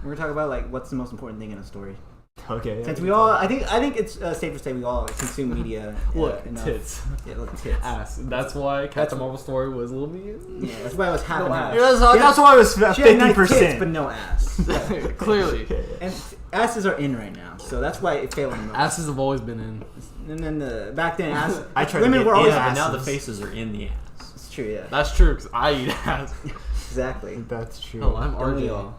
We're gonna talk about like what's the most important thing in a story. Okay. Since we all, I think it's safe to say we all consume media. Look, enough. tits. Yeah, look, tits. Ass. That's why Captain Marvel story was a little bit. Yeah, that's why it was half and half. That's why it was 50%. Tits, but no ass. Clearly. And asses are in right now, so that's why it failed. Asses have always been in. And then back then, I tried women to were get always in, asses. Now the faces are in the ass. It's true, yeah. That's true, because I eat ass. Exactly. That's true. Oh, I'm Don't we RJ. all?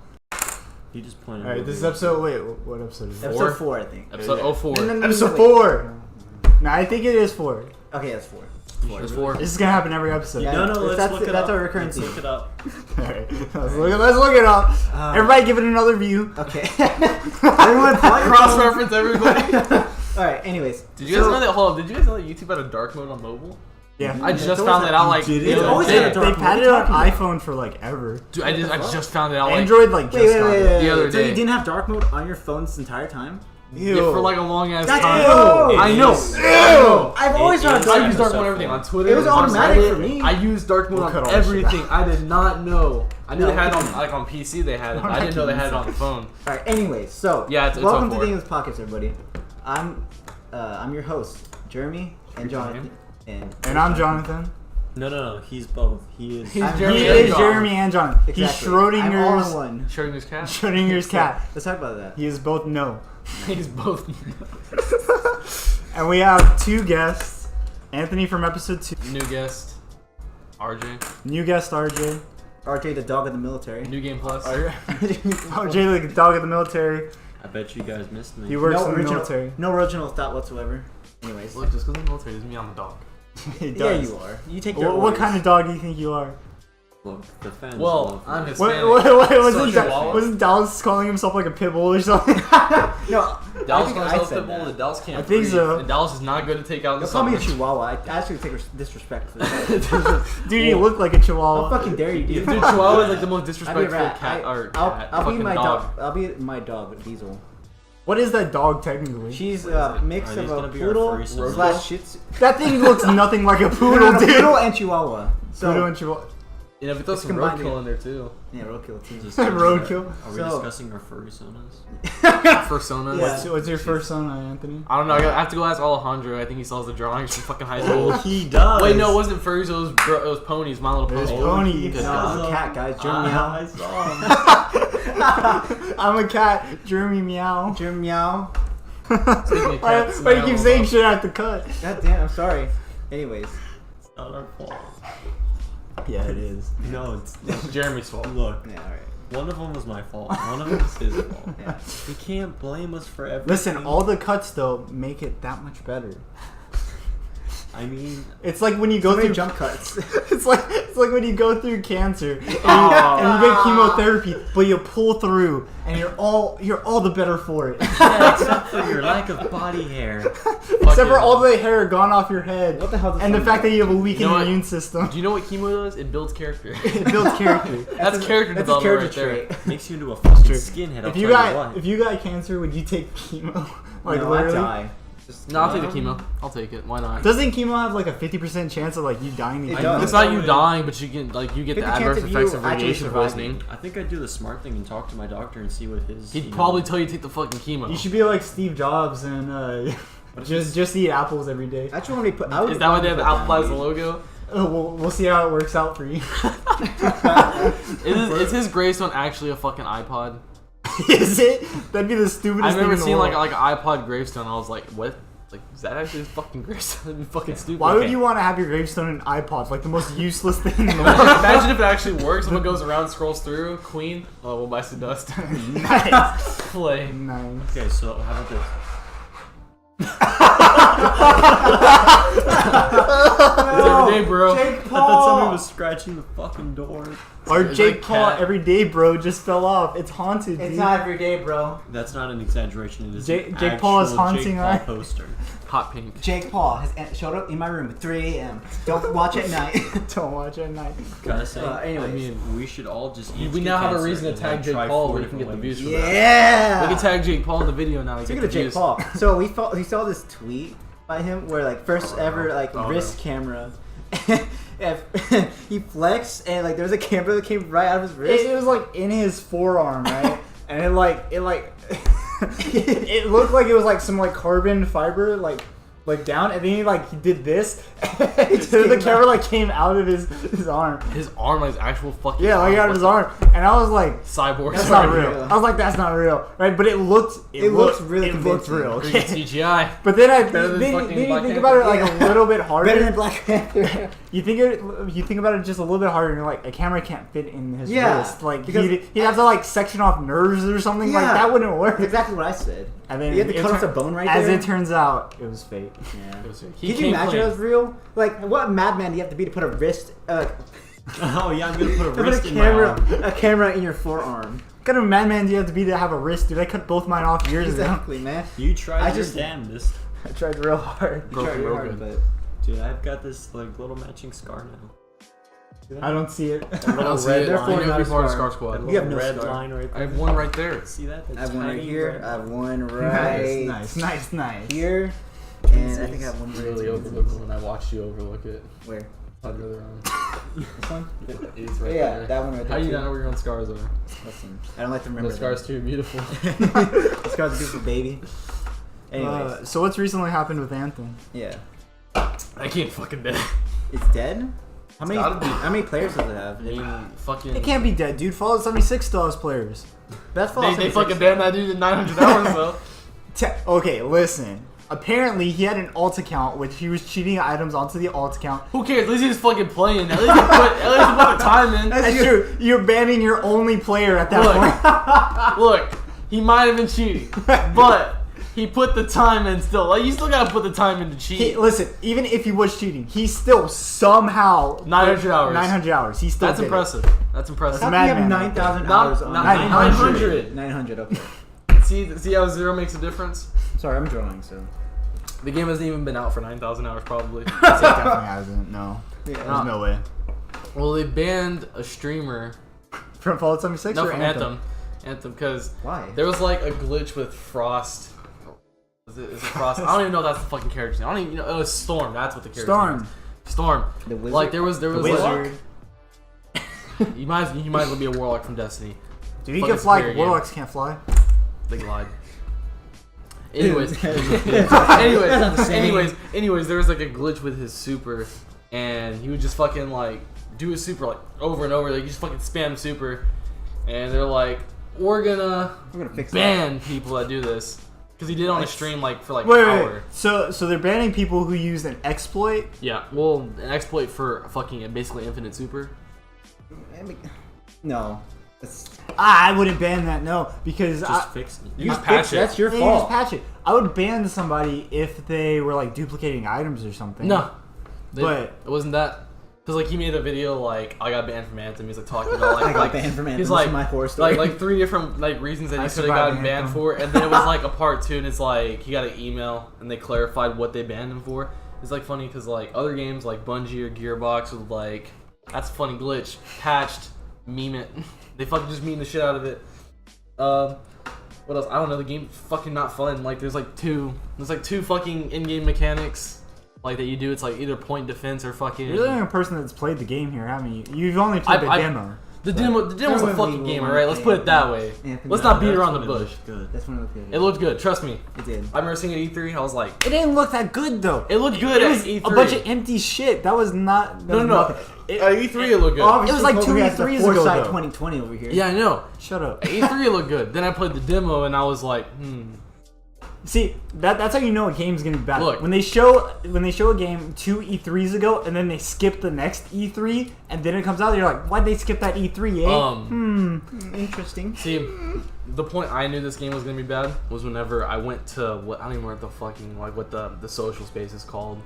You just pointed. Alright, this is episode. Wait, what episode is it? Episode 4, I think. Episode 04. No, Episode wait. 4. No, I think it is 4. Okay, that's 4. There's 4. This is gonna happen every episode. Yeah. No, let's That's- look it that's up. our recurring Let's theme. look it up. Alright, let's look it up. Everybody, give it another view. Okay. Everyone, Cross-reference everybody. Alright, anyways. Did you guys know that? Hold on. Did you guys know that YouTube had a dark mode on mobile? Yeah. I just found that out like did the it? other always day. had a dark They've had it on iPhone for like ever. Dude, I just found it out like Android like just Wait, got it. the other So day. you didn't have dark mode on your phone this entire time? Ew. yeah, for like a long ass That's time. ew. I know. Ew. I've always It had is. dark I mode. use dark mode on Episode everything 4. on Twitter. It was on automatic Reddit. for me. I use dark mode We'll cut on all this shit everything. I did not know. I knew No. they had it on like on PC. They had it. I didn't know they had it on the phone. Alright, anyways, so Yeah, it's welcome to all for it. Aimless Podcast, everybody. I'm your host, Jeremy and Jonathan. And I'm Jonathan. No. He's both. He is. He's I'm Jeremy He and is John. Jeremy and John. Exactly. He's I'm all in Schrodinger's one. Schrodinger's cat. Schrodinger's cat. Let's talk about that. He is both no. He's both. And we have 2 guests. Anthony from episode 2. New guest, RJ. New guest RJ. RJ, the dog of the military. New game plus. RJ, like the dog of the military. I bet you guys missed me. He works No in the original, military. no original thought whatsoever. Anyways, Look, just because I'm military doesn't mean I'm a dog. He yeah, does. you are. You take their What orders. kind of dog do you think you are? Look, the fans. Well, love I'm me. Hispanic. Wasn't Dallas calling himself like a pit bull or something? No, Dallas I calls said himself that. Pitbull, and Dallas can't I think breathe, so. And Dallas is not good to take out in the Don't call me a summer. chihuahua. I actually take disrespect for that. Dude, you look like a How chihuahua. fucking dare you, Dude, dude? Chihuahua is like the most I'll be a disrespectful rat. cat or I'll cat, be fucking my dog. dog. I'll be my dog, Diesel. What is that dog technically? She's a mix Are of these a gonna be our poodle furries? slash Shih Tzu. That thing looks nothing like a poodle, dude. Poodle and Chihuahua. So Poodle and chihuahua. You know, if it throws It's some combined roadkill in there too. yeah, roadkill too. Just- Roadkill. Are we So- discussing our personas? Persona. Yeah. What's your first son, Anthony? I don't know. I have to go ask Alejandro. I think he sells the drawings from fucking high Oh, school. he does. Wait, no, it wasn't furries. It was ponies. My Little It was Pony. ponies. Good No, God. I'm a cat, guys. Jeremy I Meow. saw him. I'm a cat. Jeremy meow. Jeremy Meow. Speaking of Why cats, do you keep meow. saying shit I have to cut? God damn, I'm sorry. Anyways. It's not our fault. Yeah, it is. No, it's It's Jeremy's fault. look. Yeah, alright. One of them was my fault. One of them was his fault. Yeah. He can't blame us for everything. Listen, all the cuts though make it that much better. I mean, It's like when you go So many through jump cuts. it's like when you go through cancer and you get chemotherapy, but you pull through and you're all the better for it. yeah, except for your lack of body hair. Except for all the hair gone off your head. What the hell? And the fact that you have a weakened You know what? immune system. Do you know what chemo does? It builds character. It builds character. That's character That's his development character right there. trait. Makes you into a fucking True. skinhead. I'll If you tell got what. if you got cancer, would you take chemo? Like No, I'd literally? die. Just, No, I'll take the chemo. I'll take it. Why not? Doesn't chemo have like a 50% chance of like you dying? It the does. It's not you dying, but you get you get the 50 adverse chance of effects you of actually radiation surviving. poisoning. I think I'd do the smart thing and talk to my doctor and see what his. He'd you know- probably tell you to take the fucking chemo. You should be like Steve Jobs and What if just eat apples every day. Actually, when they put, I would Is that why they have the put Apple down as the weed. logo? We'll see how it works out for you. Is his gravestone actually a fucking iPod? Is it? That'd be the stupidest I've thing never in the seen world. like an iPod gravestone. I was like, what? Like, is that actually his fucking gravestone? That'd be fucking stupid. Why would Okay. you want to have your gravestone in iPods? Like the most useless thing in the world. Imagine if it actually works. Someone goes around, scrolls through. Queen. Oh, we'll buy some dust. Nice. Play. Nice. Okay, so how about this? It's every day, bro. Jake I thought somebody Paul. was scratching the fucking door. Our There's Jake a Paul cat. every day, bro, just fell off. It's haunted, It's dude. not every day, bro. That's not an exaggeration. It is Jake an Paul is actual haunting Jake Paul our- poster. Hot pink. Jake Paul has showed up in my room at 3 a.m. Don't watch at night. Don't watch at night. Gotta say, anyways. I mean, we should all just. each We get now have a cancer reason to and tag then Jake try Paul 4 where we can get the different views ways. for that. Yeah. We can tag Jake Paul in the video now. To Speaking get of the Jake views. Paul, so we saw this tweet by him where like first ever like Oh, wrist camera. He flexed and like there was a camera that came right out of his wrist. It was like in his forearm, right? and it it looked like it was like some like carbon fiber like down, and then he did this, and so the camera like came out of his arm. His arm, like his actual fucking Yeah, like out of his arm, and I was like, cyborg. that's not real. I was like, that's not real, right? But it looked really it looked convincing. real. Okay. CGI. But then Better than then fucking you Black think Panther. about it like a little bit harder. Better than Black Panther. You think about it just a little bit harder, and you're like, a camera can't fit in his Yeah, wrist. Like because- he'd have to like section off nerves or something. Like Yeah. that wouldn't work. That's exactly what I said. And then You had to it cut off tur- the bone right As there. it turns out, it was fake. Yeah. He Could you came imagine clean. that was real? Like, what madman do you have to be to put a wrist, Oh yeah, I'm gonna put a put wrist a in my arm. camera in your forearm? What kind of madman do you have to be to have a wrist, dude? I cut both mine off years ago. Exactly, man. You tried I your just- damnedest. I tried real hard. You tried real hard, but Dude, I've got this like little matching scar now. I don't see it. I don't see it. Therefore, You have to not be part of a Scar That Squad. You have little no red scar. line right I there. have one right there. See that? I have one right tiny here. red- I have one right Nice. here. And I think I have one right Really here. overlooked when I watched you overlook it. Where? I'd rather This one? It's right Yeah, there. that one right there. How do you too. not know where your own scars are? Listen, I don't like to remember The scars them. too beautiful. The scars are beautiful, baby. Anyways, So what's recently happened with Anthem? yeah. I can't fucking dead. It's dead? How many gotta be. how many players does it have? I mean, fucking. It can't be dead, dude. Fallout 76 still has players. That's They, Fallout they 76. fucking banned that dude in 900 hours though. Okay, listen. Apparently, he had an alt account, which he was cheating items onto the alt account. Who cares? At least he's fucking playing. At least he put the time in. That's true. You're banning your only player at that point. Look, he might have been cheating, but he put the time in still. Like, you still gotta put the time in to cheat. Listen, even if he was cheating, he still somehow 900 hours. 900 hours. He still That's did it. impressive. That's impressive. How do you have Madman. 9,000 Not- hours on not 900. 900, okay. See how zero makes a difference? Sorry, I'm drawing, so. The game hasn't even been out for 9,000 hours probably. It definitely hasn't. No, Yeah. there's no way. Well, they banned a streamer. From Fallout 76 No, or from Anthem. Anthem, because Why? there was like a glitch with Frost. Is it Frost? I don't even know if that's the fucking character's name. I don't even know. It was Storm. That's what the character's name Storm. is. Storm. The wizard? Like there was The like, wizard? you might as well be a warlock from Destiny. Dude, he Fucking can fly. superior Warlocks can't fly. They lied. Anyways, anyways, there was like a glitch with his super, and he would just fucking like do his super like over and over. Like you just fucking spam super, and they're like, we're gonna fix ban people that do this because he did it on a stream like for like Wait, an wait, hour. wait. So they're banning people who use an exploit. Yeah, well, an exploit for fucking basically infinite super. No. That's, I wouldn't ban that. No, because Just fix it. You just patch it. That's your yeah, you fault. just patch it. I would ban somebody if they were like duplicating items or something. No, But- it wasn't that. Cause like he made a video like I got banned from Anthem. He's like talking about like I got banned from Anthem. He's This like is my horror story. like 3 different like reasons that I he could have survived gotten banned Anthem. for, and then it was like a part 2, and it's like he got an email and they clarified what they banned him for. It's like funny because like other games like Bungie or Gearbox would like that's a funny glitch patched meme it. They fucking just meme the shit out of it. What else? I don't know. The game's fucking not fun. Like there's like two fucking in-game mechanics like that you do. It's like either point defense or fucking. You're the only person that's played the game here, haven't you? You've only played the demo. The demo's a Everyone fucking will game, want alright? Let's put it that way. Anthem, Let's yeah, not beat That's around the when it bush. looked Good. That's one of the It looked good. Trust me. It did. I remember seeing it at E3. I was like, It didn't look that good though. it looked good It at was E3. a bunch of empty shit. That was not. That was No. nothing. At E3 it looked good. Obviously, It was like Kobe 2 has the E3s ago, Foresight though. 2020 over here. Yeah, I know. Shut up. At E3 it looked good. Then I played the demo and I was like, See, that's how you know a game's gonna be bad. Look. When they show a game 2 E3s ago and then they skip the next E3 and then it comes out, you're like, why'd they skip that E3? Interesting. See, the point I knew this game was gonna be bad was whenever I went to what I don't even remember what the fucking like what the social space is called.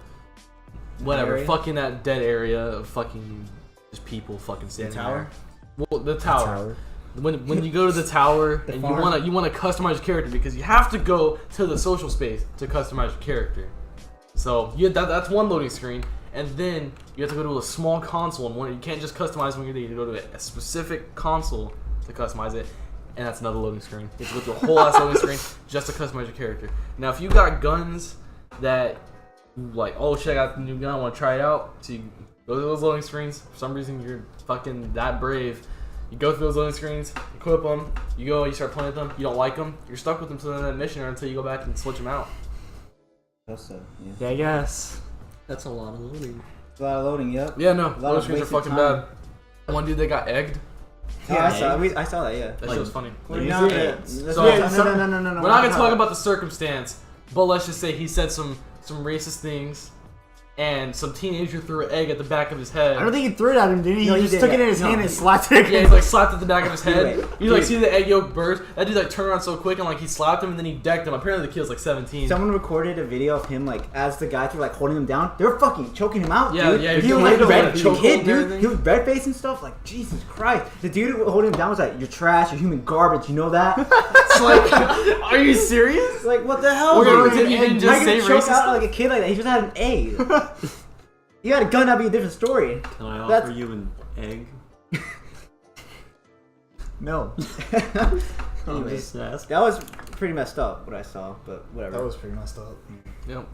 Whatever, Area? fucking that dead area of fucking just people fucking standing tower? there. Well, the tower. Tower. When you go to the tower The and farm? you wanna customize your character because you have to go to the social space to customize your character. So that's one loading screen, and then you have to go to a small console, and you can't just customize when you're there. You have to go to a specific console to customize it, and that's another loading screen. You have to go to a whole ass loading screen just to customize your character. Now, if you got guns that like, oh shit, I got the new gun, I want to try it out, so you go to those loading screens. For some reason, you're fucking that brave. You go through those loading screens, equip them, you start playing with them, you don't like them, you're stuck with them to the end of that mission or until you go back and switch them out. That's so. Yeah, I guess. That's a lot of loading. A lot of loading. Yep. Yeah, no, A lot loading of screens are wasted fucking time. bad. One dude, they got egged. Yeah, I saw that. Yeah. That shit was funny. Well, Like, no, yeah. So- no. We're not gonna talk about the circumstance, but let's just say he said some racist things, and some teenager threw an egg at the back of his head. I don't think he threw it at him, did he? No, he he just did, took it yeah. in his No, hand and he- slapped it. Yeah, he like slapped at the back of his head. Dude, You like dude. see the egg yolk burst. That dude like turned around so quick and like he slapped him and then he decked him. Apparently the kid was like 17. Someone recorded a video of him like as the guy through like holding him down. They were fucking choking him out, Yeah, dude. yeah, He he was was like like red, chokehold the and kid, dude. everything. He was red faced and stuff. Like Jesus Christ, the dude holding him down was like, "You're trash. You're human garbage. You know that?" It's like, are you serious? It's like, what the hell? Or dude? you didn't How just you say gonna choke racist out stuff? like a kid like that? He just had an egg. You had a gun, that'd be a different story. Can I offer That's- you an egg? No. I'm Anyways, just asking. that was pretty messed up what I saw, but whatever. That was pretty messed up. Yep.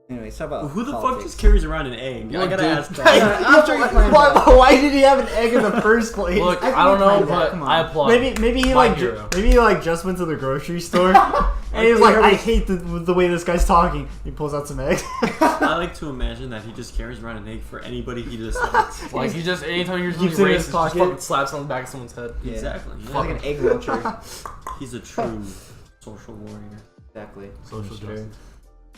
Anyways, talk about Who the fuck politics. just carries around an egg? Yeah, I gotta dude. ask that. I'm sure you planned that. Why did he have an egg in the first place? Look, I think I don't he know, planned that, but come on. I applaud. Maybe he My like hero. maybe he like just went to the grocery store and he was like, I hate the way this guy's talking. He pulls out some eggs. I like to imagine that he just carries around an egg for anybody he dislikes. Like he just anytime you're Keeps something it in his racist, just pocket. fucking slaps on the back of someone's head. Yeah. Exactly. It's Yeah. like an egg launcher. He's a true social warrior. Exactly. Social justice.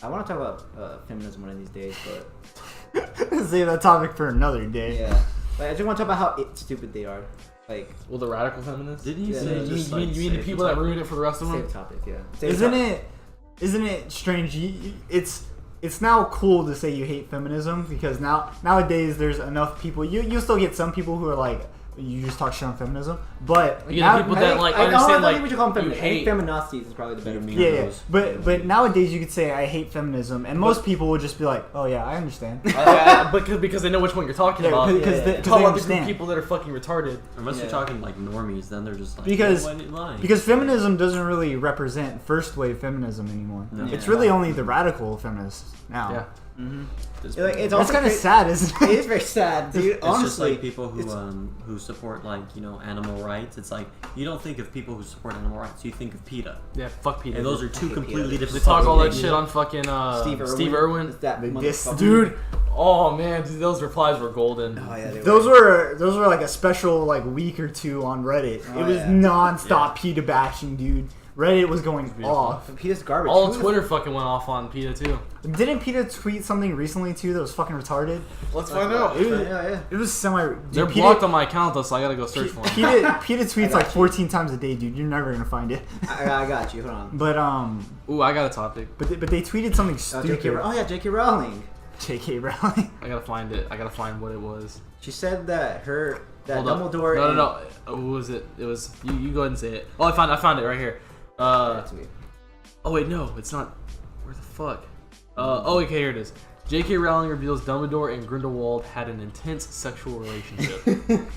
I want to talk about feminism one of these days, but Save that topic for another day. yeah. Like, I just want to talk about how stupid they are. Like, Well, the radical feminists. Didn't he Yeah, say you You just mean like the save people that topic? ruined it for the rest of them? save topic, yeah. Save Isn't topic. it strange? It's now cool to say you hate feminism because nowadays there's enough people. You still get some people who are like, you just talk shit on feminism, but You get the people that like understand I like think we should call them you feminists. I think hate. feminazis is probably the better. mean- yeah, those. but nowadays you could say I hate feminism, and most people would just be like, oh yeah, I understand. Because they know which one you're talking Yeah, about. because yeah, they, yeah. because Talk they about the group of understand. people that are fucking retarded. Unless Yeah. you're talking like normies, then they're just like, Because- why did you lie? Because feminism doesn't really represent first wave feminism anymore. No. It's Yeah. really only the radical feminists now. Yeah. Mm-hmm. This Like, point. it's That's also kind of cra- sad, isn't It it? is very sad, dude. It's Honestly, just like people it's- who support like animal rights. It's like you don't think of people who support animal rights, you think of PETA, Yeah. Fuck Peter. and those are two hate completely PETA. They different. talk all that fucking shit things. on fucking Steve Irwin. It's that They diss- motherfucker. dude. Oh man, dude, those replies were golden. Oh yeah, they Those were like a special like week or two on Reddit. Oh, it was yeah. non-stop PETA bashing, dude. Reddit was going beautiful. off. Peter's garbage. All Who- Twitter fucking went off on PETA too. Didn't PETA tweet something recently too that was fucking retarded? Let's Yeah, yeah. It was semi. They're dude, blocked on my account though, so I gotta go search for them. PETA tweets like 14 times a day, dude. You're never gonna find it. I got you. Hold on. But Ooh, I got a topic. but they tweeted something Oh, stupid. yeah, J.K. Rowling. J.K. Rowling. I gotta find it. I gotta find what it was. She said that Hold up. Dumbledore. No. Who was it? It was you. Go ahead and say it. Oh, I found it right here. That's me. Oh wait, no, it's not. Where the fuck? Oh, okay, here it is. J.K. Rowling reveals Dumbledore and Grindelwald had an intense sexual relationship.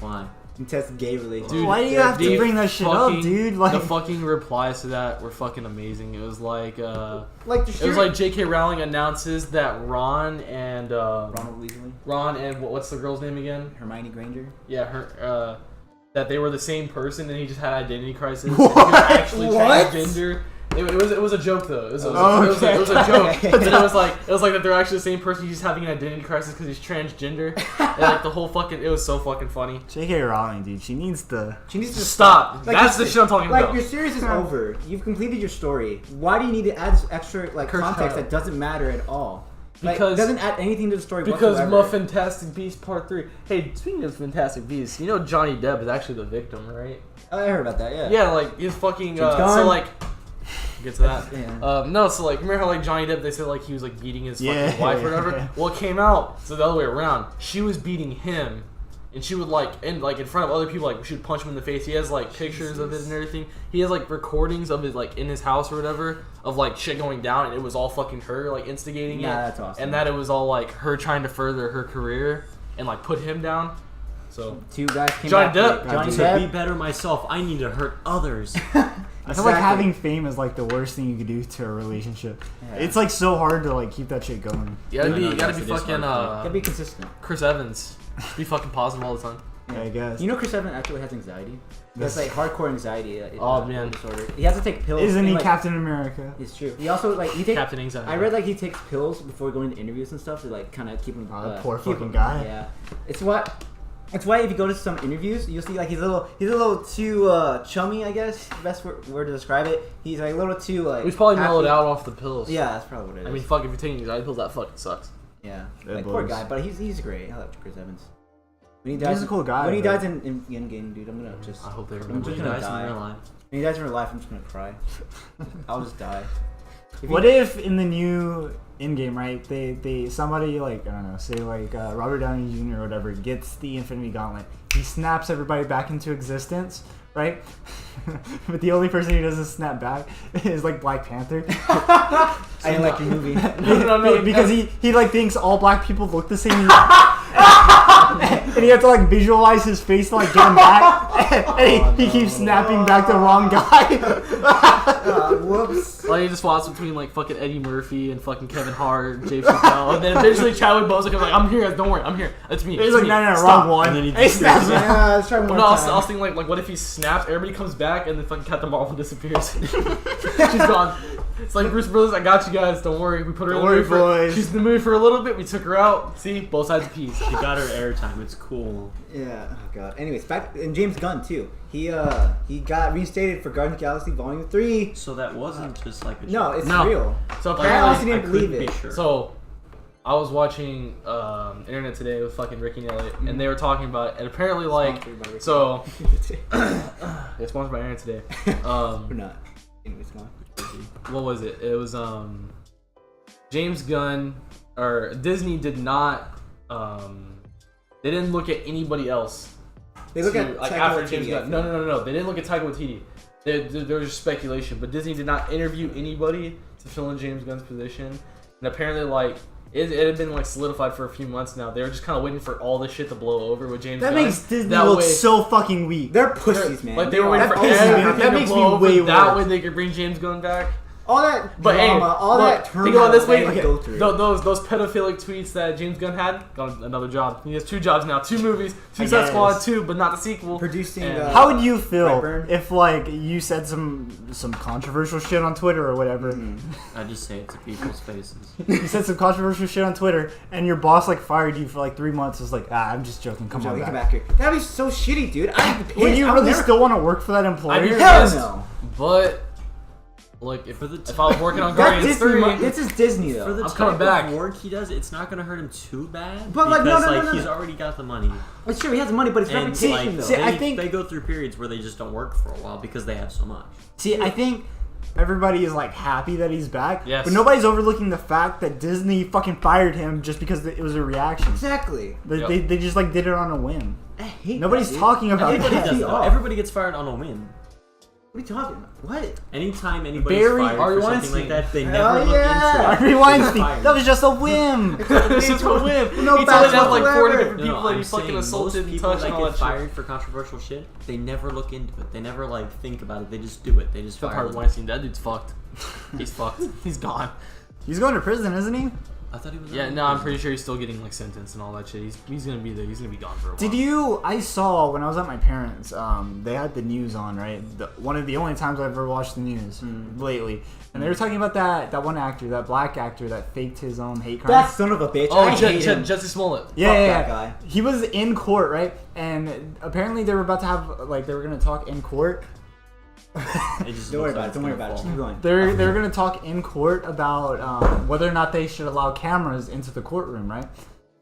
Why? Intense gay relationship. Dude, Why do you have to the bring that shit up, fucking- dude? Like, the fucking replies to that were fucking amazing. It was like Like the it was like J.K. Rowling announces that Ron and Ronald Weasley, what's the girl's name again? Hermione Granger. Yeah, her that they were the same person and he just had identity crisis. And he was actually What? transgender. It was a joke though. It was a Okay. joke. And then it was like that they're actually the same person. He's just having an identity crisis because he's transgender. And like the whole fucking, it was so fucking funny. J.K. Rowling, dude, she needs to. She needs to Stop. Like, That's your- the shit I'm talking Like about. your series is over. You've completed your story. Why do you need to add this extra like Kirk context Shut that doesn't matter at all? Like, Because- it doesn't add anything to the story Because whatsoever. Fantastic Beasts Part 3. Hey, speaking of Fantastic Beasts, you know Johnny Depp is actually the victim, right? Oh, I heard about that. Yeah. Yeah, like his fucking James so Gunn. like get to that. Yeah. No, so like remember how like Johnny Depp they said like he was like beating his fucking Yeah. wife or whatever? Well, it came out so the other way around. She was beating him. And she would like in front of other people like she would punch him in the face. He has like pictures of it and everything. He has like recordings of it like in his house or whatever of like shit going down and it was all fucking her like instigating it. Nah, that's awesome. And that it was all like her trying to further her career and like put him down. So Two guys came Johnny back. Depp. Johnny To be Depp. better myself, I need to hurt others. I feel like having fame is like the worst thing you could do to a relationship. Yeah. It's like so hard to like keep that shit going. you gotta I be know, you gotta yes, be it is fucking hard Gotta be consistent. Chris Evans. Be fucking positive all the time. I guess. You know, Chris Evans actually has anxiety. That's like hardcore anxiety. Oh, man. Disorder. He has to take pills. Isn't he like, Captain America? It's true. He also like he takes. Captain Anxiety. I read like he takes pills before going to interviews and stuff to like kind of keep him. Poor keep fucking him- guy. Yeah. It's what. That's why if you go to some interviews, you'll see like he's a little too chummy. I guess the best word to describe it. He's like a little too like. He's probably happy. mellowed out off the pills. Yeah, that's probably what it is. I mean, fuck, if you're taking anxiety pills, that fucking sucks. yeah, It like poor blows. guy, but he's great. I like Chris Evans. When he He's a cool guy, When he but- dies in Endgame, dude, I'm gonna just. I hope they I'm remember. just He gonna dies in die. real life. When he dies in real life, I'm just gonna cry. I'll just die. What if in the new in-game, right? They somebody like I don't know, say like Robert Downey Jr. or whatever gets the Infinity Gauntlet. He snaps everybody back into existence, right? But the only person who doesn't snap back is like Black Panther. I didn't like your movie. No, because he like thinks all black people look the same. And you have to like visualize his face to like get him back. And he keeps snapping back the wrong guy. Whoops. Like, he just swaps between, like, fucking Eddie Murphy and fucking Kevin Hart, Dave Chappelle, and then eventually Chadwick Boseman comes like, I'm here, don't worry, I'm here. It's me. He's it's like, me. no, Stop." wrong one. And then he And he snaps back. Yeah, let's try one more No, I was time. thinking, like, what if he snaps, everybody comes back, and then fucking Captain Marvel disappears. She's gone. It's like, Bruce Brothers, I got you guys, don't worry. We put her in the Don't movie worry, boys. she's in the movie for a little bit, we took her out. See, both sides of peace. She got her airtime. It's cool. Yeah. Oh god. Anyways, back and James Gunn too. He got reinstated for Guardians of the Galaxy Volume 3. So that wasn't just like a No, joke. it's No. real. So I honestly apparently, didn't believe couldn't it. be sure. so I was watching Internet Today with fucking Ricky and Elliot, and they were talking about it, and apparently, like, Sponsored by Ricky. so, it's sponsored by Internet Today. We're not. Anyways, come on. What was it? It was James Gunn or Disney did not they didn't look at anybody else. They look to, at like Taika after Waititi, James I Gunn. feel. No. They didn't look at Taika Waititi. There was just speculation, but Disney did not interview anybody to fill in James Gunn's position. And apparently, like it had been like solidified for a few months now. They were just kind of waiting for all this shit to blow over with James That Gunn. makes Disney That look way- so fucking weak. They're pussies, man. Like they were waiting are. for pisses me off. everything That to makes blow me over. way That worse. way they could bring James Gunn back. all that But drama, hey, all look, that turmoil think about it this way. they go through. Those pedophilic tweets that James Gunn had got another job. He has 2 jobs now, 2 movies, I Suicide Squad guess. 2, but not the sequel. Producing, And- How would you feel Brightburn? if like you said some controversial shit on Twitter or whatever? I just say it to people's faces. You said some controversial shit on Twitter, and your boss like fired you for like 3 months. It's like, I'm just joking. Come on Come back. back here. That'd be so shitty, dude. I'd be pissed. Would you I really never- still want to work for that employer? I'd be Hell pissed. no. But look, if For the if I was working on That's Guardians Disney. 3, This is Disney though. For the I'm type coming back. of work he does, it's not gonna hurt him too bad. But, like, no, because, no, no, no, he's no. already got the money. It's true. He has the money, but it's And reputation like, though. See, they, I think- they go through periods where they just don't work for a while because they have so much. See, I think everybody is like happy that he's back, Yes. but nobody's overlooking the fact that Disney fucking fired him just because it was a reaction. Exactly. Yep. They just like did it on a whim. I hate Nobody's that, dude. talking about Everybody that. does Pissed it. me off. Everybody gets fired on a whim. What are you talking about? What? Anytime anybody's Barry- fired Harvey for something Weinstein. like that, they Hell never look yeah. into it. Harvey They get Weinstein. fired. That was just a whim. it's just a whim. No he facts told out like 40 whatsoever. different No, people that I'm he fucking saying assaulted most and people touched that and all get that shit. fired for controversial shit, they never look into it. They never like think about it. They just do it. They just Except fire Harvey them. Weinstein, that dude's fucked. He's fucked. He's gone. He's going to prison, isn't he? I thought he was. Yeah, out of no, I'm prison. pretty sure he's still getting like sentenced and all that shit. He's gonna be there. He's gonna be gone for a while. Did you? I saw when I was at my parents'. They had the news on, right? One of the only times I've ever watched the news lately, and they were talking about that one actor, that black actor that faked his own hate crime. That son of a bitch. Oh, I hate him. Justice Smollett. Yeah, Fuck yeah, that yeah. guy. He was in court, right? And apparently they were about to have like they were gonna talk in court. It just Don't worry looks like about it. it's Don't worry gonna about it. fall. Keep going. They're gonna talk in court about whether or not they should allow cameras into the courtroom, right?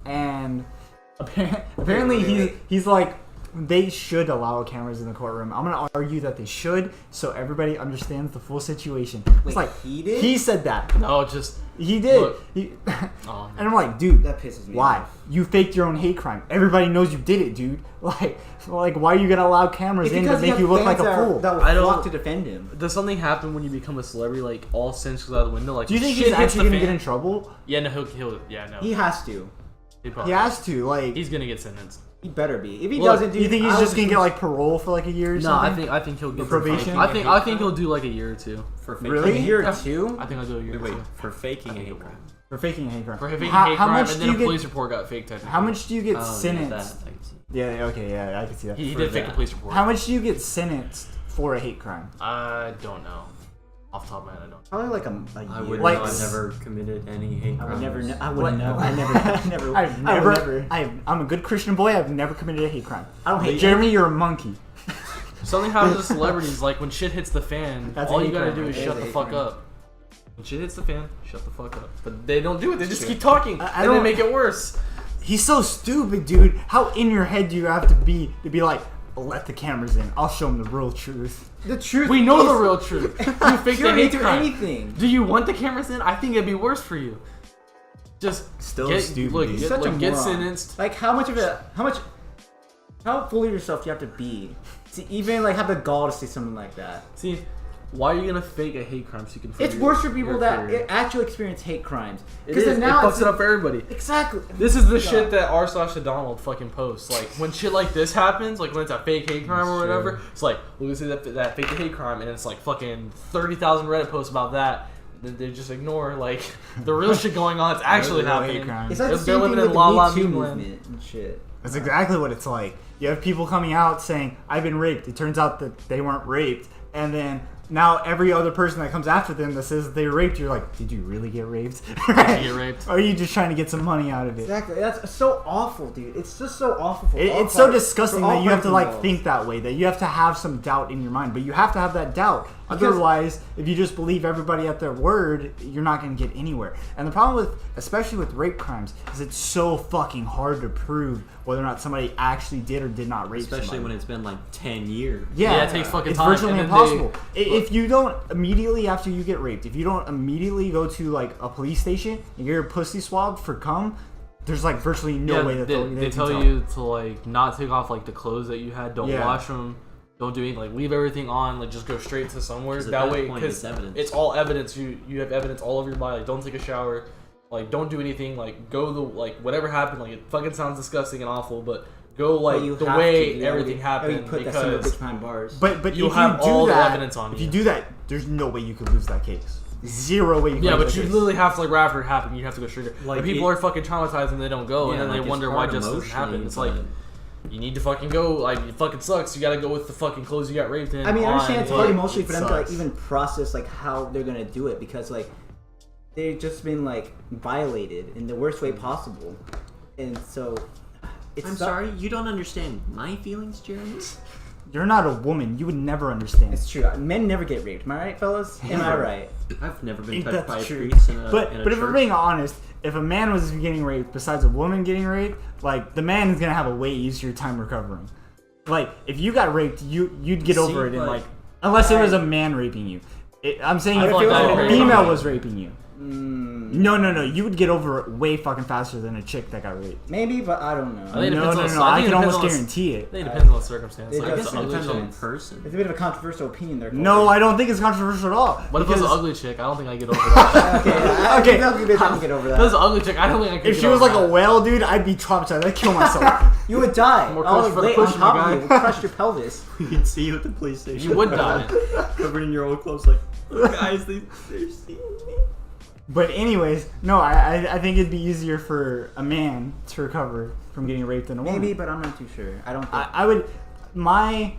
And apparently he's like they should allow cameras in the courtroom. I'm gonna argue that they should, so everybody understands the full situation. It's Wait, like he did? he said that. No, just He did. Look. He, oh, and I'm like, dude, That pisses me why? off. You faked your own hate crime. Everybody knows you did it, dude. Like, why are you gonna allow cameras It's in to because he make has you look like fans a that are- fool? That will I don't- flock to defend him. does something happen when you become a celebrity? Like all sense goes out the window. Like Do you think shit he's hits actually the gonna get fan. in trouble? Yeah, no, he'll yeah, no. He has to. He probably He has to. Like, He's gonna get sentenced. He better be. If he Look, doesn't do, You think he's just gonna get like parole for like a year or No, something? I think he'll get probation? I think he'll do like a year or two. For faking Really? a year or two? I think I'll do a year Wait, or two. for faking a hate crime. For faking a hate crime. For faking How- hate how crime, much and do then a you get- police report got faked. Technically. How much do you get Oh, sentenced? that I can see. Yeah, okay, yeah, I can see that. He for did fake a that. police report. How much do you get sentenced for a hate crime? I don't know. Off the top of my head, I don't. Probably like a I year. would Like- know. I've never committed any hate I crimes. would never know. I What? wouldn't know. I never. I'm a good Christian boy. I've never committed a hate crime. I don't hate Jeremy, you're a monkey. Something happens to celebrities, like when shit hits the fan, That's a all you hate gotta crime, do right? is It shut is a the hate fuck crime. up. When shit hits the fan, shut the fuck up. But they don't do it. They just keep talking, I and they don't- make it worse. He's so stupid, dude. How in your head do you have to be like, let the cameras in. I'll show them the real truth. The truth. We know is, the real truth. You fake You the don't need hate to do crime. anything. Do you want the cameras in? I think it'd be worse for you. Just Still get, stupid, Look, dude. get, Such a look, get moron. sentenced. Like how full of yourself do you have to be to even like have the gall to say something like that? See, why are you gonna fake a hate crime so you can? It's further worse for your people that career? actually experience hate crimes. It Because is. now It fucks it's it up for everybody. exactly. This is the God. shit that r/Donald fucking posts. Like when shit like this happens, like when it's a fake hate crime or That's whatever, true. it's like look at that fake hate crime, and it's like fucking 30,000 Reddit posts about that. They just ignore like the real shit going on. It's actually Real hate happening. crime. It's like the They're same thing living with in the La Me La Too Meme land. movement and shit. That's exactly what it's like. You have people coming out saying, I've been raped. It turns out that they weren't raped. And then now every other person that comes after them that says they raped you, you're like, did you really get raped? Did you get raped? Or are you just trying to get some money out of it? Exactly. That's so awful, dude. It's just so awful. For all It's so parties- disgusting for all that you have to parties like involved. think that way, that you have to have some doubt in your mind, but you have to have that doubt. Because- Otherwise, if you just believe everybody at their word, you're not going to get anywhere. And the problem with, especially with rape crimes, is it's so fucking hard to prove whether or not somebody actually did or did not rape Especially somebody. when it's been like 10 years. Yeah, it takes fucking it's time, virtually and then impossible. they- If you don't immediately after you get raped, if you don't immediately go to like a police station and get your pussy swabbed for cum, there's like virtually no way that they can tell you to like not take off like the clothes that you had. Don't Yeah. wash them. Don't do anything. Like leave everything on. Like just go straight to somewhere. 'Cause at That that way, point, because it's evidence. it's all evidence. You have evidence all over your body. Like don't take a shower. Like don't do anything. Like go the like whatever happened. Like it fucking sounds disgusting and awful, but go But like you the have to, way dude. everything You happened put that son of a bitch because behind bars. But You if have you do all the that, evidence on if you. you do that, there's no way you could lose that case. Zero way you could yeah, lose but that you case. literally have to like right after it happened. You have to go straight. Like, Like people it- are fucking traumatized and they don't go, and Yeah, then they like, it's wonder why hard justice doesn't happen. emotionally, It's like. but- You need to fucking go. Like it fucking sucks. You gotta go with the fucking clothes you got raped in. I mean, I understand it's on, hard like, emotionally for it them to like sucks. even process like how they're gonna do it because like they've just been like violated in the worst way possible, and so it's I'm sorry, you don't understand my feelings, Jeremy? You're not a woman. You would never understand. It's true. Men never get raped. Am I right, fellas? Am I Never. right? I've never been Ain't touched that by a true? priest in a But in a if we're church. being honest, if a man was getting raped besides a woman getting raped, like the man is gonna have a way easier time recovering. Like if you got raped, you'd get over it in but- like unless it was a man raping you. I'm saying I if feel it like was that a would female be- was raping you. Mm, No, you would get over it way fucking faster than a chick that got raped. maybe, but I don't know. I think it No, depends no, on the- no. I I think can it almost depends on the- guarantee I it. think it depends on the circumstance. It Like, does if it's an It ugly depends on chick. the person. It's a bit of a controversial opinion there. No, I don't think it's controversial at all. What if it was an because ugly chick? I don't think I get over that. Okay, Okay. I can get over If it was that. an ugly chick, I don't think I could. if get she was over like a that. whale, dude, I'd be traumatized. I'd kill myself. You would die. More All close for the weight on push, my top of guy. you would crush your pelvis. We can see you at the police station. You would die. Covered in your old clothes, like, look, guys, they're seeing me. But anyways, no, I think it'd be easier for a man to recover from getting raped than a woman. Maybe, but I'm not too sure. I don't think. I would. My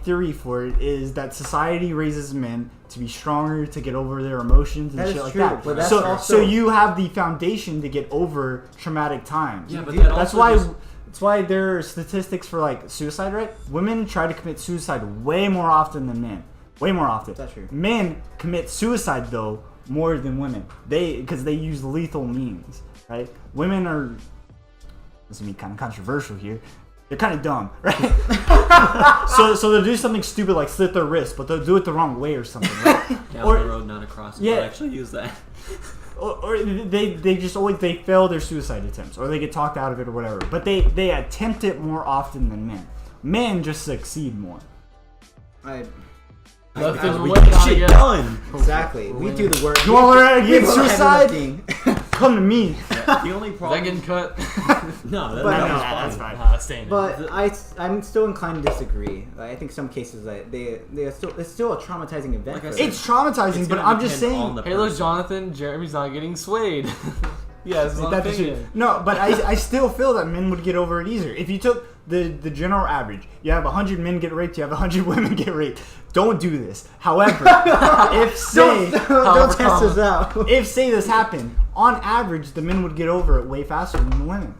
theory for it is that society raises men to be stronger, to get over their emotions and That shit is like true, that. but that's so also- you have the foundation to get over traumatic times. Yeah, but Dude, that That's also why. just- That's why there are statistics for like suicide rate. Women try to commit suicide way more often than men. Way more often. That's true. Men commit suicide though more than women. Because they use lethal means, right? Women are. This is gonna be kind of controversial here. They're kind of dumb, right? so they'll do something stupid like slit their wrist, but they'll do it the wrong way or something, right? Down Or- the road, not across. Yeah. Yeah. Actually use that. or they just always they fail their suicide attempts or they get talked out of it or whatever. But they attempt it more often than men. Men just succeed more. Nothing we women get trying to Shit get- done. Exactly. We do the work. You wanna learn how to get We do the heavy suicide? lifting. come to me. Yeah, the only Is that problem. getting cut? No, But- that's fine. Nah, staying in. But I'm still inclined to disagree. I think some cases like they are still it's still a traumatizing event. Like I for said, them. It's traumatizing, It's but gonna I'm just depend on saying. the Hey, look, person. Jonathan, Jeremy's not getting swayed. Yeah, it's not That's opinion. true. No, but I still feel that men would get over it easier. If you took the general average, you have 100 men get raped, you have 100 women get raped. Don't do this. However, if say don't test us out. if say this happened, on average, the men would get over it way faster than the women.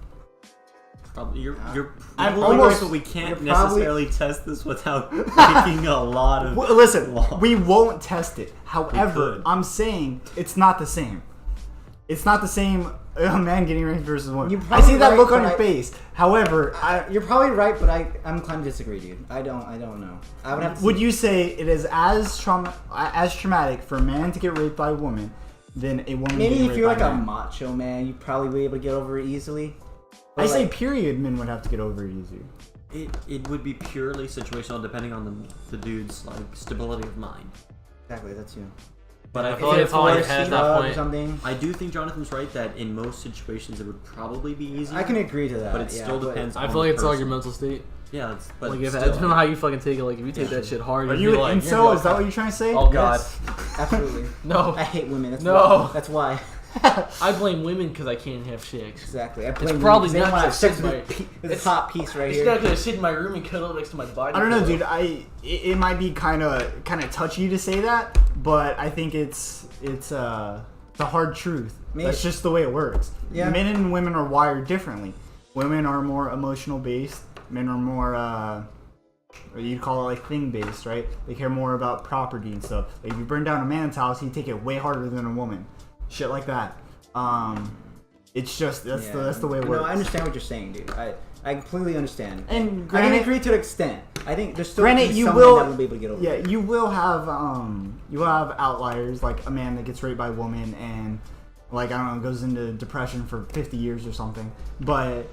Probably, you're I'm probably almost- right, but we can't you're probably- necessarily test this without making a lot of. Well, listen, laws. we won't test it. However, could. I'm saying it's not the same. It's not the same. A man getting raped versus a woman. You're I see probably that right, look on but your face. However, You're probably right, but I'm inclined to disagree, dude. I don't know. I would have to. would you say it is as traumatic for a man to get raped by a woman than a woman? Maybe getting if raped you're by like a man? macho man, you'd probably be able to get over it easily. I But, say like, period. Men would have to get over it easier. It would be purely situational, depending on the dude's like stability of mind. exactly. That's you. But I I feel feel like like it's all in your Forced head at drug that or point. something. I do think Jonathan's right that in most situations it would probably be easier. I can agree to that. but it yeah, still depends. I on feel like the it's all person. your mental state. Yeah, but Like, if it still, depends on how you fucking take it. Like, if you take Yeah. that shit hard, Are you'd you be an like, incel? Is that what you're trying to say? Oh god, Yes, absolutely. no. I hate women. That's No. why. That's why. I blame women because I can't have chicks. Exactly. I blame probably women 'cause not they just don't want to my- have sex with this it's- hot piece right It's here. not gonna sit in my room and cuddle next to my body. I don't know, pillow. dude. It might be kind of touchy to say that, but I think it's the hard truth. Maybe- That's just the way it works. Yeah. Men and women are wired differently. Women are more emotional based. Men are more you'd call it like thing based, right? They care more about property and stuff. Like if you burn down a man's house, he'd take it way harder than a woman. Shit like that. It's just that's the way it works. No, I understand what you're saying, dude. I completely understand. And I can granted, agree to an extent. I think there's still Granted, be you some will- men that will be able to get over yeah, it. you will have outliers like a man that gets raped by a woman and like I don't know goes into depression for 50 years or something. But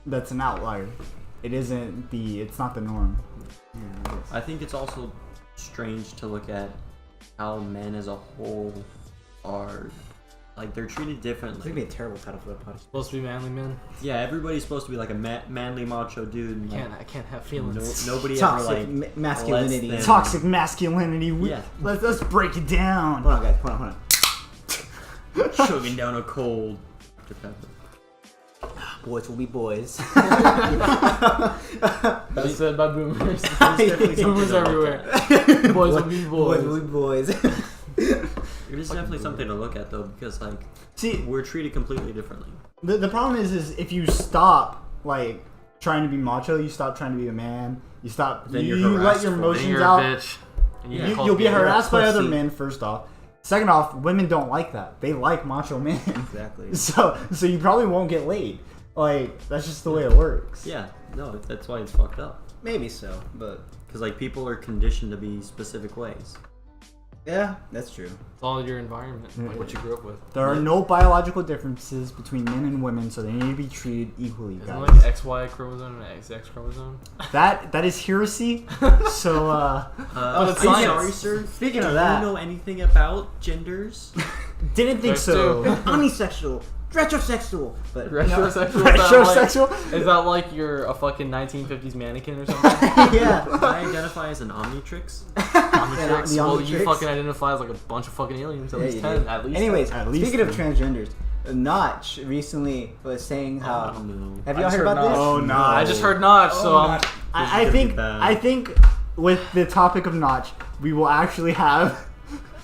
that's an outlier. It's not the norm. I think it's also strange to look at how men as a whole are like they're treated It's differently. gonna be a terrible title for that podcast. Supposed to be manly men. Yeah, everybody's supposed to be like a manly macho dude. And, like, I can't have feelings. nobody Toxic ever like masculinity. lets them- Toxic masculinity. Yeah. Let's break it down. Hold on, guys. Hold on. chugging down a cold. Boys will be boys. That's said by boomers. Definitely Boomers something to everywhere. look at. Boys will be Boys will boys. be boys. It is definitely something to look at though, because like See, we're treated completely differently. the problem is if you stop like trying to be macho, you stop trying to be a man. You stop. Then you're you let harassed your for it. emotions Then you're out. a bitch. And you Yeah. get called You'll be gay. harassed by other pussy. men. First off. Second off, women don't like that. They like macho men. Exactly. So you probably won't get laid. Like that's just the way it works. Yeah, no, that's why it's fucked up. Maybe so, but Because like people are conditioned to be specific ways. yeah, that's true. It's all your environment, like what you grew up with. There are no biological differences between men and women, so they need to be treated equally, Isn't guys. it like XY chromosome and XX chromosome? That is heresy. So But it's I'm science. sorry, sir. Speaking Do of that, you know anything about genders? didn't think Those so. two. unisexual, retrosexual, but Retrosexual? Retrosexual? Is that like you're a fucking 1950s mannequin or something? yeah. I identify as an omnitrix. Omnitrix? the Well, you Omnitrix. fucking identify as like a bunch of fucking aliens. At Yeah, least you 10. do. At least. Anyways, At least speaking of then. transgenders, Notch recently was saying how. Oh, no. Have I y'all just heard heard about Notch. this? Oh no! I just heard Notch, so I'm. I This is think gonna be bad. I think with the topic of Notch, we will actually have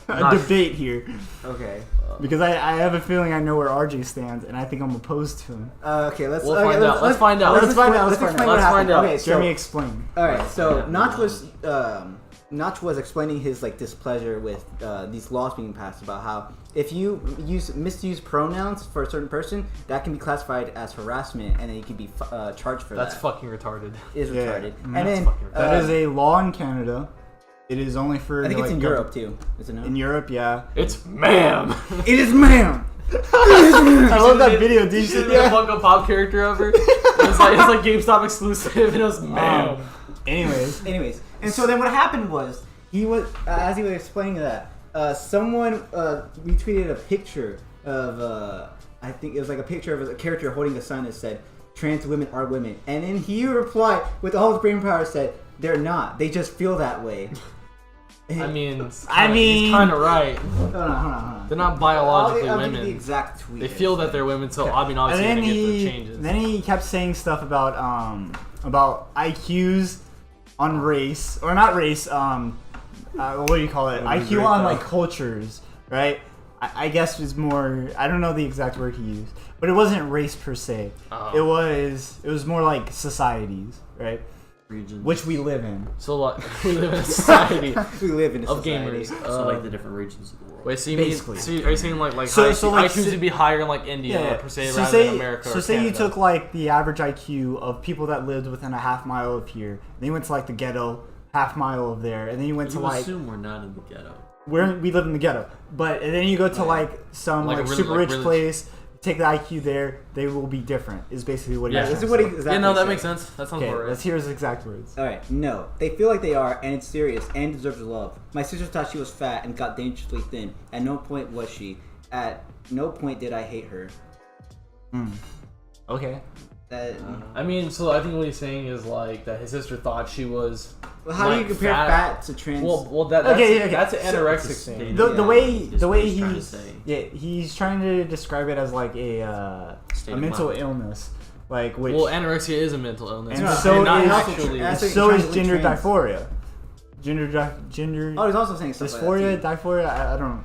a Notch. debate here Okay. because I have a feeling I know where RJ stands, and I think I'm opposed to him. Okay, let's. We'll okay, find let's, out. Let's find out. Let's find out. Let's Let's explain find what out. happened. Let's find out. Okay, so Jeremy, explain. all right, so Yeah, Notch was explaining his like displeasure with these laws being passed about how if you misuse pronouns for a certain person, that can be classified as harassment, and then you can be charged for That's that. fucking retarded. Is Yeah. retarded. Mm, And that's then fucking That is a law in Canada. It is only for I think it's like, in Europe too. Is it not? In Europe, yeah. It's ma'am. It is ma'am. I love that video, dude. You You see should- the Funko Pop character ever? It's like GameStop exclusive, and it was ma'am. Anyways, And so then what happened was as he was explaining that someone retweeted a picture of I think it was like a picture of a character holding a sign that said trans women are women, and then he replied with all his brain power said they're not, they just feel that way. I mean, he's mean, kind of right. Hold on. They're not biologically I'll women. give you the exact tweet. They feel that they're women, so I mean, and obviously then they're gonna get the changes. then he kept saying stuff about IQs on race, or not race, what do you call it? IQ on like cultures, right? I guess was more, I don't know the exact word he used, but it wasn't race per se. Oh. It was more like societies, right? Regions. Which we live in. So like, we live in a society We live in a of society. gamers. So like the different regions of the world. Wait, so you Basically. mean, so are you saying like So high, like, IQs would be higher in like India per se rather than America so or say Canada? you took like the average IQ of people that lived within a half mile of here, then you went to like the ghetto, half mile of there, and then you went to You like assume we're not in the ghetto. we live in the ghetto, but and then you go to like some Like a like really- super like rich really- place, take the IQ there, they will be different. Is basically what Yeah. he's This is trying what to he say. exactly Yeah, no, that said. makes sense. That sounds Okay, about right. let's hear his exact words. Alright, no. They feel like they are, and it's serious, and deserves love. My sister thought she was fat and got dangerously thin. At no point was she. At no point did I hate her. Okay. That, I mean, so I think what he's saying is like that his sister thought she was. well, how do you like, compare fat to trans? Well, that's Okay. that's an So- anorexic thing. The Yeah. way Is what he's he's trying to describe it as like a State of mental mind. illness, like which Well, anorexia is a mental illness, and Yeah. so and not is actually. That's and like so trying is to gender trans. dysphoria. Gender oh, he's also saying stuff dysphoria, like dysphoria. I don't know.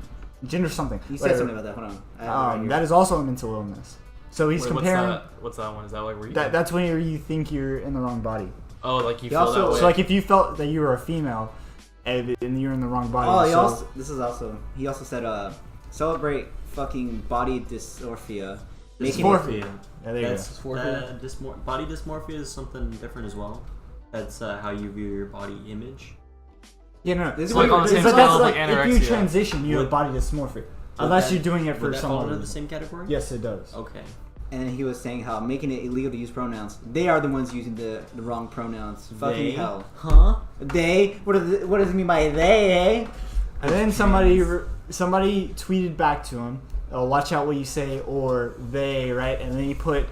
Gender something. that too. He said Whatever. something about that. Hold on. I have it right here. That is also a mental illness. So he's Wait, comparing. what's that one? Is that like where you? That's when you think you're in the wrong body. Oh, like you He feel also- that way. So like if you felt that you were a female, and you're in the wrong body. Oh, he also said celebrate fucking body dysmorphia. Making it- Dysmorphia. Yeah, there you go. That's body dysmorphia is something different as well. That's how you view your body image. Yeah, no. This is like on the same but scale that's as, like like, if you anorexia. transition, you have Would- body dysmorphia. Unless you're doing it for Would that some fall other under the reason. same category? Yes, it does. Okay. And then he was saying how making it illegal to use pronouns. They are the ones using the wrong pronouns. Fucking They? hell. Huh? They? What does it mean by they, eh? And then somebody tweeted back to him, "Oh, watch out what you say," or "they," right? And then he put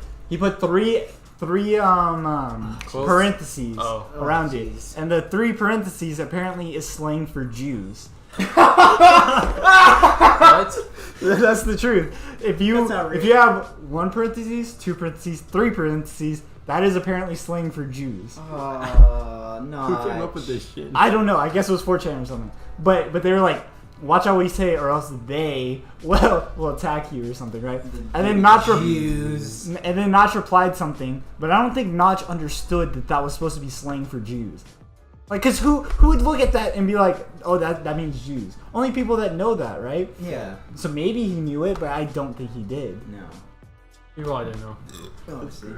three Quotes? parentheses Oh. around Oh, it, jeez. and the three parentheses apparently is slang for Jews. What? That's the truth. If you That's outrageous. if you have one parentheses, two parentheses, three parentheses, that is apparently slang for Jews. No. Who came up with this shit? I don't know. I guess it was 4chan or something. But they were like, watch out what you say, or else they will attack you or something, right? And then Notch replied something, but I don't think Notch understood that was supposed to be slang for Jews. Like, cause who would look at that and be like, oh, that means Jews? Only people that know that, right? Yeah. So maybe he knew it, but I don't think he did. No. You probably didn't know. Honestly.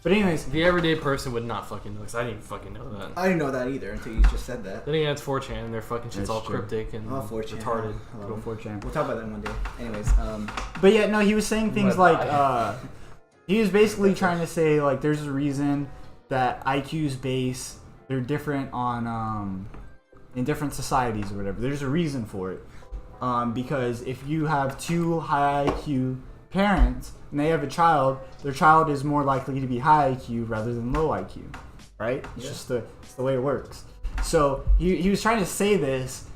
But anyways, The everyday person would not fucking know, because I didn't even fucking know that. I didn't know that either until you just said that. Then again, it's 4chan, and their fucking shit's That's all true. cryptic and Oh, 4chan. retarded. Hello. go 4chan. We'll talk about that one day. Anyways, But yeah, no, he was saying things What? like, he was basically trying to say like, there's a reason that IQ's base, they're different on in different societies or whatever. There's a reason for it, because if you have two high IQ parents and they have a child, their child is more likely to be high IQ rather than low IQ, right? It's just it's the way it works. So he was trying to say this.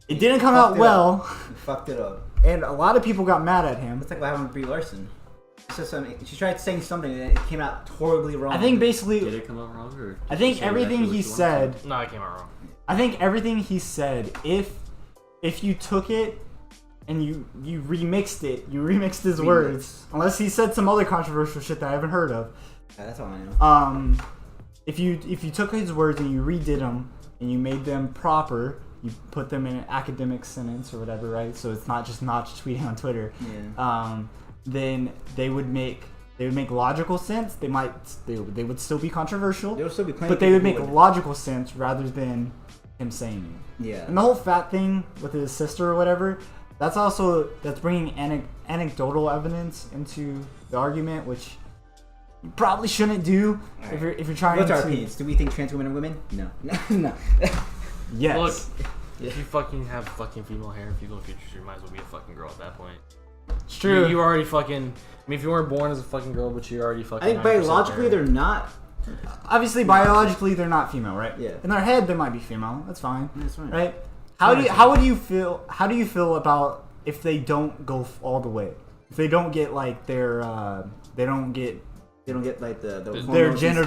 It didn't come out well, you fucked it up. and a lot of people got mad at him. It's like what happened with Brie Larson. She tried saying something and it came out horribly wrong. I think Did basically, it come out wrong, or? I think did you say everything exactly he what you said, wanted No, I came out wrong. I think everything he said, if you took it and you remixed it, you remixed his words, unless he said some other controversial shit that I haven't heard of. Yeah, that's all I know. If you took his words and you redid them and you made them proper, you put them in an academic sentence or whatever, right? So it's not just Notch tweeting on Twitter. Yeah. Then they would make logical sense. They would still be controversial, There will still be plenty but of they would make people who logical sense rather than him saying it. Yeah. And the whole fat thing with his sister or whatever, that's bringing anecdotal evidence into the argument, which you probably shouldn't do Alright. if you're trying What's to. our opinions? Do we think trans women are women? No. No. Yes. Look, if you fucking have fucking female hair and female features, you might as well be a fucking girl at that point. It's true. You already fucking. I mean, if you weren't born as a fucking girl, but you already fucking. I think biologically they're not. Obviously, biologically, they're not female, right? Yeah. In their head, they might be female. That's fine. That's fine. Right? How do you feel about if they don't go all the way? If they don't get like they don't get like the their hormones and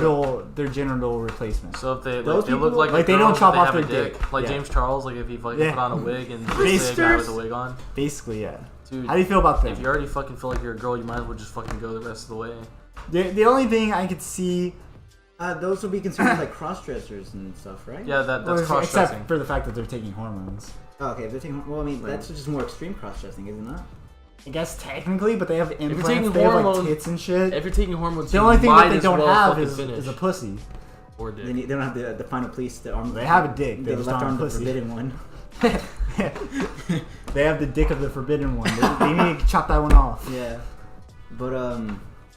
stuff. genital replacement. So if they Those they look people- like Like, a they girl, don't chop but off they have their a dick. like Yeah. James Charles, like if he fucking Yeah. put on a wig and just say a guy with a wig on. Basically, yeah. Dude, How do you feel about that? if you already fucking feel like you're a girl, you might as well just fucking go the rest of the way. The only thing I could see, Those would be considered like cross-dressers and stuff, right? Yeah, that's well, cross-dressing. except for the fact that they're taking hormones. Oh, okay, if they're taking. Well, I mean, that's just more extreme cross-dressing, is it not? I guess technically, but they have you're implants. taking They have like hormones- tits and shit. If you're taking hormones, The you only thing might that they as don't well have fucking is finish. a pussy. Or dick. They don't have the final police. The arm. They have a dick. They They just left don't arm have the pussy. forbidden one. They have the dick of the forbidden one. They need to chop that one off. Yeah, but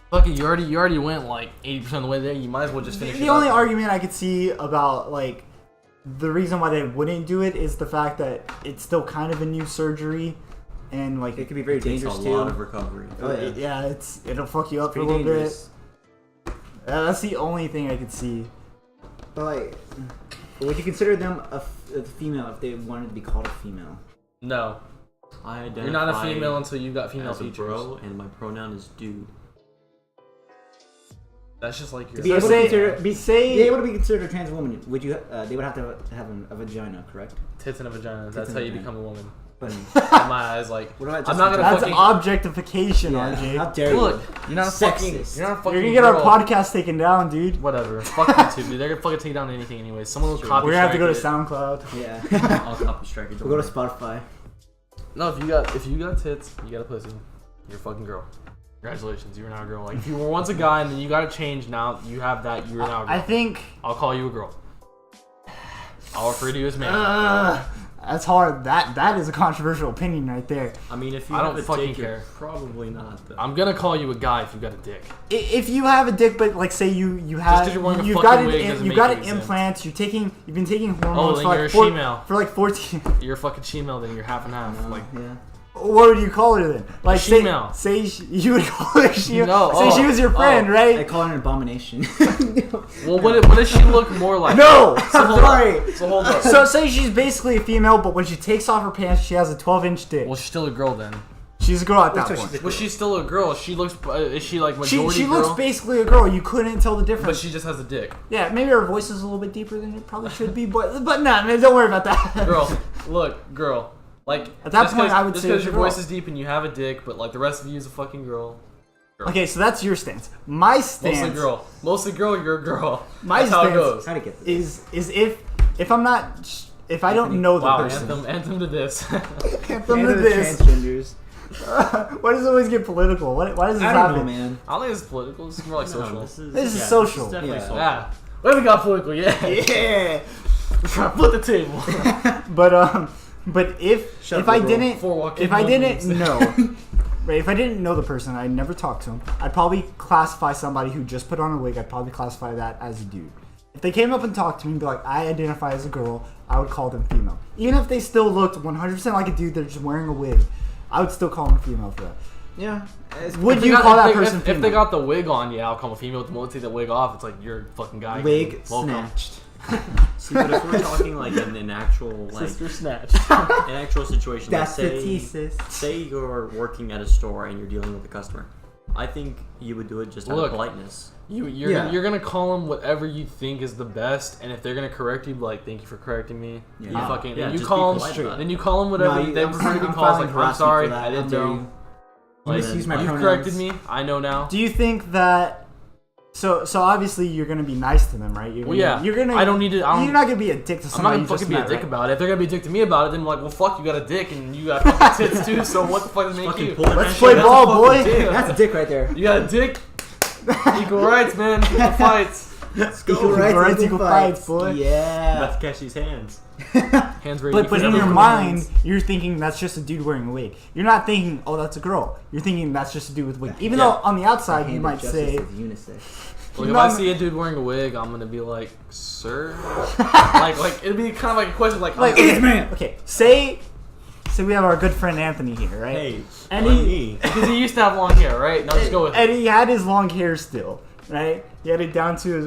Fuck it, you already went like 80% of the way there. You might as well just finish. The only argument I could see about like the reason why they wouldn't do it is the fact that it's still kind of a new surgery, and like it could be very It takes dangerous a too. lot of recovery. Oh yeah, yeah, it'll fuck you up for a pretty little dangerous. bit. That's the only thing I could see. But like, would you consider them a female if they wanted to be called a female? No, I identify you're not a female until you got female as a features. bro, and my pronoun is dude. That's just like your. Be able to say- consider, be say- able to be considered a trans woman, would you? They would have to have a vagina, correct? Tits and a vagina. That's and how a you vagina. become a woman. But In my eyes, like what about I'm not gonna That's fucking objectification, yeah, RJ. how dare you? look. You're not a fucking. Sexist. You're not a fucking. You're gonna get our girl. podcast taken down, dude. Whatever. Fuck YouTube, dude. They're gonna fucking take down anything anyway. Someone will copy. We're gonna have to go to strike it. SoundCloud. Yeah, I'll copy strike it. we'll go to Spotify. No, if you got tits, you got a pussy. You're a fucking girl. Congratulations, you're now a girl. Like if you were once a guy and then you got to change, now you have that. You're now a girl. I think I'll call you a girl. I'll refer to you as man. that's hard. That is a controversial opinion right there. I mean, if you I have don't a fucking dick, you're care. probably not. Though. I'm gonna call you a guy if you got a dick. If you have a dick, but like say you have 'cause you're wearing a you've fucking got wig doesn't you've make got you an exempt. implant. You've been taking Oh, hormones then for you're like a female. for like 14. You're a fucking female, then you're half and half. Like Yeah. What would you call her then? Like say, Shemale. you would call her she. No, Say she was your friend, I right? call her an abomination. well, what does she look more like? No, So hold sorry. up. So hold up. So say she's basically a female, but when she takes off her pants, she has a 12-inch dick. Well, she's still a girl then. She's a girl at that So she's point. a Well, she's still a girl. She looks. Is she like She majority girl? looks basically a girl. You couldn't tell the but difference. she just has a dick. Yeah, maybe her voice is a little bit deeper than it probably should be, but nah, man, don't worry about that. Girl, look, girl. Like At that just point, 'cause- I would just say because it's a your voice girl. is deep and you have a dick, but like the rest of you is a fucking girl. Okay, so that's your stance. My stance Mostly girl. You're a girl. My That's how it stance goes. How to get this? is if I'm not if I don't know the Wow, person. anthem to this. Anthem And to the this. transgenders. Why does it always get political? Why does this I happen? don't know, man. I don't think it's political. It's more like social. No, This is yeah, social. This is definitely Yeah. social. Yeah. Well, we got political. Yeah. Yeah. We're trying to flip the table. But if Shut if the I door. didn't Before walking if I in didn't the know right, if I didn't know the person, I never talked to him, I'd probably classify somebody who just put on a wig, I'd probably classify that as a dude. If they came up and talked to me and be like, I identify as a girl, I would call them female. Even if they still looked 100% like a dude, they're just wearing a wig, I would still call them female for that. Yeah. Would If they you got- call if that they- person if female? they got the wig on, yeah, I'll call them a female. With the moment they take the wig off, it's like you're a fucking guy. Wig Welcome. snatched. See, but if we're talking like in an actual like Sister snatched. an actual situation, like That's the say, thesis. say you're working at a store and you're dealing with a customer, I think you would do it just out Look. of politeness. You're Yeah. you're gonna call them whatever you think is the best, and if they're gonna correct you, be like, thank you for correcting me. Yeah. You fucking Yeah, then you just call be them polite about it. then you call them whatever No, they I'm prefer to be I'm called. filing Like I'm harassment sorry, for that. I didn't How dare know. you. Like, Misuse my you pronouns. corrected me. I know now. Do you think that? So obviously you're gonna be nice to them, right? You're Well, gonna, yeah. You're gonna. I don't need to. I don't, You're not gonna be a dick to I'm not somebody. gonna you just fucking be a met, dick right? about it. If they're gonna be a dick to me about it, then I'm like, well, fuck, you got a dick and you got fucking tits too. So what the fuck does it make Fucking you? pull it Let's that play shit. ball, That's a boy. fucking dick. That's a dick right there. You got a dick. Equal rights, man. Equal fights. Let's go. Equal rights, equal fights, boy. Yeah. About to catch these hands. Hands raised. But in equal your rights. mind, you're thinking that's just a dude wearing a wig. You're not thinking, oh, that's a girl. You're thinking that's just a dude with a wig. Even Yeah. though on the outside you Hand might of justice say, is unisex. Like, if No, I no. see a dude wearing a wig, I'm gonna be like, sir? like it'd be kind of like a question, like, like, It is man. Okay, say say we have our good friend Anthony here, right? Hey, And why he- me? Because he used to have long hair, right? Now just go with it. And he had his long hair still, right? He had it down to his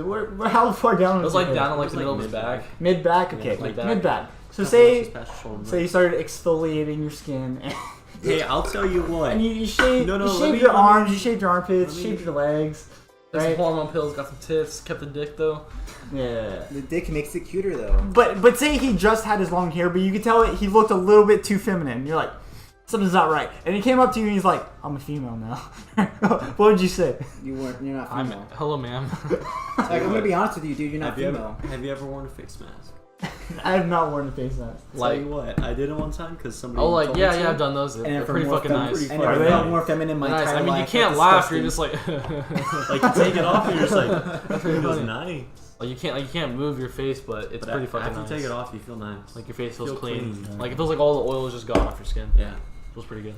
how far down It was his like hair? down to like was the like middle of his mid-back. back. Mid back, okay, like that. mid back. So Just say past your shoulder. you started exfoliating your skin, and, Hey, I'll tell you what. and you shaved, No, you let shaved me- your let me- arms, you shaved your armpits, let me- shaved your legs, Got some right? hormone pills, got some tits, kept the dick though. Yeah. The dick makes it cuter though. But say he just had his long hair, but you could tell he looked a little bit too feminine. You're like, something's not right. And he came up to you and he's like, I'm a female now. What would you say? You're not I'm female. hello, ma'am. Like, I'm gonna be honest with you, dude. You're not have female. have you ever worn a face mask? I have not worn a face mask. Tell you what, I did it one time because somebody. Oh, like told yeah, me yeah, to. I've done those. And They're for pretty more fucking fem- nice. And Are I they? felt more feminine my Nice. entire I mean, you life. can't That's laugh. You're disgusting. just like, Like you take it off and you're just like, That's it pretty feels funny. nice. you can't move your face, but it's But pretty fucking after nice. you take it off, you feel nice. Like your face feels Feel clean. clean. Like it feels like all the oil is just gone off your skin. Yeah. Feels pretty good.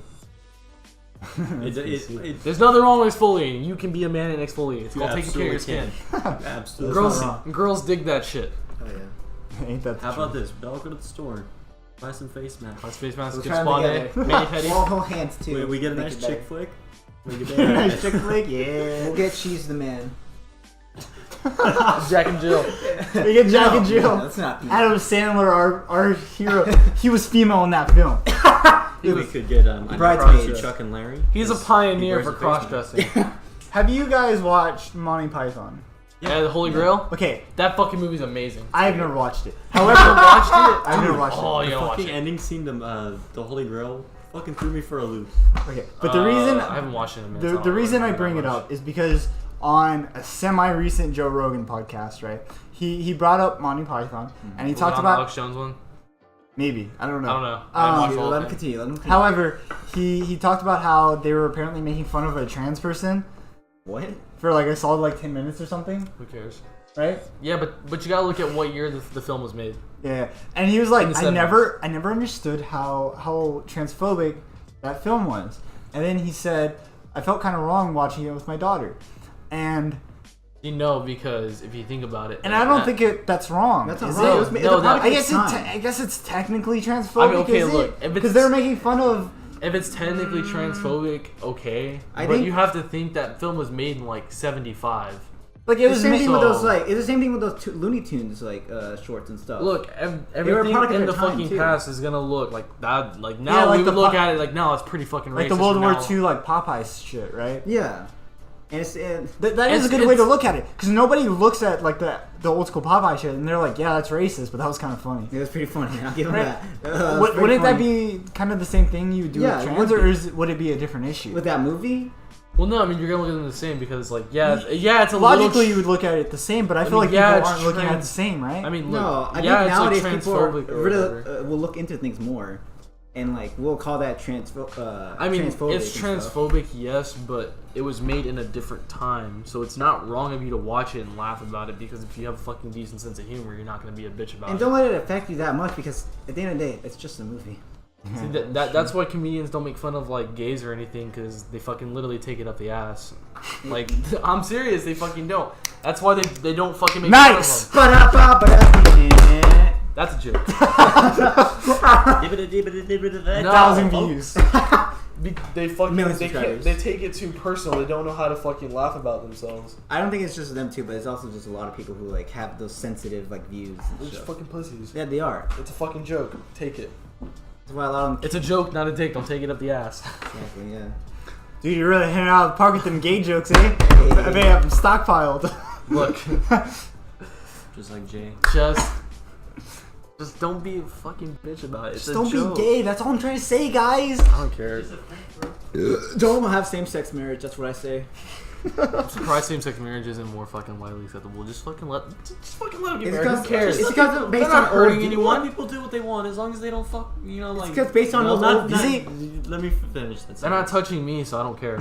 It, There's nothing wrong with exfoliating. You can be a man and exfoliate. It's You called taking care of your absolutely skin. absolutely. Girls, not girls dig that shit. Oh yeah. Ain't that the How about truth? this? Bella, go to the store. Buy some face masks. Let's face mask. We're Good trying spa day. together. Mani pedi. We'll hold hands too. We get a Make nice it better. chick flick. We get that. Chick flick, yeah. We'll get Cheese the Man. Jack and Jill. We get Jack and No, Jill. that's not. Adam Sandler, our hero, he was female in that film. We could get Bridesmaids. Chuck and Larry. He's a 'cause pioneer he for wears a face cross mask. dressing. Have you guys watched Monty Python? Yeah, the Holy Grail. Okay, That fucking movie's amazing. I've never watched it. However, However, watched it. I've never watched Oh, it. you The gotta watch fucking it. ending scene, the Holy Grail, fucking threw me for a loop. Okay, but the reason I haven't watched it in a minute. so the don't reason I remember bring that it much. up is because on a semi-recent Joe Rogan podcast, right? He brought up Monty Python and he Was it talked on the about Alex Jones one. maybe I don't know. I don't know. I haven't watched the whole Let him thing. continue. Let him continue. However, he talked about how they were apparently making fun of a trans person What? for like a solid like 10 minutes or something, Who cares? right? Yeah, but you gotta look at what year the film was made. Yeah, and he was like, In the I 70s. never understood how transphobic that film was. And then he said, I felt kind of wrong watching it with my daughter, and You know, because if you think about it, I don't think that's wrong. That's not is wrong. it? It was ma- No, the that- product I of guess its time. I guess it's technically transphobic. I mean, okay, look, if it's- because they're making fun of. if it's technically transphobic, okay. I but think- you have to think that film was made in like '75. Like it It's was the same thing with so- those like. It's the same thing with those Looney Tunes like shorts and stuff. Look, were a everything product of in their the time, fucking too. past is gonna look like that. Like now, Yeah, like we the would look po- at it like now it's pretty fucking racist. like the World War now. II like Popeyes shit, right? Yeah, and it's That is a It's- good way to it's- look at it because nobody looks at like the old school Popeye shit and they're like, yeah, that's racist, but that was kind of funny. it was pretty funny. I'll give him Right. that. It was very Wouldn't that funny. be kind of the same thing you would do Yeah, with it trans, would or be. would it be a different issue? with that movie? Well, no, I mean you're gonna look at them the same because like yeah, it's a Logically, you little. would look at it the same, but I feel mean, like yeah, people it's aren't looking at it trans- the same, right? I mean, look, No, I yeah, think it's nowadays like people are, transphobic or whatever. will look into things more, and like we'll call that I mean, transphobic it's and stuff. transphobic, yes, but it was made in a different time, so it's not wrong of you to watch it and laugh about it because if you have a fucking decent sense of humor, you're not gonna be a bitch about And it. don't let it affect you that much because at the end of the day, it's just a movie. See, that's why comedians don't make fun of like gays or anything because they fucking literally take it up the ass. Like I'm serious, they fucking don't. That's why they don't fucking make Nice! fun of them. Ba-da-ba-ba-da. That's a joke. A No. 1,000 views. They fucking Millions they of can't, subscribers. they take it too personal. They don't know how to fucking laugh about themselves. I don't think it's just them too, but it's also just a lot of people who like have those sensitive like views. They're And just stuff. fucking pussies. Yeah, they are. It's a fucking joke. Take it. That's why a lot of them. It's a joke, not a dick. Don't take it up the ass. Exactly, yeah. Dude, you're really hanging out at the park with them gay jokes, eh? I bet you have them stockpiled. Look, Just like Jay. just don't be a fucking bitch about it. It's Just a don't joke. be gay. That's all I'm trying to say, guys. I don't care. Don't have same-sex marriage. That's what I say. I'm surprised same-sex marriage isn't more fucking widely acceptable. Just fucking let them get It's married. Who because cares? it's because They're based not on hurting old- anyone. People do what they want as long as they don't fuck. You know, like. because based on well, old- not, you see- let me finish that. They're not touching me, so I don't care.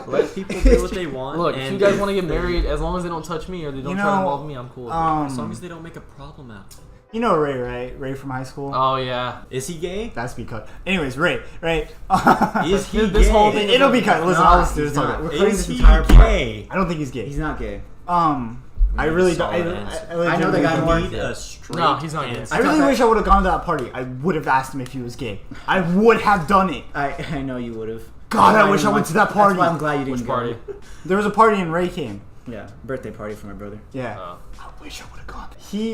Let people do what they want. Look, if and you guys want to get they- married, as long as they don't touch me or they don't You try to know, involve me, I'm cool with it. as long as they don't make a problem out. You know Ray, right? Ray from high school. Oh yeah. Is he gay? That's be cut. Anyways, Ray, right? Is he This gay? whole thing- It'll be cut. Listen, Nah, I'll listen to he's this. not. Talk. We're cutting Is this he entire part. gay? I don't think he's gay. He's not gay. Um, I really don't. Solid answer. I know the guy more. Need a straight No, he's not gay. answer. I really wish I would have gone to that party. I would have asked him if he was gay. I would have done it. I know you would have. God, I wish I went to that party. That's why I'm glad you didn't Which party? go. There was a party and Ray came. Yeah, birthday party for my brother. Yeah. Oh. I wish I would have gone.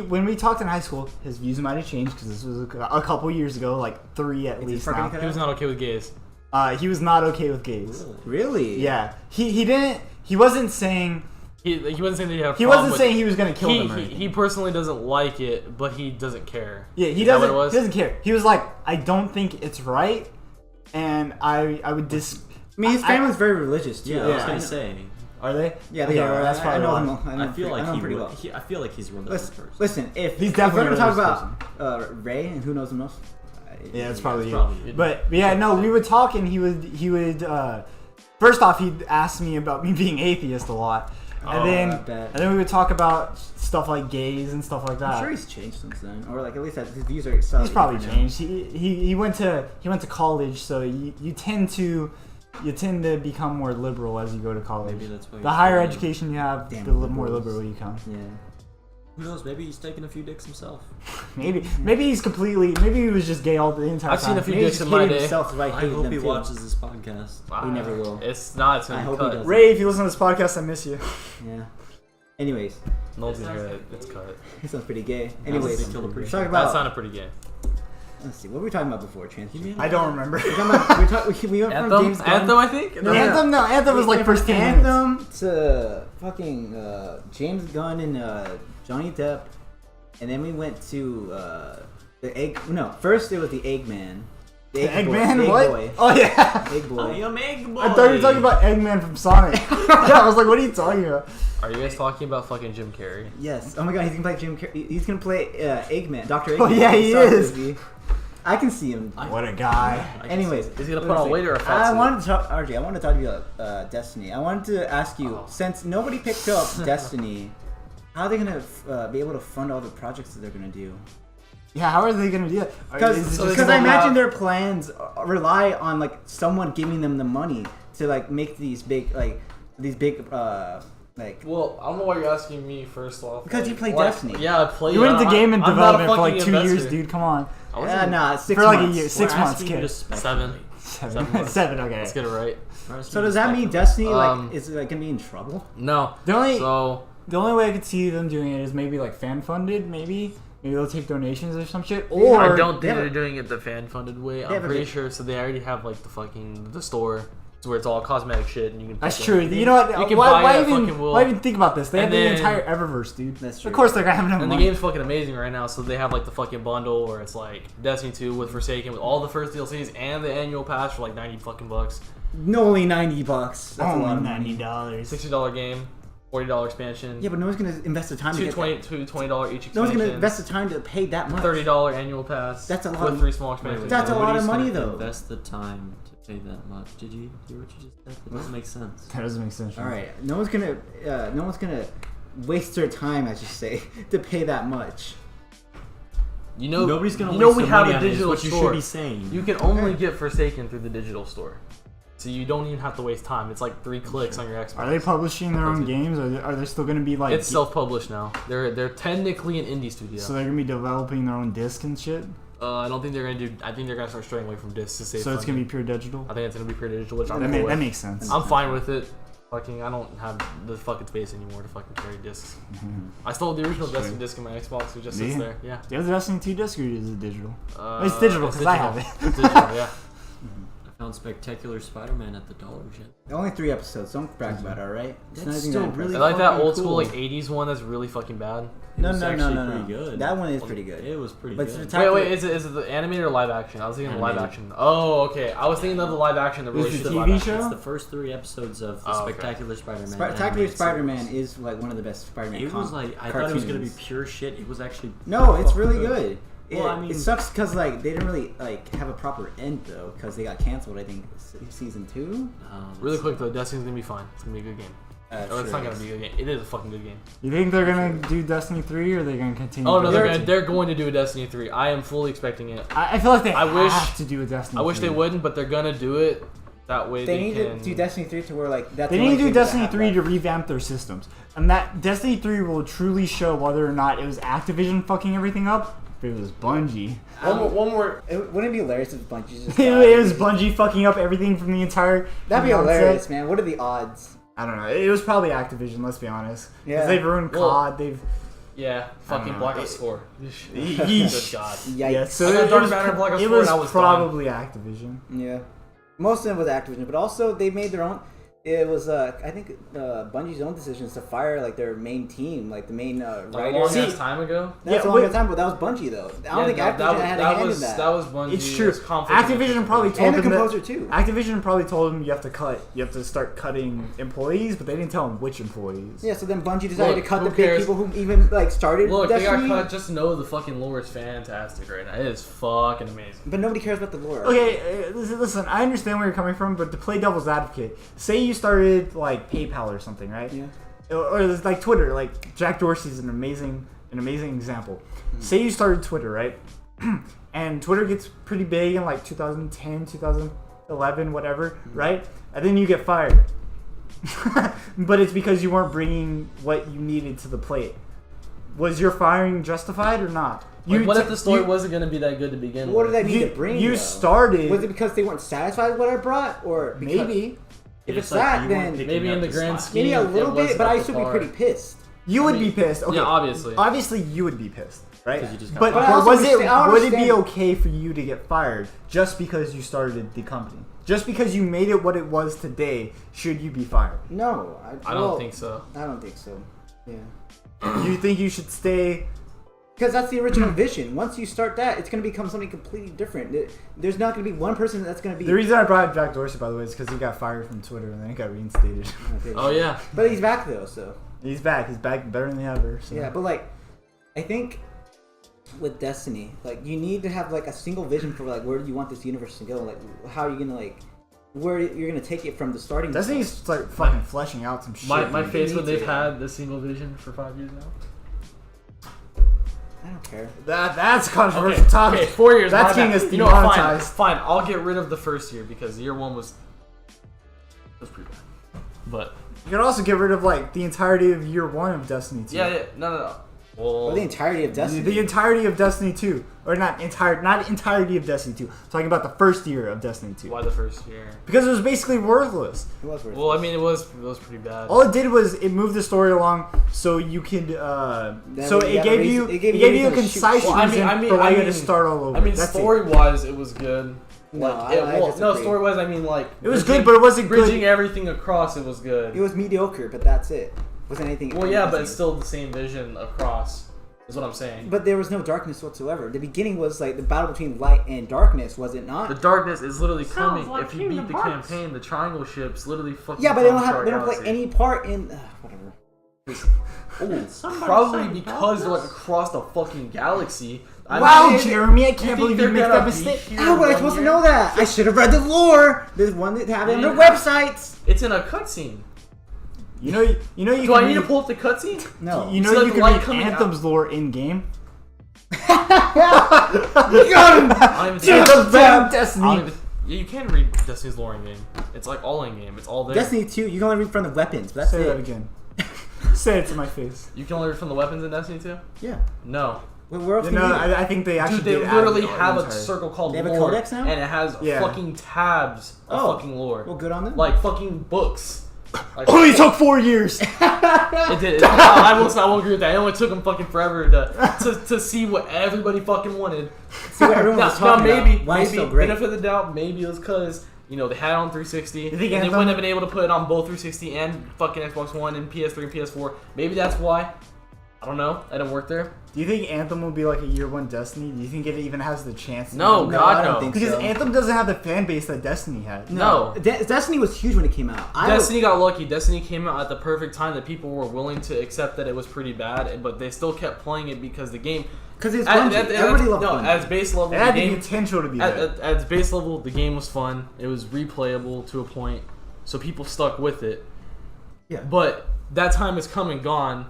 When we talked in high school, his views might have changed because this was a couple years ago, like 3 at least now. He was not okay with gays. He was not okay with gays. Really? Yeah. He wasn't saying. He wasn't saying that he had a He problem wasn't with saying he was gonna kill them. Or he anything. personally doesn't like it, but he doesn't care. Yeah, he Is that what doesn't. it was? He doesn't care. He was like, I don't think it's right, and I would I mean, his family's very religious too. Yeah, I was Yeah. gonna say. Are they? Yeah, they Okay, are. well, that's probably I know why. him. I feel like I know him he pretty would. well. I feel like he's a religious person. Listen, if He's if definitely we're gonna a talk religious about Ray and who knows him most. Yeah, it's probably you. probably you. But yeah, no, we would talk, and he would. First off, he'd ask me about me being atheist a lot, and Oh, then I bet. we would talk about stuff like gays and stuff like that. I'm sure he's changed since then, or like at least that his views are. Slightly He's probably different now. changed. He went to college, so you tend to become more liberal as you go to college. Maybe that's why. The he's higher doing it. education you have, Damn the more liberals. liberal you become. Yeah. Who knows? Maybe he's taking a few dicks himself. Maybe he's completely. Maybe he was just gay all the entire I've time. seen a few Maybe dicks he's in my hating day. himself, so I I hate hope them he too. watches this podcast. We never will. It's not. It's I gonna hope be he cut. does. Ray, if you listen to this podcast, I miss you. Yeah. Anyways, No one's gonna hear it. It's cut. he sounds pretty gay. They Anyways, killed a let's priest. talk That about. sounded pretty gay. Let's see. What were we talking about before? Transition. I don't remember. We went from James Gunn. Anthem, I think. No, Anthem was We like went first from 10 minutes. Anthem to fucking James Gunn and Johnny Depp, and then we went to the egg. No, first it was the Eggman. The Egg Boy- Eggman? Egg What? Boy. Oh yeah. Egg Boy. I am egg boy. I thought you were talking about Eggman from Sonic. Yeah, I was like, what are you talking about? Are you guys talking about fucking Jim Carrey? Yes. Oh my god, he's gonna play Jim. He's gonna play Eggman. Dr. Eggman. Oh, yeah, he Star is. Movie. I can see him. What a guy. Anyways, Is he gonna what put was on I weight or a saying? fat I suit? wanted to talk, RJ. I wanted to talk to you about Destiny. I wanted to ask you, since nobody picked up Destiny, how are they gonna be able to fund all the projects that they're gonna do? Yeah, how are they gonna do that? Because So I imagine their plans rely on like someone giving them the money to like make these big like. Well, I don't know why you're asking me first off. Because you play Destiny. Yeah, I play. you went into game and I'm not a development for like fucking 2 years, investor. dude. Come on. I wasn't- nah, 6 For like a months. year, 6 We're months, asking you to kid. speculate. Seven. Seven. Okay. Let's get it right. We're asking So you does to that mean speculate. Destiny Um, like is like gonna be in trouble? No. The only So the only way I could see them doing it is maybe like fan funded. Maybe they'll take donations or some shit. Or I don't they think have they're a- doing it the fan funded way. have I'm a pretty big- sure. So they already have like the store, so where it's all cosmetic shit, and you can. That's pick true. up- You know what? You can why, buy why a even fucking will. why even think about this? They have And the then- entire Eververse, dude. That's true. Of course they're gonna have enough And the money. game's fucking amazing right now. So they have like the fucking bundle where it's like Destiny 2 with Forsaken with all the first DLCs and the annual pass for like $90 fucking bucks. No, only $90. That's a lot of money. $90. $60 game, $40 expansion. Yeah, but no one's gonna invest the time to get that. $20 each expansion. No one's gonna invest the time to pay that much. $30 annual pass. That's a lot with of- 3 small expansions. That's a lot of Nobody's money, gonna though. Invest the time to pay that much. Did you hear what you just said? That doesn't make sense. That doesn't make sense. All right, no one's gonna waste their time, as you say, to pay that much. You know, Nobody's gonna you know waste we the have money a on it, is digital what you store. should be saying. You can only get Forsaken through the digital store. So you don't even have to waste time. It's like 3 clicks on your Xbox. Are they publishing their own That's it. games? Are they still going to be like? It's self-published now. They're technically an indie studio. So they're going to be developing their own disc and shit. I don't think they're gonna do. I think they're gonna start straying away from discs to save. So it's going to funding. be pure digital. I think it's gonna be pure digital, which I'm That, cool with. that makes sense. I'm fine with it. Fucking, I don't have the fucking space anymore to fucking carry discs. I still have the original Destiny disc in my Xbox. It just sits Yeah. there. Yeah. Do you have the Destiny 2 disc or is it digital? It's digital, 'cause I have it. It's digital, yeah. I found Spectacular Spider-Man at the Dollar Gen. Only 3 episodes. Don't brag about it, alright? It's That's even still that impressive. really I like that fucking old school cool. like 80s one that's really fucking bad. No, It was no, no, actually no, no. pretty good. That one is pretty good. It was pretty But good. it's Wait, is it the animated or live action? I was thinking the live Animated. action. Oh, okay. I was thinking of the live action, the really Is it shitty TV live action. show? It's the first 3 episodes of the Oh, okay. Spectacular Spider-Man. Spectacular animated Spider-Man series. is like one of the best Spider-Man It was like I thought it was gonna be cartoons. pure shit. It was actually No, it's fucking really good. Well, I mean- it sucks because like they didn't really like have a proper end though because they got canceled. I think season 2. Really quick though, Destiny's gonna be fine. It's gonna be a good game. Or it's Sure not gonna is. be a good game. It is a fucking good game. You think they're going to do Destiny 3 or are they going to continue? Oh no, with they're going to do a Destiny 3. I am fully expecting it. I feel like they I wish- have to do a Destiny I wish 3. they wouldn't, but they're gonna do it That way They they need can to do Destiny 3 to where like that's They the need only to do thing that Destiny have 3 left. to revamp their systems. And that Destiny 3 will truly show whether or not it was Activision fucking everything up, or if it was Bungie. one more. Wouldn't it be hilarious if Bungie just It was Bungie fucking up everything from the entire. That'd be from the onset. hilarious, man. What are the odds? I don't know. It was probably Activision, let's be honest. Yeah. Because they've ruined Well, COD, they've... Yeah, fucking know. Black Ops 4. Yeesh. Good God. Yikes. Yeah, so I got it Dark was, Matter, Black Ops it 4, was and I was probably Activision. Yeah. Most of them was Activision, but also they made their own. It was I think Bungie's own decisions to fire like their main team, like the main Like a writers. long ass time ago. That's Yeah, a long wait. time, but that was Bungie though. I don't think no, Activision had a hand in that. That was Bungie. It's true. It was conflict of Activision interest. probably told And the them that- composer too. Activision probably told them you have to start cutting employees, but they didn't tell them which employees. Yeah, so then Bungie decided Look, to cut who the big cares? people who even like started Look, they Destiny. got cut. Just know the fucking lore is fantastic right now. It is fucking amazing. But nobody cares about the lore. Okay, listen, I understand where you're coming from, but to play devil's advocate, say you started like PayPal or something, right? Yeah. Or it's like Twitter, like Jack Dorsey's an amazing example. Say you started Twitter, right? And Twitter gets pretty big in like 2010, 2011, whatever, right? And then you get fired. But it's because you weren't bringing what you needed to the plate. Was your firing justified or not? Like, what if the story wasn't going to be that good to begin What with? did I need to bring? You though? started. Was it because they weren't satisfied with what I brought, or because, Maybe. If it's like that, you then weren't picking Maybe in up the the grand slack. scheme. maybe a little it bit, wasn't but up I to still be par. pretty pissed. You would I mean, be pissed. Okay. Yeah, obviously. Obviously, you would be pissed, right? 'Cause you just got But, fired. But I also was it? understand- I Would it be understand- okay for you to get fired just because you started the company? Just because you made it what it was today, should you be fired? No, I don't think so. I don't think so. Yeah. You think you should stay? Because that's the original vision. Once you start that, it's going to become something completely different. There's not going to be one person that's going to be. The reason I brought up Jack Dorsey, by the way, is because he got fired from Twitter and then he got reinstated. Oh, yeah. But he's back though, so. He's back. He's back better than ever. So. Yeah, but like, I think with Destiny, like you need to have like a single vision for like where do you want this universe to go? Like, how are you gonna like, where you're gonna take it from the starting. Destiny's like fucking fleshing out some shit. My dude. face need when they've to. had the single vision for 5 years now. I don't care. That's controversial topic. Okay, 4 years. That's my getting bad. us You know what? Fine, demonetized. fine. I'll get rid of the first year because year one was pretty bad. But You could also get rid of like the entirety of year one of Destiny 2. yeah, no. Well, Or the entirety of Destiny. The entirety of Destiny 2. Or not entirety of Destiny 2. I'm talking about the first year of Destiny 2. why the first year? Because it was basically worthless. It was worth Well, it. I mean, it was pretty bad. All it did was it moved the story along so you could so way you it had a gave you reason- it it gave you gave you a reason to shoot concise shit. Well, I mean- reason I mean- for why I you had to mean- start all over. I mean, That's it. story-wise, it was good. No, Like, I no, disagree. story-wise, I mean, like It was bridging- good, but it wasn't good. bridging everything across. It was good. It was mediocre, but that's it. Wasn't anything. Well, yeah, but it's still the same vision across. Is what I'm saying. But there was no darkness whatsoever. The beginning was like the battle between light and darkness, was it not? The darkness is literally Sounds coming. like If you beat Kingdom the Hearts. campaign, the triangle ships literally fucking. Yeah, but they don't come to our have. They don't play galaxy. any part in. Whatever. Ooh, Somebody probably say because they're like darkness? across the fucking galaxy. I Wow, mean, Jeremy, I you can't think believe they're you made gonna that be mistake. here How was I one supposed to year? know that? I should have read the lore. There's one that have it on their Yeah. websites. It's in a cutscene. You know you Do can I need to read- pull up the cutscene? No. You know See, like, you can light read coming Anthem's lore in game. Got him. I don't even Dude, think- the damn I don't Destiny. even- yeah, you can read Destiny's lore in game. It's like all in game. It's all there. Destiny 2, you can only read from the weapons, but that's Say that it. again. Say it to my face. You can only read from the weapons in Destiny 2? Yeah. No. Where else You can know, you read it? I think they actually Dude, they did add literally the have a entire- circle called They have a lore, codex now? and it has Yeah. fucking tabs of Oh. fucking lore. Well, good on them. Like fucking books. Like, Only took 4 years. it did. I won't agree with that. It only took them fucking forever to see what everybody fucking wanted. See what everyone was Now talking maybe, about. Why it's maybe so great. benefit of the doubt, maybe it was because they had it on 360, You and think they Anthem- wouldn't have been able to put it on both 360 and fucking Xbox One and PS3 and PS4. Maybe that's why. I don't know. I didn't work there. Do you think Anthem will be like a year one Destiny? Do you think it even has the chance? To No, be- No, God I don't no. think Because so. Anthem doesn't have the fan base that Destiny had. No. Destiny was huge when it came out. Destiny got lucky. Destiny came out at the perfect time that people were willing to accept that it was pretty bad, but they still kept playing it because the game. Because it's Bungie. Everybody loved Bungie. At its base level, It had the the game, potential to be that. at its base level, the game was fun. It was replayable to a point, so people stuck with it. Yeah. But that time is come and gone,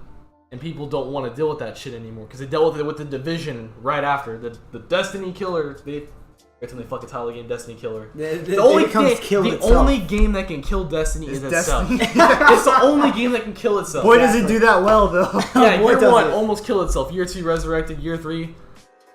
and people don't want to deal with that shit anymore because they dealt with it with the Division right after the Destiny killers. They're Until they fucking title the game Destiny Killer. The only game that can kill Destiny is itself. It's the only game that can kill itself. Boy, does it do that well, though. Yeah, Boy, year does 1 it. almost killed itself. Year 2 resurrected. Year 3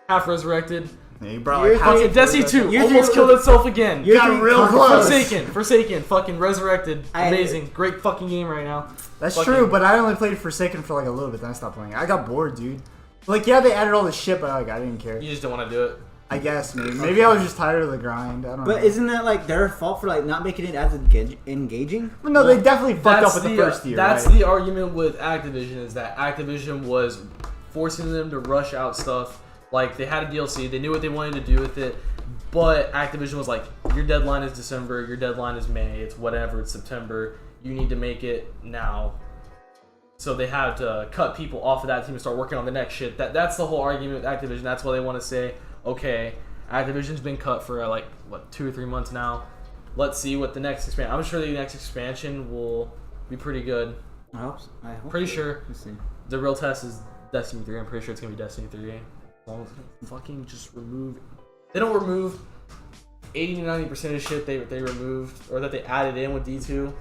half resurrected. Yeah, you brought like Fucking Destiny 2 Year almost 3 killed itself again. Year got 3 real close. Forsaken, fucking resurrected. Amazing, great fucking game right now. That's Fucking- true, but I only played Forsaken for like a little bit, then I stopped playing. I got bored, dude. Like, yeah, they added all this shit, but like I didn't care. You just don't want to do it. I guess maybe I was just tired of the grind. I don't know. But isn't that like their fault for like not making it as engaging? Well, no, they definitely fucked up with the the first year. That's right? the argument with Activision is that Activision was forcing them to rush out stuff. Like they had a DLC, they knew what they wanted to do with it, but Activision was like, your deadline is December, your deadline is May, it's whatever, it's September. You need to make it now. So they had to cut people off of that team and start working on the next shit. That's the whole argument with Activision. That's why they want to say, okay, Activision's been cut for like, what, 2 or 3 months now. Let's see what the next expansion... I'm sure the next expansion will be pretty good. I hope so. Pretty sure. Let's see. The real test is Destiny 3. I'm pretty sure it's going to be Destiny 3. As long as they fucking just remove... They don't remove 80 to 90% of shit they removed or that they added in with D2. It'll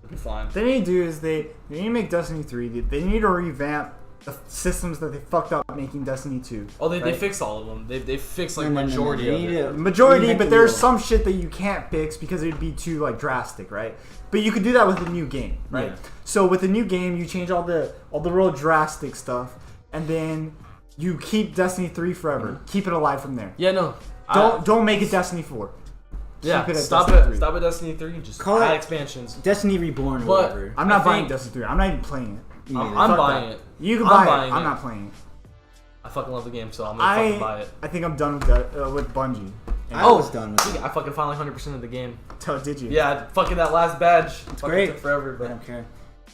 be fine. What they need to do is they need to make Destiny 3. They need to revamp the systems that they fucked up making Destiny 2. Oh, they right? fixed all of them. They fixed like No. majority They of need it. to Majority, reinvent but the there's wheel. some shit that you can't fix because it'd be too like drastic, right? But you could do that with a new game, right? Yeah. So with a new game, you change all the real drastic stuff, and then you keep Destiny 3 forever. Keep it alive from there. Yeah, no. Don't make it Destiny 4. Yeah, Keep it at stop Destiny it. 3. Stop at Destiny 3. Just Call add it- expansions. Destiny Reborn or But- whatever. I'm not I buying think- Destiny 3. I'm not even playing it. Me I'm neither. Fuck buying that. it. You can I'm buy buying it. I'm it. not playing it. I fucking love the game, so I'm gonna fucking buy it. I think I'm done with Bungie. I was done with it. I fucking finally 100% of the game. Oh, did you? Yeah, fucking that last badge. It's great. Took forever, I but don't care.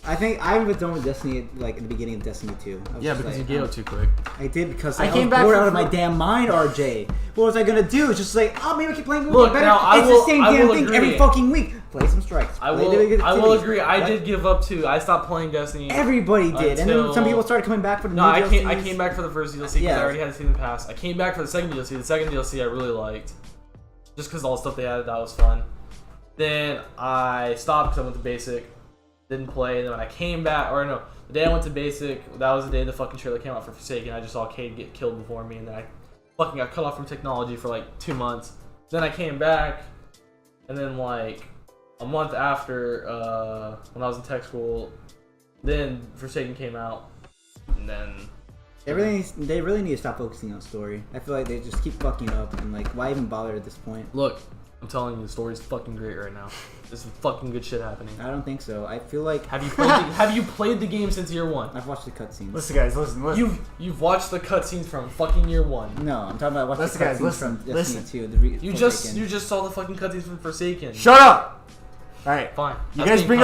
I think I was done with Destiny like in the beginning of Destiny 2. I was yeah, just because like, you gave up too quick. I did because I I came was back bored for out of my free. damn mind, RJ. What was I gonna do? It's just like, oh, maybe I keep playing Look, better. now, I it's will- the same I damn will thing agree. every fucking week. Play some strikes. I Play will. the I will activities. agree. I What? did give up too. I stopped playing Destiny. Everybody did, and then some Until- people started coming back for the No, new I DLCs. came back for the first DLC because Yeah. I already had a season pass. I came back for the second DLC. The second DLC I really liked, just because all the stuff they added that was fun. Then I stopped because I went to basic, didn't play. Then when I came back, or no, the day I went to basic, that was the day the fucking trailer came out for Forsaken. I just saw Cade get killed before me, and then I fucking got cut off from technology for like 2 months. Then I came back, and then like a month after, when I was in tech school, then Forsaken came out, and then They really need to stop focusing on story. I feel like they just keep fucking up, and like, why even bother at this point? look, I'm telling you, the story's fucking great right now. There's some fucking good shit happening. I don't think so. I feel like Have you played the game since year one? I've watched the cutscenes. Listen, guys. Listen. You've watched the cutscenes from fucking year one. No, I'm talking about watching Listen, the guys, cutscenes listen, from listen. Destiny 2. You Forsaken. just saw the fucking cutscenes from Forsaken. Shut up. All right. Fine. You That's guys being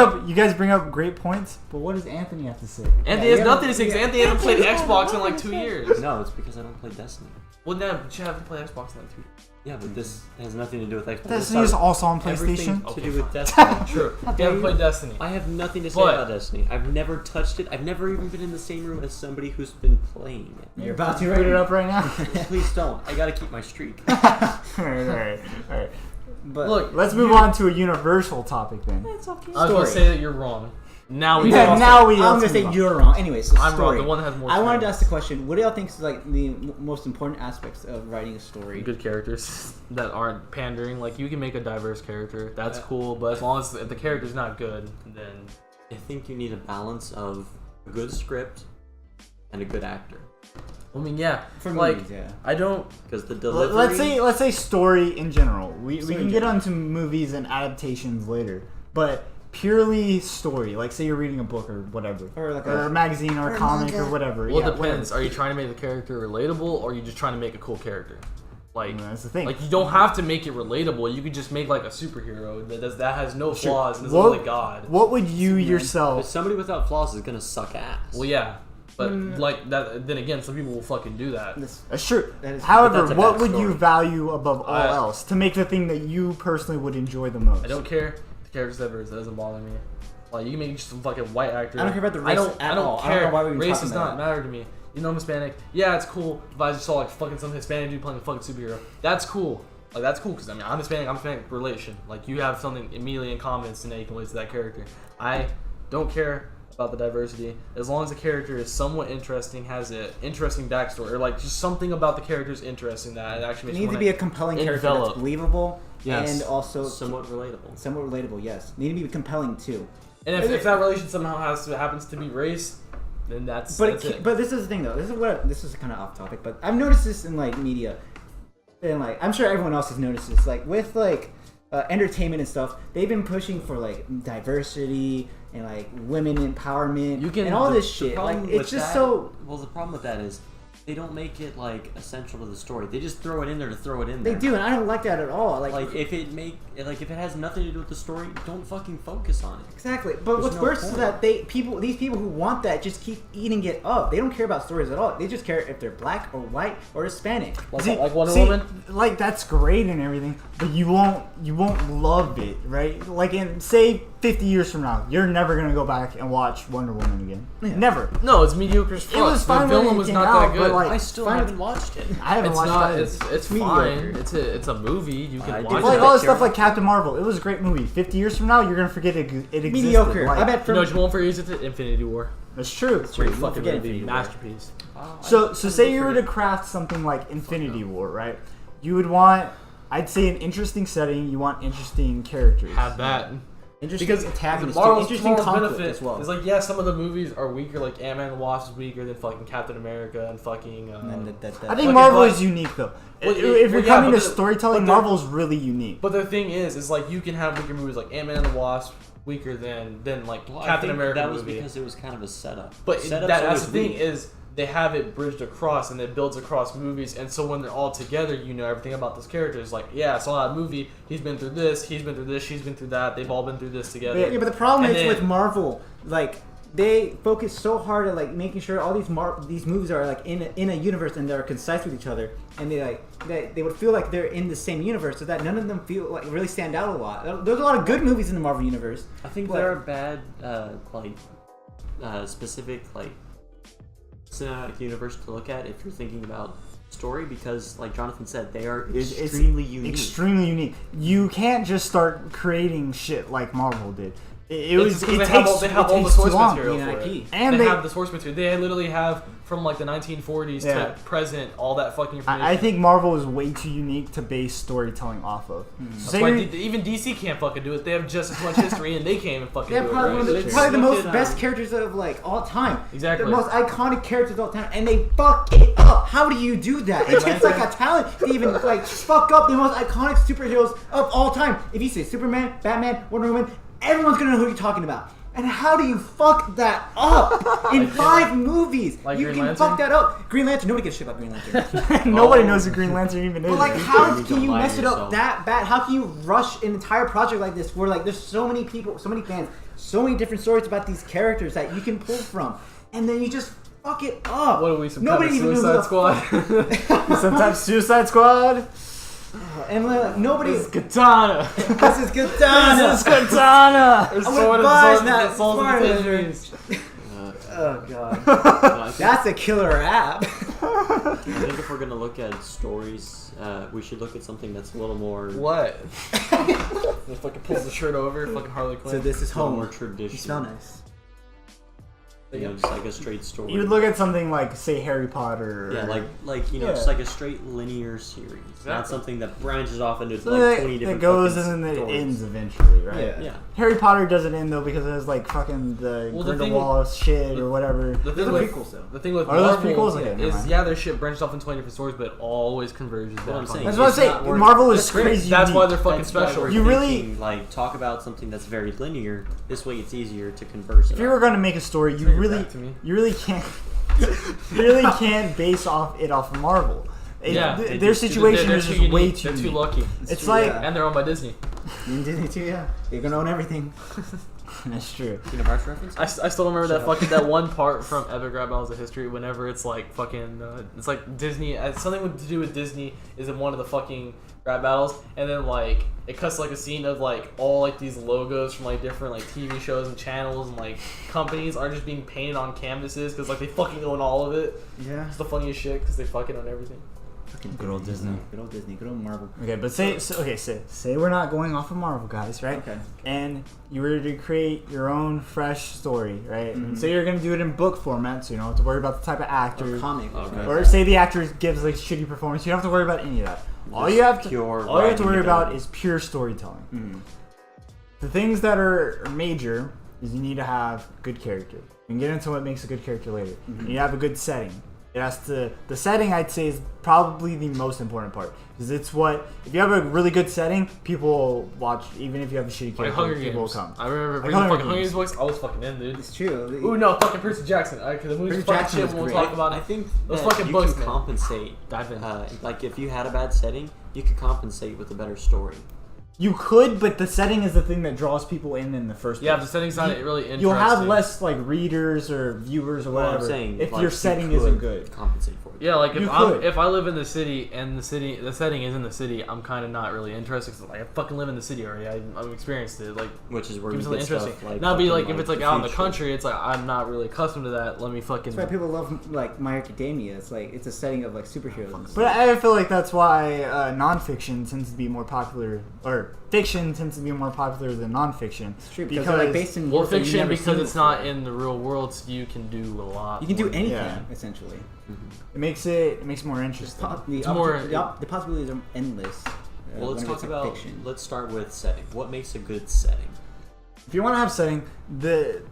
bring cut. up great points, but what does Anthony have to say? Anthony Yeah, has nothing to say because yeah. Anthony hasn't played Anthony has Xbox in like nothing 2 to say. years. No, it's because I don't play Destiny. Well, no, but you haven't played Xbox in like 2 years. Yeah, but this has nothing to do with Xbox. Destiny is also on Everything PlayStation. to Okay, do with fine. Destiny. True. You haven't played Destiny. I have nothing to say But- about Destiny. I've never touched it. I've never even been in the same room as somebody who's been playing it. You're about to Put right it up right now. Please don't. I gotta keep my streak. all right. But Look, Let's move on to a universal topic then. It's okay. I was going to say that you're wrong. Now we Yeah, lost now it. we. I'm let's gonna say move on. you're wrong. Anyways, so I'm story. wrong. The one that has more. I wanted to experience. ask the question: what do y'all think is like the most important aspects of writing a story? Good characters that aren't pandering. Like you can make a diverse character. That's cool, but as long as if the character's not good, then I think you need a balance of a good script and a good actor. I mean, yeah. For like movies, yeah. I don't. Because the delivery. Let's say story in general. We Story can in get general. onto movies and adaptations later, but purely story. Like say you're reading a book or whatever, Or like a magazine or or a a comic manga. or whatever. Well, yeah, it depends. Are you trying to make the character relatable, or are you just trying to make a cool character? Like, whatever. That's the thing. like you don't have to make it relatable. You could just make like a superhero that has no Sure. flaws and is What- only God. What would you But yourself? somebody without flaws is gonna suck ass. Well, yeah, but like that. Then again, some people will fucking do that. That's true. That is- However, but that's a what bad would you story. value above all I- else to make the thing that you personally would enjoy the most? I don't care. The character's diverse. That doesn't bother me. Like you can make just some fucking white actor. I don't care about the I race don't. at I don't all. I care. don't know why we're even Race talking does about not matter to me. You know I'm Hispanic. Yeah, it's cool. If I just saw like fucking some Hispanic dude playing a fucking superhero, that's cool. Like that's cool because I mean I'm Hispanic relation. Like you have something immediately in common, and then you can relate to that character. I don't care about the diversity as long as the character is somewhat interesting, has an interesting backstory, or like just something about the character is interesting that it actually It makes needs to be a compelling character that's believable and also somewhat relatable. Somewhat relatable, yes. Need to be compelling too. And if that relation somehow happens to be race, then that's it. But this is the thing though. This is kind of off topic, but I've noticed this in like media, and like I'm sure everyone else has noticed this. Like with like entertainment and stuff, they've been pushing for like diversity and like women empowerment and all this shit. Like it's just so. Well, the problem with that is they don't make it like essential to the story. They just throw it in there to throw it in there. They do, and I don't like that at all. Like if it has nothing to do with the story, don't fucking focus on it. Exactly. But what's worse is that these people who want that just keep eating it up. They don't care about stories at all. They just care if they're black or white or Hispanic. Like Wonder Woman. Like that's great and everything, but you won't love it, right? Like in say 50 years from now, you're never gonna go back and watch Wonder Woman again. Yeah. Never. No, it's mediocre as fuck. It was fine the when villain it was came not out, that good. but like I still haven't watched it. I haven't watched it. It's fine. It's a movie. You can watch like it. all the stuff like Captain Marvel. It was a great movie. 50 years from now, you're gonna forget it existed. Mediocre. Like, I bet. You know what you won't forget is Infinity War. That's true. It's a fucking forget movie, Infinity War. masterpiece. So say you were to craft something like Infinity War, right? You would want, I'd say, an interesting setting. You want interesting characters. Have that. Interesting Because antagonists, Marvel's interesting conflict benefit as well. is like, yeah, some of the movies are weaker, like Ant-Man and the Wasp is weaker than fucking Captain America and fucking... I think Marvel is unique, though. If you're coming to but storytelling, Marvel's really unique. But the thing is like, you can have weaker movies like Ant-Man and the Wasp, weaker than like Captain America that was movie. because it was kind of a setup. But Setup's that's the always thing weak. is, they have it bridged across, and it builds across movies, and so when they're all together, you know everything about this character. It's like, yeah, I saw that movie, he's been through this, she's been through that, they've all been through this together. Yeah, but the problem And is then- with Marvel, like they focus so hard at like making sure all these movies are like in a universe and they're concise with each other, and they would feel like they're in the same universe, so that none of them feel like really stand out a lot. There's a lot of good movies in the Marvel universe. I think there are bad specific like cinematic universe to look at if you're thinking about story, because like Jonathan said, they are extremely unique. Extremely unique. You can't just start creating shit like Marvel did. It they have all the source material for it. And they have the source material. They literally have from like the 1940s to present all that fucking information. I think Marvel is way too unique to base storytelling off of. That's why even DC can't fucking do it. They have just as much history and they can't even fucking do it. Probably the most best characters of like all time. Exactly. The most iconic characters of all time, and they fuck it up. How do you do that? It takes like a talent to even like fuck up the most iconic superheroes of all time. If you say Superman, Batman, Wonder Woman, everyone's gonna know who you're talking about. And how do you fuck that up in 5 movies? Like you Green can Lantern? fuck that up. Green Lantern, nobody gives a shit about Green Lantern. Nobody knows who Green Lantern even is. But like, how You can don't you lie to mess it up yourself. that bad? How can you rush an entire project like this where like there's so many people, so many fans, so many different stories about these characters that you can pull from, and then you just fuck it up? What are we, some Nobody kind of even knows Suicide who the Squad? Sometimes Suicide Squad. And like nobody. This is Katana. This is Katana. This is Katana. There's I would sword advise and not souls and spoilers. enemies. Oh god, No, I think, that's a killer app. I think if we're gonna look at stories, we should look at something that's a little more What? It fucking pulls the shirt over, fucking Harley Quinn. So this is a little home. more You traditional. smell nice. You know, just like a straight story. You would look at something like, say, Harry Potter. Yeah, like you know, Yeah. just like a straight linear series, not Exactly. something that branches off into something like that, 20 different. that goes fucking and then it stories. ends eventually, right? Yeah. Yeah. Harry Potter doesn't end though because there's like fucking the Well, the thing Grindelwald shit or whatever. The Those thing are with prequels though. the thing with Are those Marvel prequels? Okay, never is mind. their shit branched off in 20 different stories, but it always converges What back I'm on saying that. That's what I It's say. not worth- Marvel is That's great. crazy. That's why unique. they're fucking That's why special. we're You really- thinking, like talk about something that's very linear. This way, it's easier to converse. If you were going to make a story, Turn your back to me. you really can't base off of Marvel. Yeah, Their situation they're is too just way unique. too They're too unique. lucky, It's true, like yeah. and they're owned by Disney. In Disney too, yeah. You're gonna own everything. that's true. Kingdom Hearts reference. I still remember that one part from Epic Rap Battles of History. Whenever it's like fucking, it's like Disney, something to do with Disney is in one of the fucking rap battles, and then like it cuts like a scene of like all like these logos from like different like TV shows and channels and like companies are just being painted on canvases because like they fucking own all of it. Yeah. It's the funniest shit because they fucking own everything. Fucking Good old Disney. Good old Disney. Good old Marvel. Okay, but say we're not going off of Marvel, guys, right? Okay. And you were to create your own fresh story, right? Mhm. And say you're gonna do it in book format, so you don't have to worry about the type of actor. Or comic. Okay. Or say the actor gives like shitty performance, you don't have to worry about any of that. All you have to worry about is pure storytelling. Mm. The things that are major is you need to have good character. You can get into what makes a good character later. Mhm. You need to have a good setting. It has to. The setting, I'd say, is probably the most important part because it's what. If you have a really good setting, people will watch. Even if you have a shitty character, Like Hunger people will Games. come. I remember Like reading Hunger fucking Hunger Games. Games books. I was fucking in, dude. It's true. Ooh, no, fucking Percy Jackson. Because the movie's Percy fucking Jackson shit. was We'll great. talk about I it. think Those that fucking you books, can man. compensate. Dive in. Like if you had a bad setting, you could compensate with a better story. You could, but the setting is the thing that draws people in the first place. Yeah, the setting's not really interesting. You'll have less like readers or viewers or Well, whatever I'm saying if like, your you setting could isn't good. compensate for it. Yeah, like You could. if I live in the city and the setting is in the city, I'm kind of not really interested. Cause like I fucking live in the city already. I've experienced it. Like Which is where give you me get something stuff interesting. like Now be fucking, like if it's like out in the future. country, it's like I'm not really accustomed to that. Let me fucking. That's why people love like My Academia. It's like it's a setting of like superheroes. And But stuff. I feel like that's why nonfiction tends to be more popular, or fiction tends to be more popular than nonfiction. It's true because they're like based in worlds that you've fiction never because seen it's not before. in the real world, so you can do a lot. You can do more. anything Yeah. essentially. It makes it more interesting. The possibilities are endless. Well, let's whenever talk it's, like, about. fiction. Let's start with setting. What makes a good setting? If you want to have setting,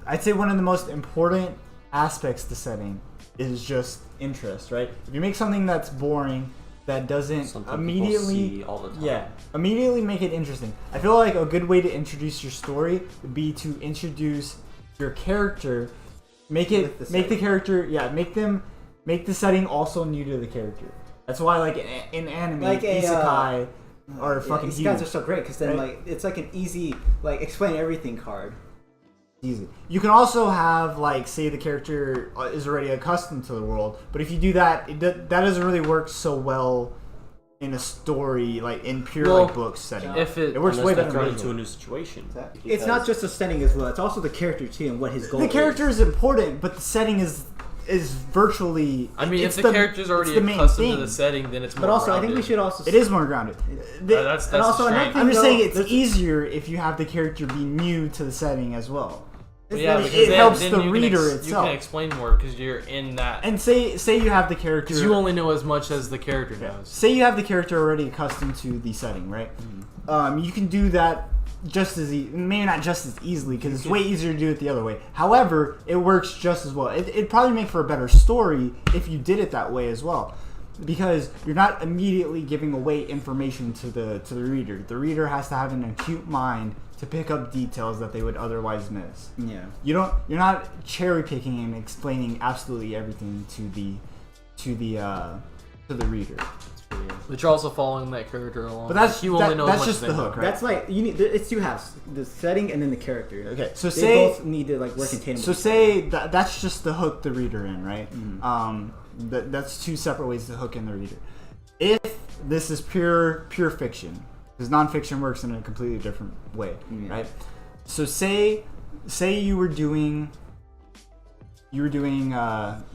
I'd say one of the most important aspects to setting is just interest, right? If you make something that's boring, that doesn't Something immediately people see all the time. immediately make it interesting. I feel like a good way to introduce your story would be to introduce your character, make the character, make the setting also new to the character. That's why like in anime, Like a, isekai are fucking these huge. guys are so great because then right? like it's like an easy like explain everything card. Easy. You can also have like say the character is already accustomed to the world, but if you do that, that doesn't really work so well in a story like in pure like book setting. If it works way Unless better they're in thrown into a visual. new situation. It's not just a setting as well. It's also the character too and what his goal The is. character is important, but the setting is virtually. I mean, it's if the character's already it's the main accustomed to thing. the setting, then it's more. But also, I think we grounded. should also. It is more grounded. That's and also the another strength. thing. I'm just though, saying it's there's- easier if you have the character be new to the setting as well. But yeah, It because then- helps then the you can reader You itself. can explain more because you're in that. And say you have the character. Because you only know as much as the character Yeah. knows. Say you have the character already accustomed to the setting, right? You can do that just as maybe not just as easily because it's way easier to do it the other way. However, it works just as well. It'd probably make for a better story if you did it that way as well, because you're not immediately giving away information to the reader. The reader has to have an acute mind to pick up details that they would otherwise miss. Yeah. You're not cherry picking and explaining absolutely everything to the reader. But you're also following that character along. But that's you only know as that's much just as the they know. hook, right? That's like you need. It's two halves: the setting and then the character. Okay, so They both need to like work in tandem. So say that's just to hook the reader in, right? Mhm. That's two separate ways to hook in the reader. If this is pure fiction, because nonfiction works in a completely different way, Yeah. right? So say you were doing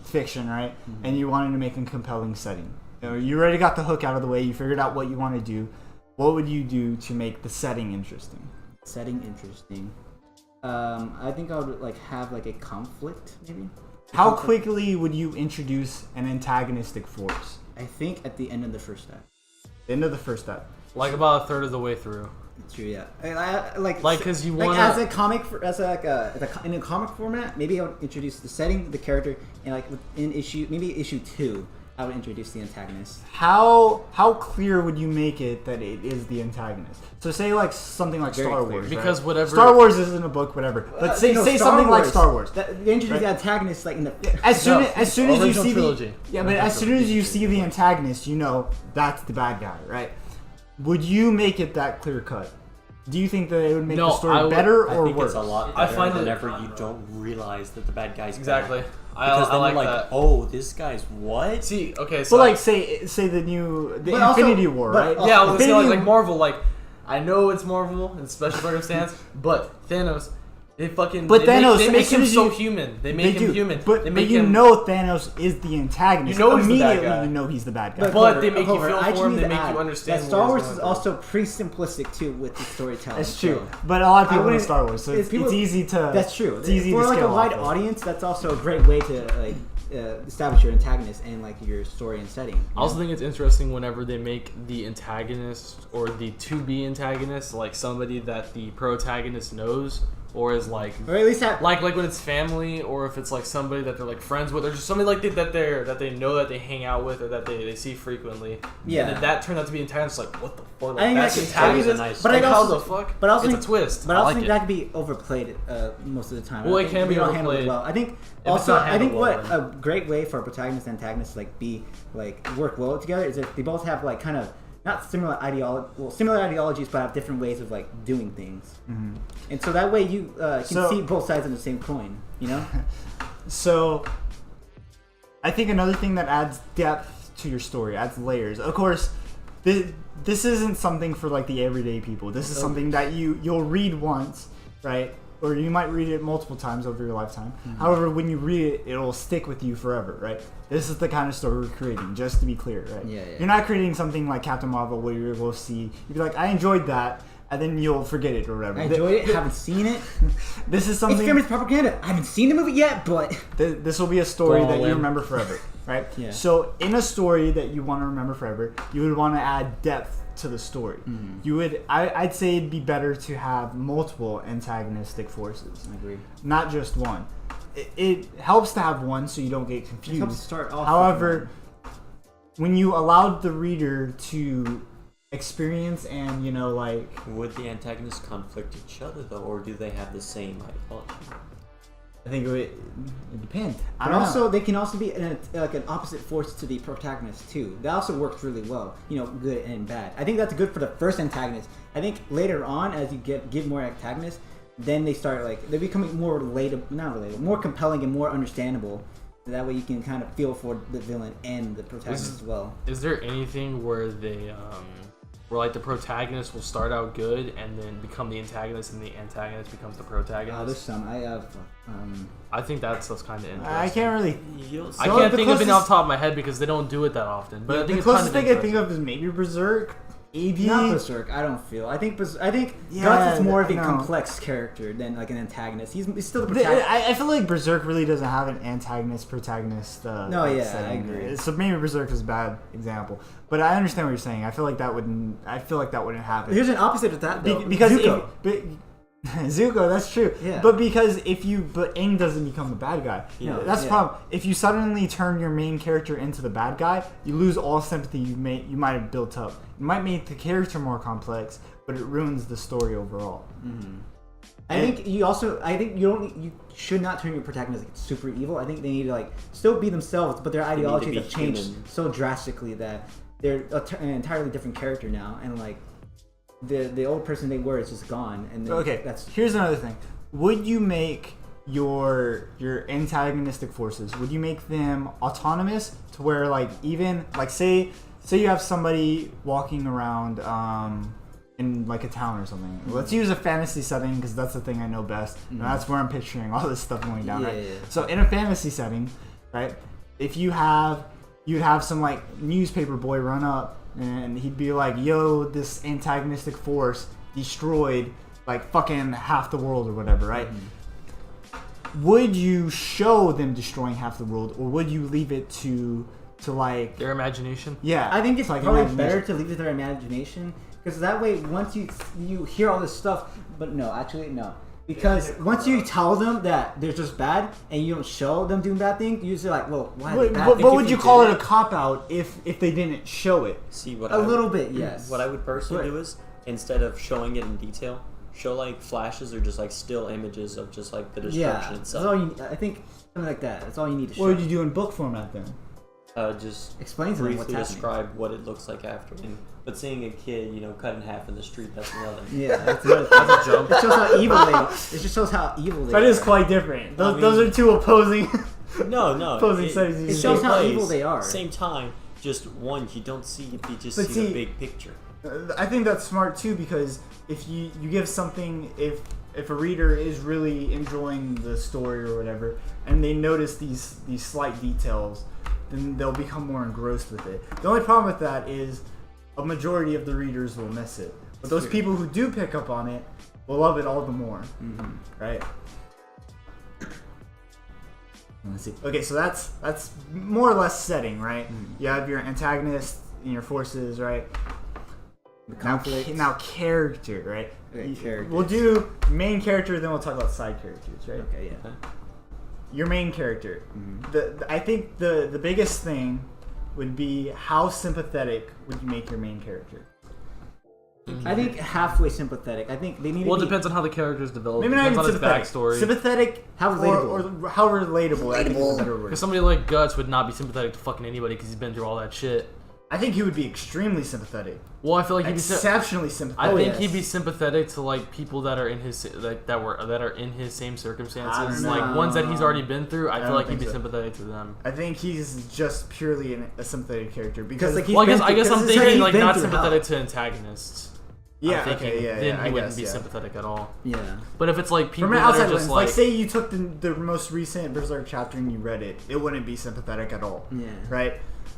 fiction, right? Mm-hmm. And you wanted to make a compelling setting. You already got the hook out of the way. You figured out what you want to do. What would you do to make the setting interesting? Setting interesting. I think I would like have like a conflict maybe. How quickly would you introduce an antagonistic force? I think at the end of the first step. The end of the first step. Like about a third of the way through. True, yeah. I like because you like want as a comic in a comic format. Maybe I would introduce the setting, the character, and like in maybe issue 2, I would introduce the antagonist. How clear would you make it that it is the antagonist? So say like something like Very Star clear. Wars, because right? whatever Star Wars isn't a book, whatever. But say Star something like Wars, Star Wars. They introduce the antagonist like in the As soon as you original see trilogy. but as soon as you see the antagonist, you know that's the bad guy, right? Would you make it that clear cut? Do you think that it would make No, the I story would- better I or think worse? it's a lot I better find it- whenever you don't realize that the bad guy's Exactly. bad. I Because then like you're like, that. oh, this guy's what? See, okay, so But like say the But also- Infinity War, but- right? yeah, I was gonna say Infinity like Marvel. Like I know it's Marvel in special circumstance, but Thanos, They fucking. But Thanos, they make as soon him as so you- human. They make him human. But they make you him, know Thanos is the antagonist. You know he's the bad Immediately guy. you know he's the bad guy. But they make you However, feel I for just him. need They to make add you understand. that Star what Wars he's is going also pretty simplistic too with the storytelling. That's true. So But a lot of I people know wouldn't- Star Wars, so it's easy to. That's true. It's easy for to like a scale wide off of. audience. That's also a great way to like establish your antagonist and like your story and setting. I also think it's interesting whenever they make the antagonist or the to-be antagonist like somebody that the protagonist knows or is like, or at least have like when it's family or if it's like somebody that they're like friends with or just somebody like that they know that they hang out with or that they see frequently. Yeah. And then that turned out to be antagonist. Like what the fuck? Like, I think that's that's antagonist. nice. But Like, I how also, the fuck? But I also it's think, a twist. But I also like think it. that could be overplayed most of the time. Well, I it think can be we don't handle it overplayed. well. I think it's also not I think handled what well, a great way for a protagonist and antagonist to like be like work well together is if they both have like kind of not similar similar ideologies, but have different ways of like doing things. Mhm. And so that way you can So- see both sides of the same coin. You know. So, I think another thing that adds depth to your story, adds layers. Of course, this isn't something for like the everyday people. This is something that you'll read once, right? Or you might read it multiple times over your lifetime. Mm-hmm. However, when you read it, it'll stick with you forever, right? This is the kind of story we're creating, just to be clear, right? Yeah. You're not creating something like Captain Marvel where you're able to see, you'd be like, I enjoyed that, and then you'll forget it or whatever. I enjoyed it. Haven't seen it. This is It's something. feminist propaganda. I haven't seen the movie yet, but This will be a story Go all that you in. remember forever, right? Yeah. So in a story that you want to remember forever, you would want to add depth to the story. Mm-hmm. You would, I'd say it'd be better to have multiple antagonistic forces, I agree. not just one. It helps to have one so you don't get It confused. helps start off. However, when you allowed the reader to experience and like Would the antagonists conflict each other though, or do they have the same ideology? I think it depends. I But don't also, know. they can also be like an opposite force to the protagonist too. That also works really well. Good and bad. I think that's good for the first antagonist. I think later on, as you give more antagonists, then they start they're becoming more more compelling and more understandable. That way, you can kind of feel for the villain and the protagonist as well. Is there anything where they where like the protagonist will start out good and then become the antagonist and the antagonist becomes the protagonist? There's some. I have. I think that's kind of interesting. I can't really. I So can't the think of it closest- off the top of my head because they don't do it that often. But I think The it's kind closest of thing I interesting. think of is maybe Berserk. AB. Not Berserk. I don't feel. I think Yeah, Guts is more of a no. complex character than like an antagonist. He's still the The- protagonist. I feel like Berserk really doesn't have an antagonist-protagonist. No, yeah, I setting. agree. So maybe Berserk is a bad example, but I understand what you're saying. I feel like that wouldn't happen. Here's an opposite of that though. Because Zuko. Zuko, that's true. Yeah. But Aang doesn't become the bad guy. Yeah. That's the Yeah. problem. If you suddenly turn your main character into the bad guy, you lose all sympathy you might have built up. It might make the character more complex, but it ruins the story overall. I think you should not turn your protagonist super evil. I think they need to still be themselves, but their need to ideologies be have changed human. so drastically that they're an entirely different character now, and the old person they were is just gone. And Okay, here's another thing. Would you make your antagonistic forces, would you make them autonomous to where even say you have somebody walking around in a town or something. Let's use a fantasy setting because that's the thing I know best. And that's where I'm picturing all this stuff going down, right? Yeah. So in a fantasy setting, right, if you'd have some newspaper boy run up and he'd be like, yo, this antagonistic force destroyed fucking half the world or whatever, right? Would you show them destroying half the world, or would you leave it to Their imagination. yeah? I think it's to, probably imagination. better to leave it to their imagination, because that way once you hear all this stuff, but no, actually no. Because once you tell them that they're just bad and you don't show them doing bad things, you're just like, well, why are they bad? But Think would if you call did it a cop out if they didn't show it? See what a little bit, yes. What I would personally But- do is instead of showing it in detail, show flashes or just still images of just the destruction Yeah, that's itself. all you. I think something like that. That's all you need to show. What would you do in book format then? Just Explain to them what's briefly happening. describe what it looks like after. But seeing a kid, cut in half in the street, that's another. Yeah, that's a jump. It shows how evil they. It just shows how evil they. That are. is quite different. Those, I mean- those are two opposing. No. Opposing sides. It shows how plays, evil they are. Same time, just one, you don't see it, you just But see the see- big picture. I think that's smart too, because if you give something, if if a reader is really enjoying the story or whatever, and they notice these slight details, then they'll become more engrossed with it. The only problem with that is a majority of the readers will miss it, but those people who do pick up on it will love it all the more, right? Let's see. Okay, so that's more or less setting, right? You have your antagonist and your forces, right? The conflict. Now character, right? Okay, character. We'll do main character, then we'll talk about side characters, right? Okay, yeah. Your main character. I think the biggest thing would be how sympathetic would you make your main character? I think halfway sympathetic. I think they need. Well, it to be, depends on how the character's developed. Maybe not Depends even on his sympathetic. backstory. Sympathetic, How relatable. or how relatable. I think is a better word. Because somebody like Guts would not be sympathetic to fucking anybody because he's been through all that shit. I think he would be extremely sympathetic. Well, I feel like he'd be. Exceptionally I sympathetic. think he'd be sympathetic to like people that are in his that are in his same circumstances, I don't like know. ones that he's already been through. I feel don't like he'd think be so. sympathetic to them. I think he's just purely a sympathetic character because like, like he's Well, I been guess through- I'm because this is how thinking he's like been not through sympathetic hell. to antagonists. yeah, I'm thinking okay, then I he wouldn't guess, be yeah. sympathetic at all. Yeah. But if it's like people From an that outside are just lens, like say you took the most recent Berserk chapter and you read it, it wouldn't be sympathetic at all. Yeah. Right?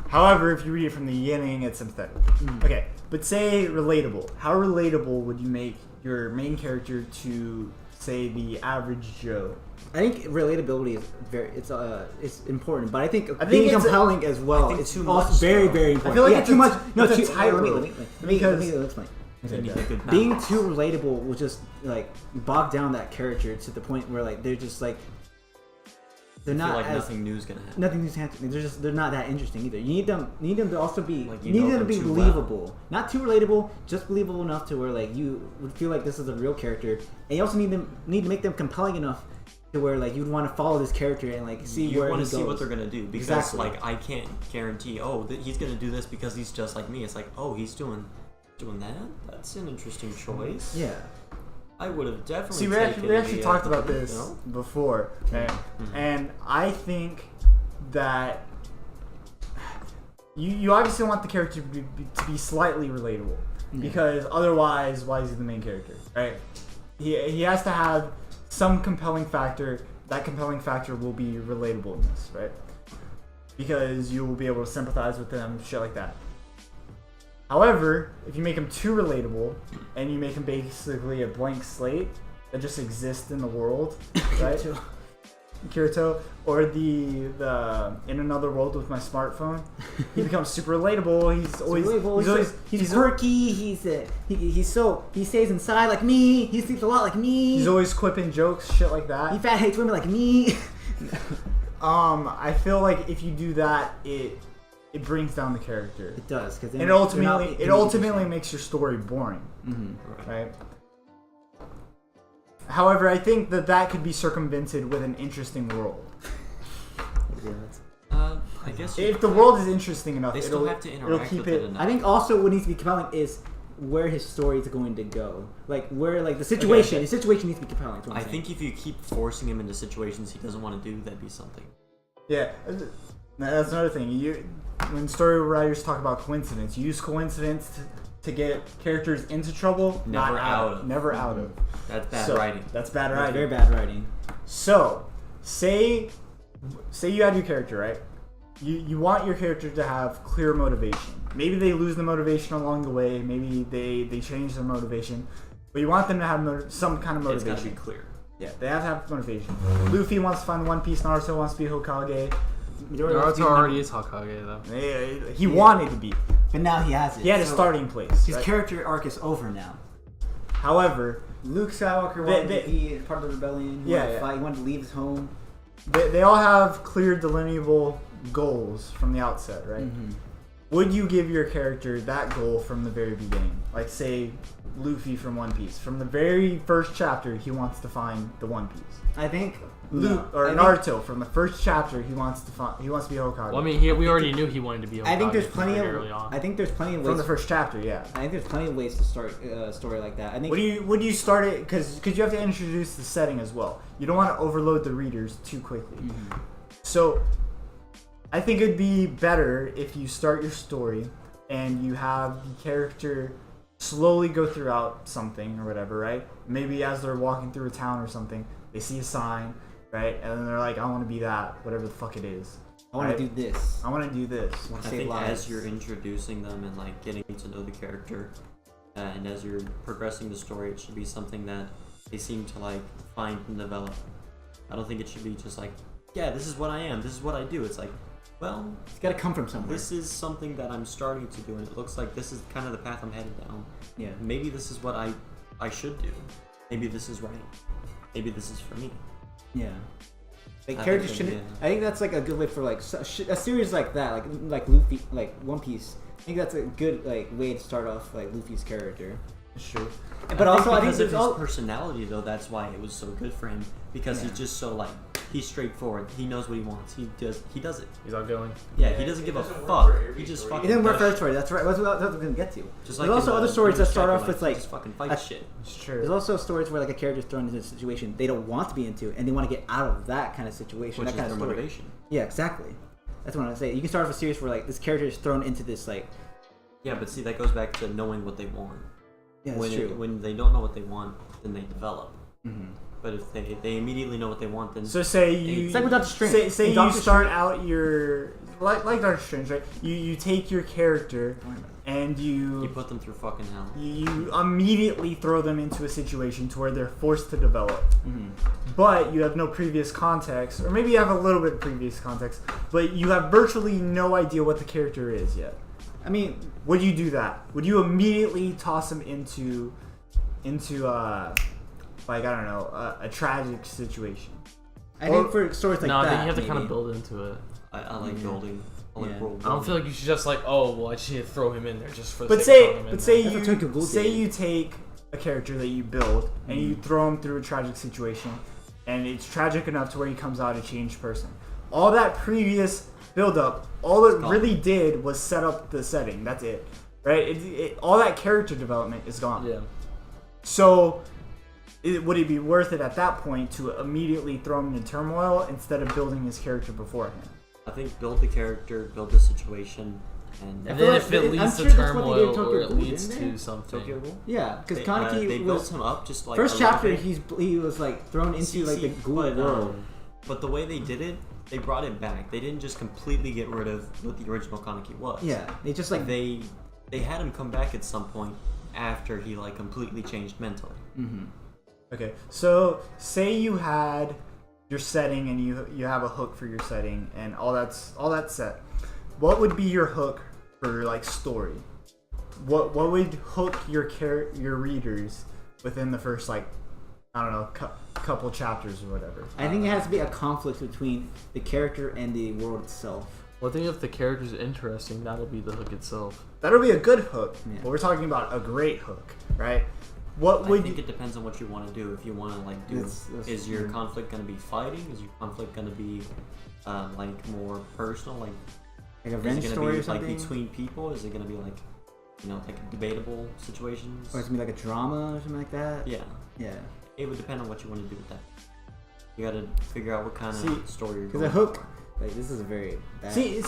However, if you read it from the beginning, it's sympathetic. Okay, but say relatable. How relatable would you make your main character to, say, the average Joe? I think relatability is it's important, but I think think being it's compelling as well think is too also much, very though. very important. I feel like yeah, it's too a- much. No, it's a too. tightrope. Let me explain. You need a good Being balance. too relatable will just like bog down that character to the point where like they're just like they're I feel not like as, nothing new is gonna happen. nothing's happening. They're not that interesting either. You need them to also be Like, you you need know them to them be too believable, not too relatable, just believable enough to where like you would feel like this is a real character, and you also need to make them compelling enough to where like you'd want to follow this character and like see You where want he to see goes. what they're gonna do because Exactly. like I can't guarantee. He's gonna do this because he's just like me. It's like he's doing that. That's an interesting choice. Yeah. I would have definitely. See, we actually talked about this before, right? And I think that you obviously want the character to be slightly relatable because otherwise, why is he the main character, right? He has to have some compelling factor. That compelling factor will be relatableness, right? Because you will be able to sympathize with them, shit like that. However, if you make him too relatable and you make him basically a blank slate that just exists in the world, right? Kirito, or the in another world with my smartphone, he becomes super relatable. He's quirky. He stays inside like me. He sleeps a lot like me. He's always quipping jokes, shit like He that. fat hates women like me. I feel like if you do that, it brings down the character. It does, because And it ultimately makes your story boring, right? However, I think that could be circumvented with an interesting world. I guess If the world is interesting enough, they it'll still have to it'll interact keep with it it. enough. I think also what needs to be compelling is where his story is going to go. Like where like the situation. Okay. The situation needs to be compelling. That's what I'm I saying. think if you keep forcing him into situations he doesn't want to do, that'd be something. Yeah, that's another thing. When story writers talk about coincidence, you use coincidence to get characters into trouble, Never not out of. Never out of. That's bad So, writing. That's bad That's writing. very bad writing. So, say you had your character, right? You want your character to have clear motivation. Maybe they lose the motivation along the way. Maybe they change their motivation. But you want them to have some kind of It's motivation. gotta be clear. Yeah, they have to have motivation. Luffy wants to find the One Piece. Naruto wants to be Hokage. Naruto already is Hokage though. He wanted to be. But now he has it. He had a So starting place. His right? character arc is over now. However, Luke Skywalker wanted to be part of the rebellion. He wanted to fight. He wanted to leave his home. they all have clear, delineable goals from the outset, right? Mm-hmm. Would you give your character that goal from the very beginning? Like, say, Luffy from One Piece. From the very first chapter, he wants to find the One Piece. I think Naruto, from the first chapter, he wants to be Hokage. Well, I mean, we already knew he wanted to be Hokage. I think there's plenty early of. on. I think there's plenty of ways. from the first chapter, yeah. I think there's plenty of ways to start a story like that. I think. Would you start it because you have to introduce the setting as well. You don't want to overload the readers too quickly. Mm-hmm. So, I think it'd be better if you start your story and you have the character slowly go throughout something or whatever, right? Maybe as they're walking through a town or something, they see a sign, right? And then they're like, I want to be that, whatever the fuck it is. I want to do this. I want to do this. I want to I save think lives. as you're introducing them and like getting to know the character, and as you're progressing the story, it should be something that they seem to like find and develop. I don't think it should be just like, yeah, this is what I am, this is what I do. It's like, well, It's got to come from somewhere. this is something that I'm starting to do, and it looks like this is kind of the path I'm headed down. Yeah. Maybe this is what I should do. Maybe this is right. Maybe this is for me. Yeah. Like I characters think so, shouldn't. yeah. I think that's like a good way for like a series like that, like Luffy, like One Piece. I think that's a good like way to start off like Luffy's character. Sure. But also, I think because of there's his all. personality, though, that's why it was so good for him. Because Yeah. he's just so like he's straightforward. He knows what he wants. He does it. He's outgoing. Yeah, he doesn't give a doesn't work fuck. for every He just story. fucking. It didn't work does for every shit. story. That's right. That's what we're gonna get to. Just There's like also in, other stories that Previous start chapter, off with he like. just fucking fight a- shit. It's true. There's also stories where like a character's thrown into a situation they don't want to be into, and they want to get out of that kind of situation. Which that is kind their of story. motivation. Yeah, exactly. That's what I'm saying. You can start off a series where like this character is thrown into this like. Yeah, but see, that goes back to knowing what they want. Yeah, that's true. When they don't know what they want, then they develop. Mm-hmm. But if they immediately know what they want, then So say you It's like with Doctor Strange. say In you Doctor start out your like Doctor Strange, right? You take your character and you you put them through fucking hell. immediately throw them into a situation to where they're forced to develop. Mm-hmm. But you have no previous context, or maybe you have a little bit of previous context, but you have virtually no idea what the character is yet. I mean, Would you do that? Would you immediately toss them into like I don't know, a tragic situation? I think for stories like No, that, I think you have to kind of maybe. build into it. I like building. I like Yeah. world I don't feel building. like you should just like, oh, well, I just need to throw him in there just for the But sake of say throwing him in but say there. That's what Tokyo Ghoul say did. you take a character that you build and you throw him through a tragic situation, and it's tragic enough to where he comes out a changed person. All that previous build up, all it gone. really did was set up the setting. That's it, right? All that character development is gone. Yeah. So, would it be worth it at that point to immediately throw him into turmoil instead of building his character beforehand? I think build the character, build the situation, and And feel then like if it I'm leads sure to that's what they did in turmoil Tokyo or it Ghoul, leads didn't they? to something. Tokyo Ghoul. Yeah, because They Kaneki built was him up just like first a little chapter. bit. He was like thrown into like the ghoul but, world. But the way they did it, they brought it back. They didn't just completely get rid of what the original Kaneki was. Yeah, they just like They had him come back at some point after he like completely changed mentally. Mm-hmm. Okay, so say you had your setting and you have a hook for your setting and all that's set. What would be your hook for like story? What would hook your readers within the first like I don't know couple chapters or whatever? I think it has to be a conflict between the character and the world itself. Well, I think if the character's interesting, that'll be the hook itself. That'll be a good hook. Yeah. But we're talking about a great hook, right? What I would think it depends on what you want to do. If you want to like do, That's- is your conflict going to be fighting? Is your conflict going to be like more personal? Like Like a is revenge it story be or something, like between people? Is it going to be like like debatable situations? or it's gonna be like a drama or something like that. Yeah, Yeah, it would depend on what you want to do with that. You got to figure out what kind See, of story you're because going a hook, for. like this is a very bad. See,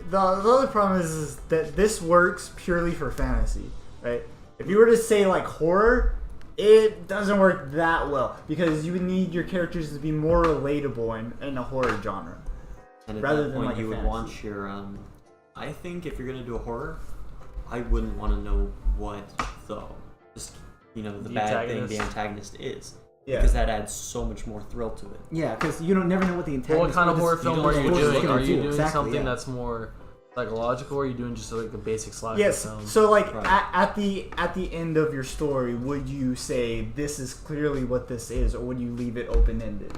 the other problem is that this works purely for fantasy, right? If you were to say like horror, it doesn't work that well because you would need your characters to be more relatable in a horror genre. And at rather that than, point, like, a you would fantasy. want your. I think if you're gonna do a horror, I wouldn't want to know what the the The bad thing, antagonist. the antagonist is, Yeah. because that adds so much more thrill to it. Yeah, because you don't never know what the Well, what antagonist. kind of this- horror you film don't are know you what it's doing? gonna Are you do. doing Exactly, something yeah. that's more psychological, or are you doing just like a basic slasher Yes. film? So like Right. at the end of your story, would you say this is clearly what this is, or would you leave it open ended?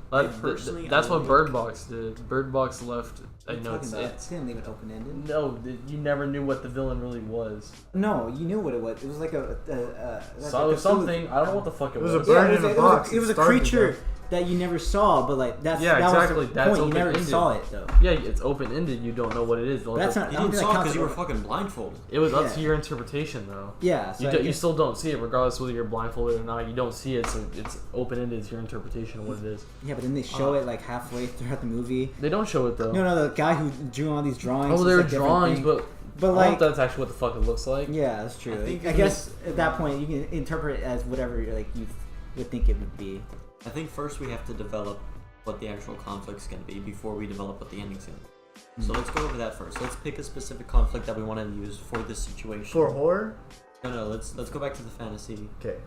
That's what Bird Box did. Bird Box left. I know it's didn't leave it open ended. no. You never knew what the villain really was. No, you knew what it was. It was like So something. I don't know what the fuck it It was a was. bird Yeah, in a it box. was a It started creature there. that you never saw, but like that Yeah, was exactly. the That's point. You never open-ended. saw it though. Yeah, it's open ended. You don't know what it is. That's not. You I don't didn't think saw that it counts because you were as- fucking blindfolded. It was up Yeah. to your interpretation, though. Yeah, so You still don't see it, regardless whether you're blindfolded or not. You don't see it, so it's open ended. It's your interpretation of what it is. yeah, but then they show it like halfway throughout the movie. They don't show it though. No, the guy who drew all these drawings. Oh, was, they're like, different drawings, thing. but But I like, hope that's actually what the fuck it looks like. yeah, that's true. I think I guess at that point you can interpret it as whatever like you would think it would be. I think first we have to develop what the actual conflict's going to be before we develop what the ending's going to be. So let's go over that first. Let's pick a specific conflict that we want to use for this situation. For horror? No, let's go back to the fantasy. Okay.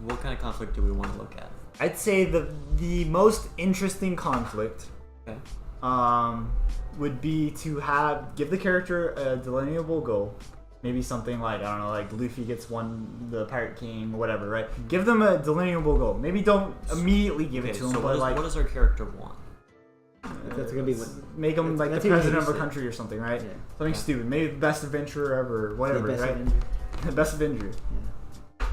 What kind of conflict do we want to look at? I'd say the most interesting conflict Okay. would be to give the character a delineable goal. Maybe something like, I don't know, like Luffy gets the Pirate King or whatever, right? Give them a delineable goal. Maybe don't immediately give it to them, so but what does our character want? That's gonna be what. Make them like the that's even president of a basic. country or something, right? Yeah. Something Okay. stupid. Maybe the best adventurer ever, whatever, Best right? Avenger. The best Avenger. Yeah.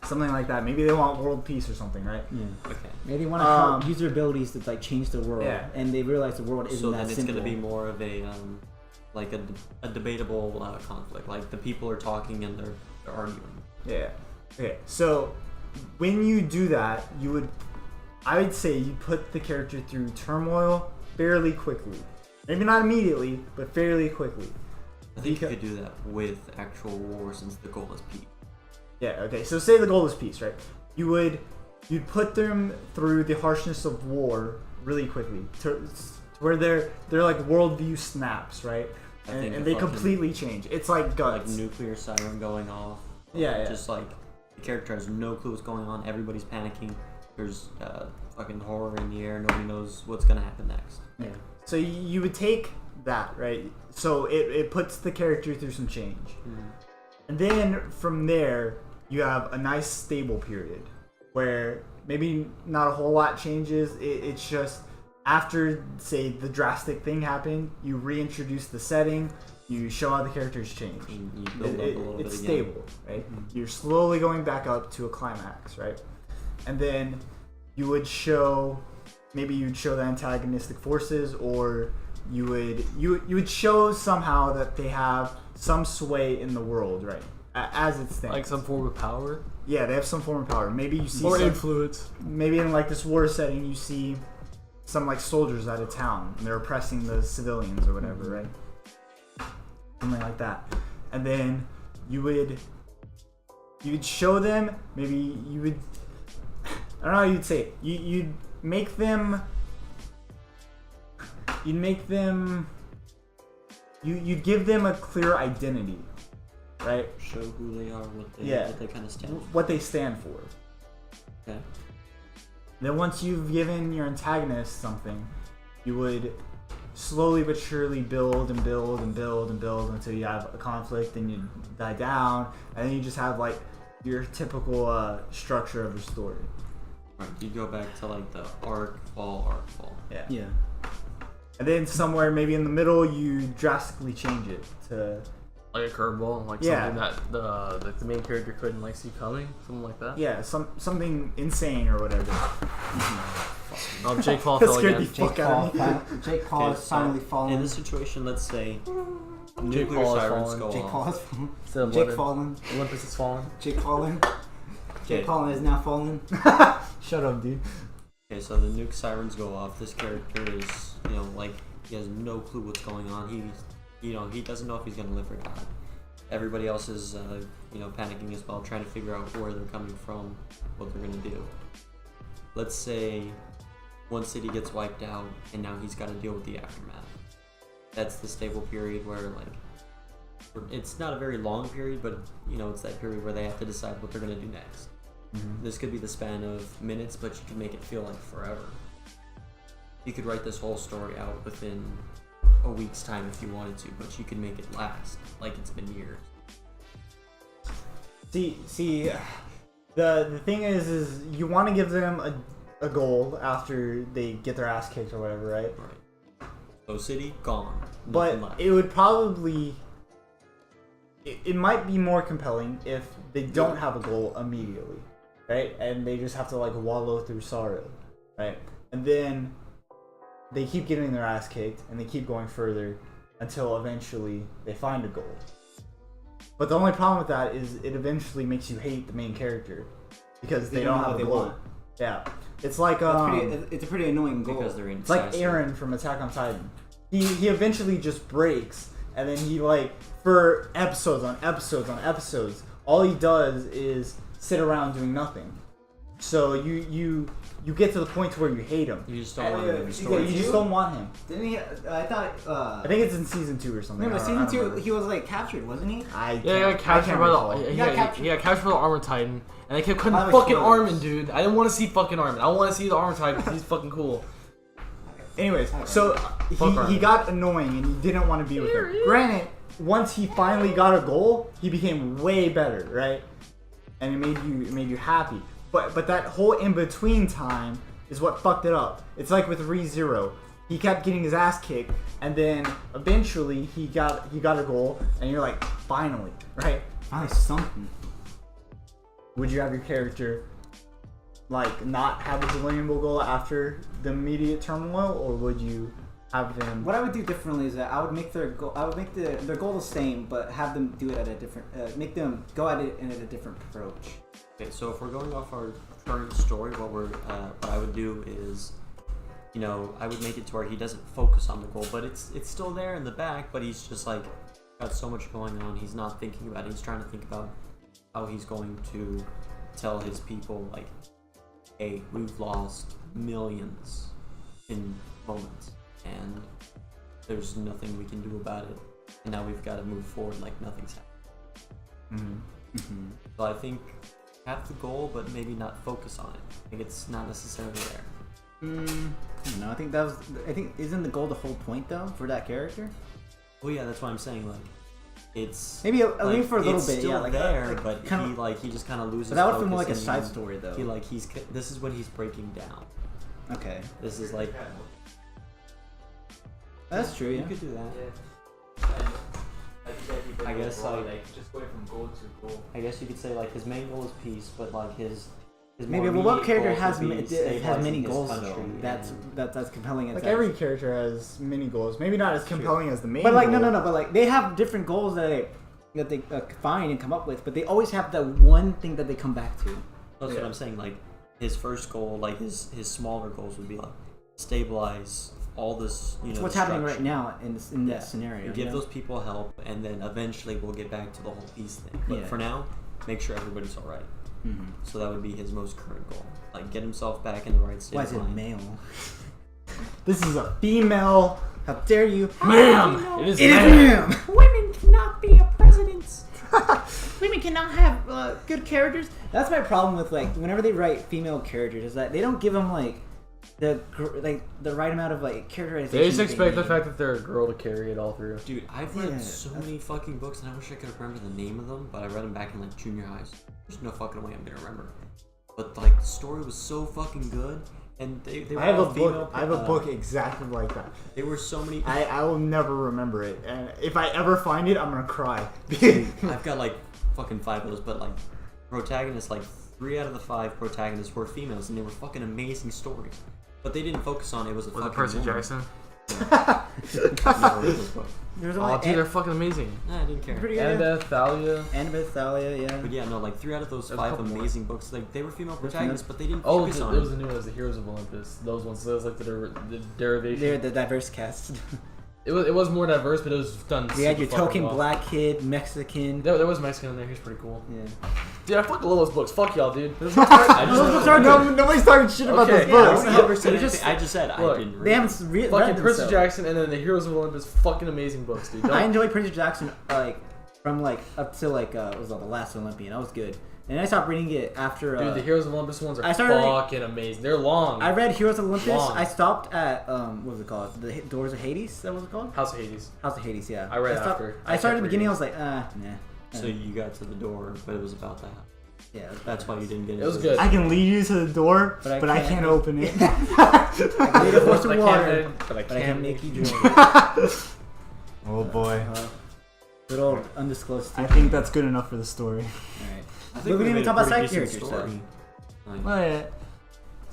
Something like that. Maybe they want world peace or something, right? Yeah. Okay. Maybe they want to use their abilities to like change the world, Yeah. and they realize the world isn't So that then it's simple. going to be more of a like a debatable conflict. Like the people are talking and they're arguing. Yeah. Okay. So when you do that, I would say you put the character through turmoil fairly quickly. Maybe not immediately, but fairly quickly. I think you could do that with actual war since the goal is peace. Yeah. Okay. So say the goal is peace, right? You'd put them through the harshness of war really quickly, to where their like worldview snaps, right? I think And a they fucking- completely change. It's like Like guts. nuclear siren going off. Yeah. Just like the character has no clue what's going on. Everybody's panicking. There's fucking horror in the air. Nobody knows what's gonna happen next. Yeah. So you would take that, right? So it puts the character through some change. And then from there, you have a nice stable period where maybe not a whole lot changes. It's just after, say, the drastic thing happened, you reintroduce the setting, you show how the characters change. And you build up a little bit It's again. stable, right? You're slowly going back up to a climax, right? And then you would show, maybe you'd show the antagonistic forces, or you would show somehow that they have some sway in the world, right? As it stands. Like some form of power Yeah, they have some form of power. Maybe you see or some, influence. maybe in like this war setting, you see some like soldiers out of town and they're oppressing the civilians or whatever, right? Something like that. And then you'd show them, maybe you would, I don't know how you'd say it. You'd give them a clear identity, right? Show who they are, what they kind of stand for. What they stand for. Okay. Then once you've given your antagonist something, you would slowly but surely build and build and build and build until you have a conflict and you die down, and then you just have like your typical structure of the story. Right. You go back to like the arc fall. Yeah. Yeah. And then somewhere maybe in the middle you drastically change it to Like a curveball, like Yeah. something that the main character couldn't like see coming, something like that. something insane or whatever. Oh, Jake Paul That fell scared again. the fuck out of me. Jake Paul is finally fallen. In this situation, let's say Jake nuclear Paul is sirens fallen. go Jake off. Paul has fallen. Instead of Jake London, fallen. Olympus is fallen. Jake fallen. Jake Okay. Paul is now fallen. Shut up, dude. Okay, so the nuke sirens go off. This character is, like he has no clue what's going on. He doesn't know if he's gonna live or die. Everybody else is, panicking as well, trying to figure out where they're coming from, what they're gonna do. Let's say one city gets wiped out, and now he's got to deal with the aftermath. That's the stable period where, it's not a very long period, but it's that period where they have to decide what they're gonna do next. This could be the span of minutes, but you can make it feel like forever. You could write this whole story out within a week's time if you wanted to, but you could make it last like it's been years. See, the thing is you want to give them a goal after they get their ass kicked or whatever, right? Right. So city gone. Nothing But left. it would probably it might be more compelling if they don't have a goal immediately, right? And they just have to wallow through sorrow, right? And then they keep getting their ass kicked and they keep going further until eventually they find a goal. But the only problem with that is it eventually makes you hate the main character because they don't have what a they goal. want. Yeah, it's like It's a pretty annoying goal. because they're it's like indecisive. Eren from Attack on Titan. He eventually just breaks, and then he like for episodes on episodes on episodes, all he does is sit around doing nothing. So you get to the point to where you hate him. You just don't want him in the Yeah, story. you just don't want him. Didn't he? I thought. I think it's in season 2 or something. No, but I season don't 2, remember. he was like captured, wasn't he? He got captured by the he got captured by the Armor Titan, and they kept cutting Highly fucking spoilers. Armin, dude. I didn't want to see fucking Armin. I want to see the Armor Titan because he's fucking cool. Anyways, so he got annoying and you didn't want to be with him. Granted, once he finally got a goal, he became way better, right? And it made you happy. But that whole in between time is what fucked it up. It's like with ReZero. He kept getting his ass kicked, and then eventually he got a goal, and you're like, finally, right? Finally something. Would you have your character like not have a delayable goal after the immediate turmoil, or would you have them? What I would do differently is that I would make their goal. I would make their goal the same, but have them do it at a different. Make them go at it in a different approach. Okay, so if we're going off our current story, what I would do is, I would make it to where he doesn't focus on the goal, but it's still there in the back, but he's just like got so much going on, he's not thinking about it. He's trying to think about how he's going to tell his people, like, hey, we've lost millions in moments, and there's nothing we can do about it, and now we've got to move forward like nothing's happened. So I think have the goal, but maybe not focus on it. I think it's not necessarily there. No, I think isn't the goal the whole point though for that character? Well, yeah, that's what I'm saying. Like, it's Maybe leave for a little it's bit. still Yeah, like there, like, but kinda, he just kind of loses. But that would feel more like a focus side and story though. This is when he's breaking down. Okay, This is like that's true. you Yeah. could do that. I guess, like just going from goal to goal. I guess you could say like his main goal is peace, but like his Maybe, more but what immediate character goals has would be has stabilizing many his goals country though? That's compelling. Like every character has many goals. Maybe not as compelling as the main. But like goal. no. But like they have different goals that they find and come up with, but they always have that one thing that they come back to. That's what I'm saying. Like his first goal, like his smaller goals would be like stabilize all this. It's what's happening right now in that scenario. Give those people help, and then eventually we'll get back to the whole peace thing. But for now, make sure everybody's all right. So that would be his most current goal. Like get himself back in the right state Why of is it mind. male? This is a female. How dare you? Ma'am! It is It is ma'am! ma'am. Women cannot be a president. Women cannot have good characters. That's my problem with like whenever they write female characters is that they don't give them like the right amount of like characterization. They just expect the need. fact that they're a girl to carry it all through. Dude, I've read Yeah, so many fucking books, and I wish I could remember the name of them, but I read them back in like junior high. So there's no fucking way I'm gonna remember. But like the story was so fucking good, and they were I have a all female. book. I have a book exactly like that. There were so many. I will never remember it, and if I ever find it, I'm gonna cry. I've got like fucking 5 of those, but like protagonists, like 3 out of the 5 protagonists were females, and they were fucking amazing stories. But they didn't focus on it was a With the fucking Percy woman. Jackson. I've never read this book. There's Oh, only dude, they're fucking amazing. Nah, I didn't care. pretty good. Annabeth, Thalia. Annabeth, Thalia, yeah. But yeah, no, like 3 out of those There's a 5 couple more. amazing books, like they were female There's protagonists, but they didn't Oh, focus it on was it. the new one. It was the Heroes of Olympus. Those ones. So that was like the derivation. They're the diverse cast. It was more diverse, but it was done. We had your super fucking token well. black kid, Mexican. There was Mexican in there. He's pretty cool. Yeah. Dude, I fucking love those books. Fuck y'all, dude. Those books are Those books good. Nobody's talking shit about Okay, those yeah, books. I never said They just- anything. I just said Look, I didn't read They it. haven't read Fucking Percy themselves. Jackson and then the Heroes of Olympus. Fucking amazing books, dude. I enjoyed Percy Jackson like from like up to like what was the last Olympian. That was good. And I stopped reading it after. Dude, the Heroes of Olympus ones are I started reading- fucking amazing. They're long. I read Heroes of Olympus. Long. I stopped at what was it called? The Doors of Hades. That was it called? House of Hades. House of Hades. Yeah. I read stopped- after. I started at the kept beginning. I reading. was like, nah. So you got to the door, but it was about that. Yeah. That's why you didn't get it. It was good. I can lead you to the door, But I but I can't- can't open it. I can lead a horse to But I water, can't- but I but I can't make you drink. Oh boy. Little undisclosed. I secret. think that's good enough for the story. Alright. I But we didn't even made a talk about pretty side decent characters, story. Like, Well, yeah.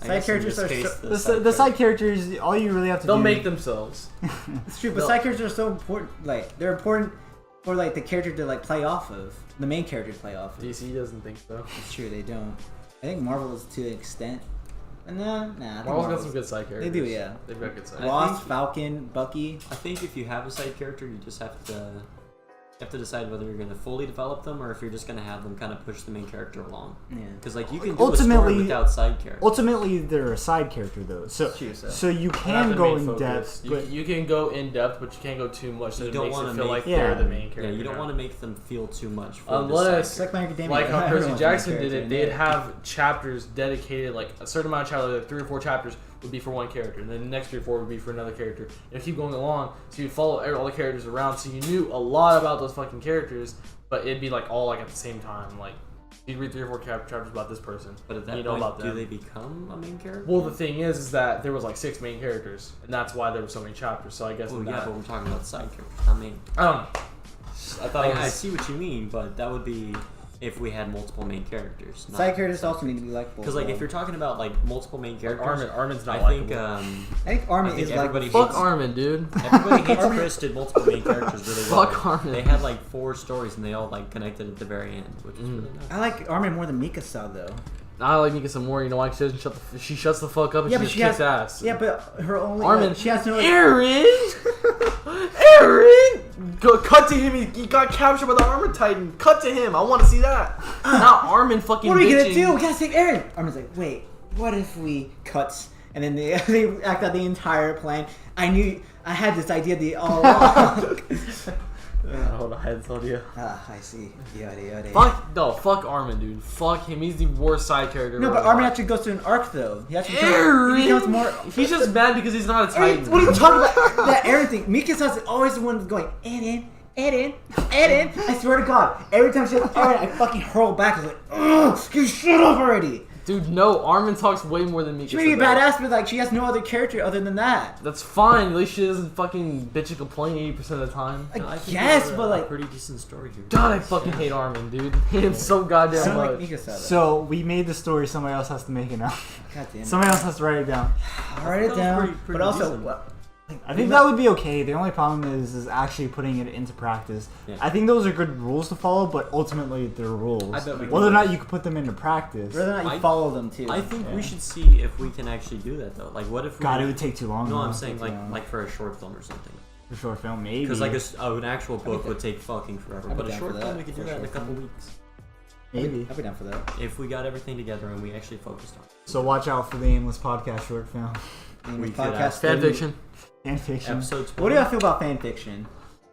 I Side guess in characters this are case, so- The side characters, all you really have to They'll do. make themselves. It's true, but No. side characters are so important. Like they're important for like the character to like play off of. The main character to play off of. DC doesn't think so. It's true, they don't. I think Marvel is to an extent. Nah. I think Marvel's got Marvel's- some good side characters. They do, yeah. They've got good side. Wasp, Falcon, Bucky. I think if you have a side character, you just have to decide whether you're going to fully develop them or if you're just going to have them kind of push the main character along. Yeah. Because like you can do a story without side characters. Ultimately, they're a side character though, so True, so. so you They're not can the go main in focus. depth, but You can go in depth, but you can't go too much. So You it don't makes wanna it feel like make- Yeah. they're the main Yeah, character. you don't now. want to make them feel too much for Unless- this Like Academia. Like how Percy Everyone's the main Jackson did character it, in they'd there. have chapters dedicated, like a certain amount of chapters, like 3 or 4 chapters would be for one character, and then the next 3 or 4 would be for another character. And keep going along, so you follow all the characters around, so you knew a lot about those fucking characters, but it'd be like all like at the same time. Like you'd read 3 or 4 chapters about this person, But at that you know point, about do them. they become a main character? Well, the thing is that there was like 6 main characters, and that's why there were so many chapters. So I guess Well, in yeah, that, but we're talking about side characters, not main. I don't know. I thought it I was. see what you mean, but that would be if we had multiple main characters. Side characters also need to be likable. Because like if you're talking about like multiple main characters, Armin's not I think likable. I think Armin I think is like everybody Fuck hates- Armin, dude. everybody hates Chris did multiple main characters really well. Fuck Armin. They had like 4 stories and they all like connected at the very end, which is really nice. I like Armin more than Mikasa though. I like Mika some more. You know why? She doesn't she shuts the fuck up and Yeah, she but just she kicks has- ass. Yeah, but her only Armin, like, she has no. Like, Aaron, Aaron, go cut to him. He got captured by the armor titan. Cut to him. I want to see that. Not Armin fucking. what are we gonna bitching. do? We gotta save Aaron. Armin's like, wait, what if we cuts? And then they they act out the entire plan. I had this idea all along. Hold on, I had told you. I see. Yada yada. Fuck Armin, dude. Fuck him. He's the worst side character. No, I've but ever Armin watched. actually goes through an arc though. He actually Aaron, he becomes more. He's just mad because he's not a titan. What are you talking about? That Aaron thing. Mikasa's always the one that's going, Aaron. I swear to God, every time she says Aaron, I fucking hurl back. I was like, ugh, you shut up already. Dude, no. Armin talks way more than Mika. She may be badass, but like she has no other character other than that. That's fine. At least she doesn't fucking bitch and complain 80% of the time. I I think guess, there's but a like, pretty decent story here. God, I fucking hate Armin, dude. Hate him so goddamn I much. don't like Mikasa. Though. so we made the story. Somebody else has to make it now. God damn it. Somebody else has to write it down. I'll write it That was down. pretty but also, decent. well, I think that would be okay. The only problem is actually putting it into practice. Yeah. I think those are good rules to follow, but ultimately they're rules. I bet we Whether or can- not you can put them into practice, whether or not you I- follow them too. I think Yeah. we should see if we can actually do that though. Like, what if we? God, it would take too long. No, though. I'm It'd saying take too like long. like for a short film or something. for short film, maybe. Because like an actual book would take fucking forever. I'd be But a down short for film that, we could for do a that in a short couple film. weeks maybe. I'll be down for that. if we got everything together and we actually focused on it. So watch out for the Aimless Podcast short film. Aimless could Podcast ask Fan fiction. And fiction. Episode 20. What do y'all feel about fan fiction?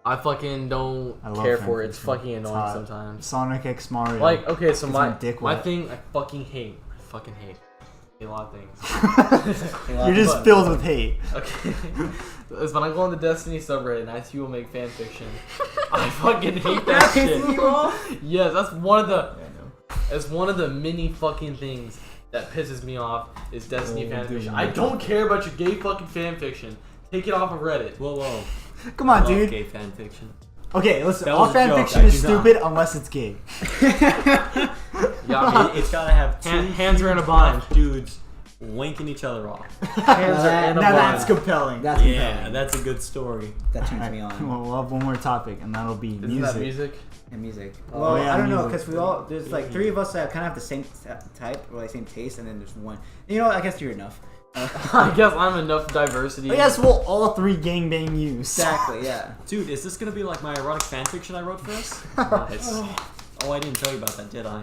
I fucking don't I love care fan for it. It's fiction. fucking It's annoying hot. sometimes. Sonic X Mario. Like, okay, so Gets my my dick my wet. thing I fucking hate. A lot of things. You're just but- filled with hate. Okay. Is when I go on the Destiny subreddit and I see people make fan fiction. I fucking hate that shit. pisses you off? Yes, that's one of the It's one of the many fucking things that pisses me off is Destiny Oh, fan dude. fiction. I don't care about your gay fucking fan fiction. Take it off of Reddit. Whoa. Come I on, love dude. gay fan fiction. Okay, listen. That All was a fan joke, fiction I is do not. stupid unless it's gay. Yeah, It's gotta have two hands are in a huge bind. buff dudes winking each other off. hands are in a Now bind. that's compelling. That's Yeah, compelling. that's a good story. That turns Alright, me on. well, we'll have one more topic, and that'll be Isn't music. that music? And music. Oh, Well, yeah, I don't know, music. because there's like 3 of us that kind of have the same type, or like same taste, and then there's one. You know what? I guess you're enough. I guess I'm enough diversity. I guess we'll all 3 gangbang you. Exactly, yeah. Dude, is this gonna be like my erotic fan fiction I wrote for us? Nice. Oh, I didn't tell you about that, did I?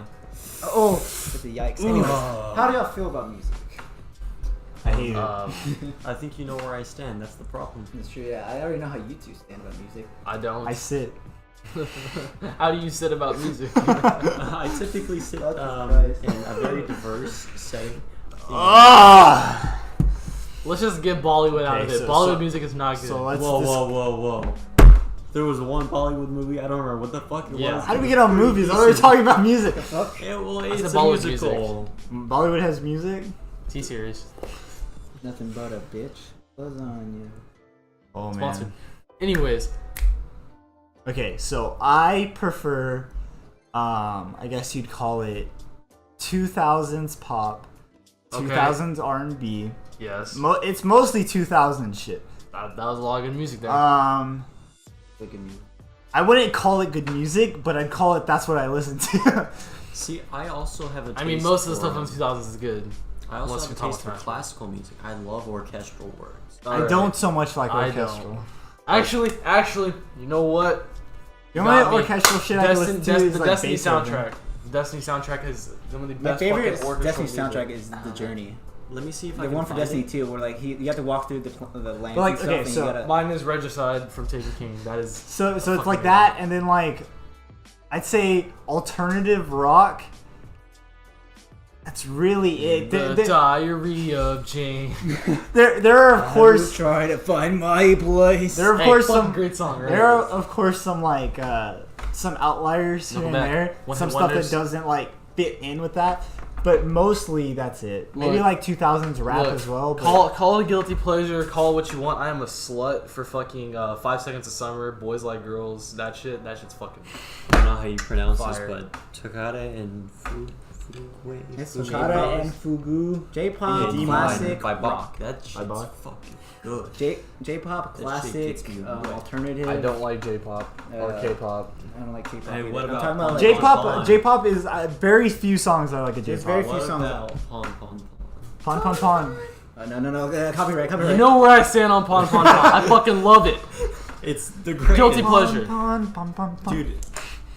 Oh, it's a yikes. Anyways, how do y'all feel about music? I hate it. I think you know where I stand. That's the problem. It's true, yeah. I already know how you two stand about music. I don't. I sit. How do you sit about music? I typically sit Jesus in Christ. a very diverse setting. Ah! Let's just get Bollywood out of Okay, it. so- Bollywood so- music is not good. So let's. Whoa. There was one Bollywood movie. I don't remember what the fuck it Yeah. was. How do we get on movies? I thought we were talking about music. Yeah, well, That's it's the a Bollywood musical. Bollywood has music. T-series. Nothing but a bitch. Lasagna. Oh Sponsored. man. Anyways, Okay, so I prefer. I guess you'd call it 2000s pop, Okay. 2000s R&B. yes. It's mostly 2000s shit. That was a lot of good music there. Look at me. I wouldn't call it good music, but I'd call it that's what I listen to. See, I also have a taste I mean, most of the for- stuff from the 2000s is good. I also Unless have a you're talking taste for about classical music. I love orchestral works. I don't so much like I don't. orchestral. Actually, you know what? The Got only me. orchestral shit I can listen to is the like Destiny Beethoven. soundtrack. The Destiny soundtrack is some of the My best favorite fucking orchestral Destiny soundtrack music. is The Journey. Let me see if I The can one for find Destiny it. 2, where like you have to walk through the land But, like, and stuff, okay, and so you gotta. Mine is Regicide from Taken King. That is So it's fucking like that, and then like I'd say alternative rock. That's really it. the Diary of Jane. There are of course try to find my place. there are of Hey, course fucking some great song, right? there are of course some like some outliers here and Nickelback. there. One Some Hit stuff that Wonders. doesn't like fit in with that, but mostly that's it. Maybe Look. like 2000s rap Look, as well. But Call it a guilty pleasure. Call it what you want. I am a slut for fucking 5 Seconds of Summer. Boys Like Girls. That shit's fucking. I don't know how you pronounce Fire. this, but Tokata and It's Fugu. Sokata and Fugu. J-pop Yeah, classic. by Bach. That shit's Bach? fucking good. J-pop That shit classic. gets me wet. Alternative. I don't like J-pop or K-pop. I don't like K-pop. Hey, either. what I'm about talking about like, J-pop J-pop is very few songs I like a There's J-pop. very few What songs. about Pon Pon Pon Pon Pon. No, copyright. You know where I stand on Pon Pon Pon. I fucking love it. It's the greatest. Guilty pleasure. Pon Pon Pon Pon. Dude,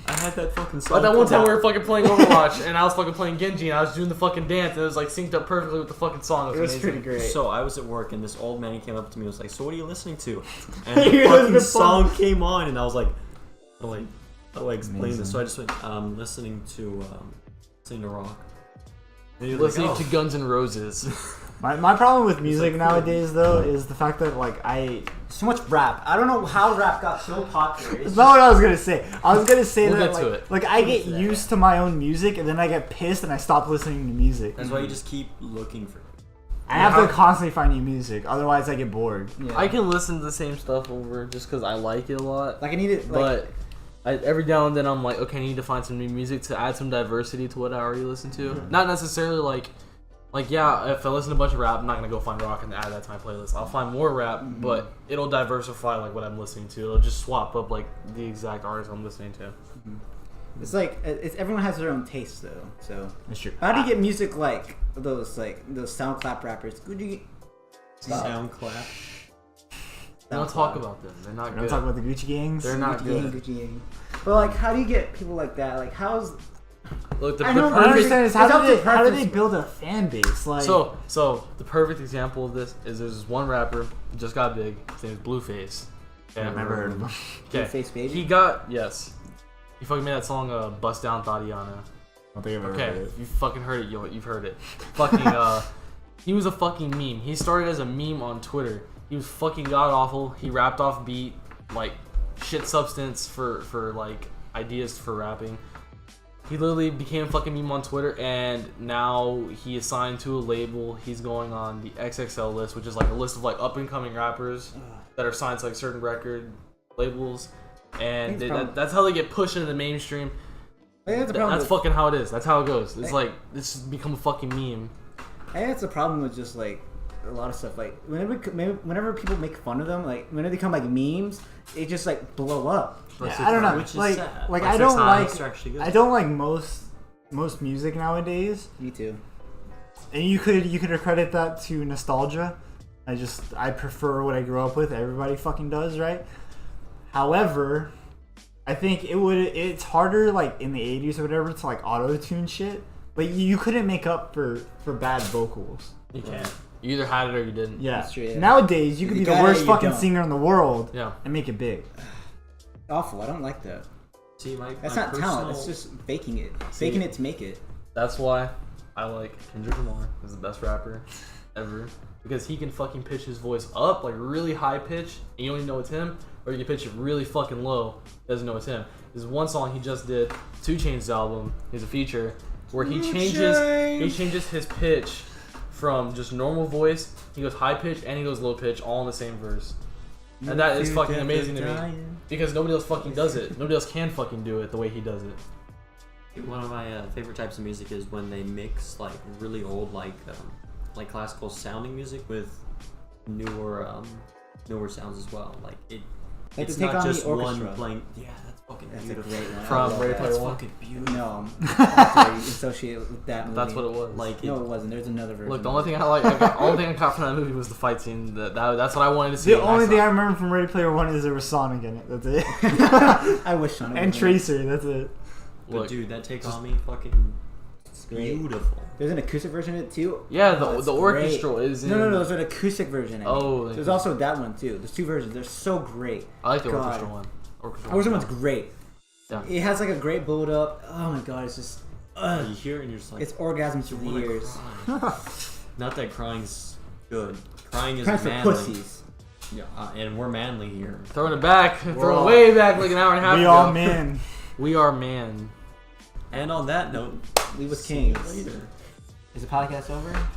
I had that fucking song. Like that one come time we out. were fucking playing Overwatch and I was fucking playing Genji and I was doing the fucking dance and it was like synced up perfectly with the fucking song. It was amazing. pretty great. So I was at work and this old man came up to me and was like, "So what are you listening to?" And the You're listening fucking to song came on and I was like, "How do I explain Amazing. this?" So I just went, listening to rock. And he was Listening like, to Guns N' Roses. My problem with music like, nowadays though is the fact that like So much rap. I don't know how rap got so popular. it's not what I was gonna say. I was gonna say We'll that get to like, it. like I get used to my own music and then I get pissed and I stop listening to music. That's why you just keep looking for. I have to constantly find new music, otherwise I get bored. Yeah. I can listen to the same stuff over just because I like it a lot. Like I need it. Like, But every now and then I'm like, okay, I need to find some new music to add some diversity to what I already listen to. Not necessarily like yeah, if I listen to a bunch of rap, I'm not gonna go find rock and add that to my playlist. I'll find more rap, but it'll diversify like what I'm listening to. It'll just swap up like the exact artist I'm listening to. it's like everyone has their own taste though. So That's true. how do you get music like those sound clap rappers? Could you stop? Sound clap. We don't talk about them. They're not We're gonna good. talk about the Gucci gangs. They're not Gucci good. Gang, Gucci Gang. But like, how do you get people like that? Like, how's Look, the I know, What I don't perfect. understand is it's up how to do they preference. build a fan base? Like So the perfect example of this is there's this one rapper who just got big. His name is Blueface. Okay, I've never heard of them. Okay. Blueface Baby? He got yes. He fucking made that song "Bust Down Tatiana." I don't think I've ever Okay, heard it. if you fucking heard it, you've heard it. Fucking he was a fucking meme. He started as a meme on Twitter. He was fucking god awful. He rapped off beat, like shit substance for like ideas for rapping. He literally became a fucking meme on Twitter, and now he is signed to a label. He's going on the XXL list, which is like a list of like up and coming rappers that are signed to like certain record labels, and that's how they get pushed into the mainstream. I think that's the problem. That's with, fucking how it is. That's how it goes. It's like this has become a fucking meme. I think that's the problem with just like a lot of stuff. Like whenever people make fun of them, like whenever they become like memes, it just like blow up. Yeah, I don't know. Which is Like sad. like Like, I don't sometimes like they're actually good. I don't like most music nowadays. Me too. And you could accredit that to nostalgia. I prefer what I grew up with. Everybody fucking does, right? However, I think it's harder like in the 80s or whatever to like auto-tune shit, but you couldn't make up for bad vocals. You can't. You either had it or you didn't. Yeah. That's true, yeah. Nowadays, you could You be got the it, worst you fucking don't. singer in the world Yeah. and make it big. Awful. I don't like that. See, That's my not talent. It's just faking it. See- Faking it to make it. That's why I like Kendrick Lamar is the best rapper ever. Because he can fucking pitch his voice up like really high pitch and you don't even know it's him, or you can pitch it really fucking low, doesn't know it's him. There's one song he just did, 2 Chainz's album, he's a feature, where he changes his pitch from just normal voice, he goes high pitch and he goes low pitch all in the same verse. And that is fucking amazing to me. Because nobody else fucking does it. Nobody else can fucking do it the way he does it. One of my favorite types of music is when they mix like really old like classical sounding music with newer sounds as well. Like Like it's to take not on just the orchestra. one playing. Yeah, that's fucking That's a beautiful. great one. I From love Ready that. Player That's One. fucking beautiful. No, that's how you associate with that movie. That's what it was. Like No, it wasn't. There's another version. Look, the only thing I got from that movie was the fight scene. That's what I wanted to see. The only thing I remember from Ready Player One is there was Sonic in it. That's it. I wish Sonic And was in it. Tracer. That's it. But Look, dude, that Take On Me fucking great. beautiful. There's an acoustic version of it too. yeah, Oh, it's the orchestral is in. No. There's an acoustic version. Oh, There's also that one too. There's two versions. They're so great. I like the God. orchestral one. Orchestral one's great. Yeah. It has like a great build up. Oh my god, it's just. You hear it and you're just like, It's orgasms you through the wanna ears. cry. Not that crying's good. Crying is Cries for manly. pussies. Yeah, and we're manly here. Throwing it back, all- throwing it way back, like an hour and a half We ago. all men. We are man. And on that note, We was see you kings. later. Is the podcast over?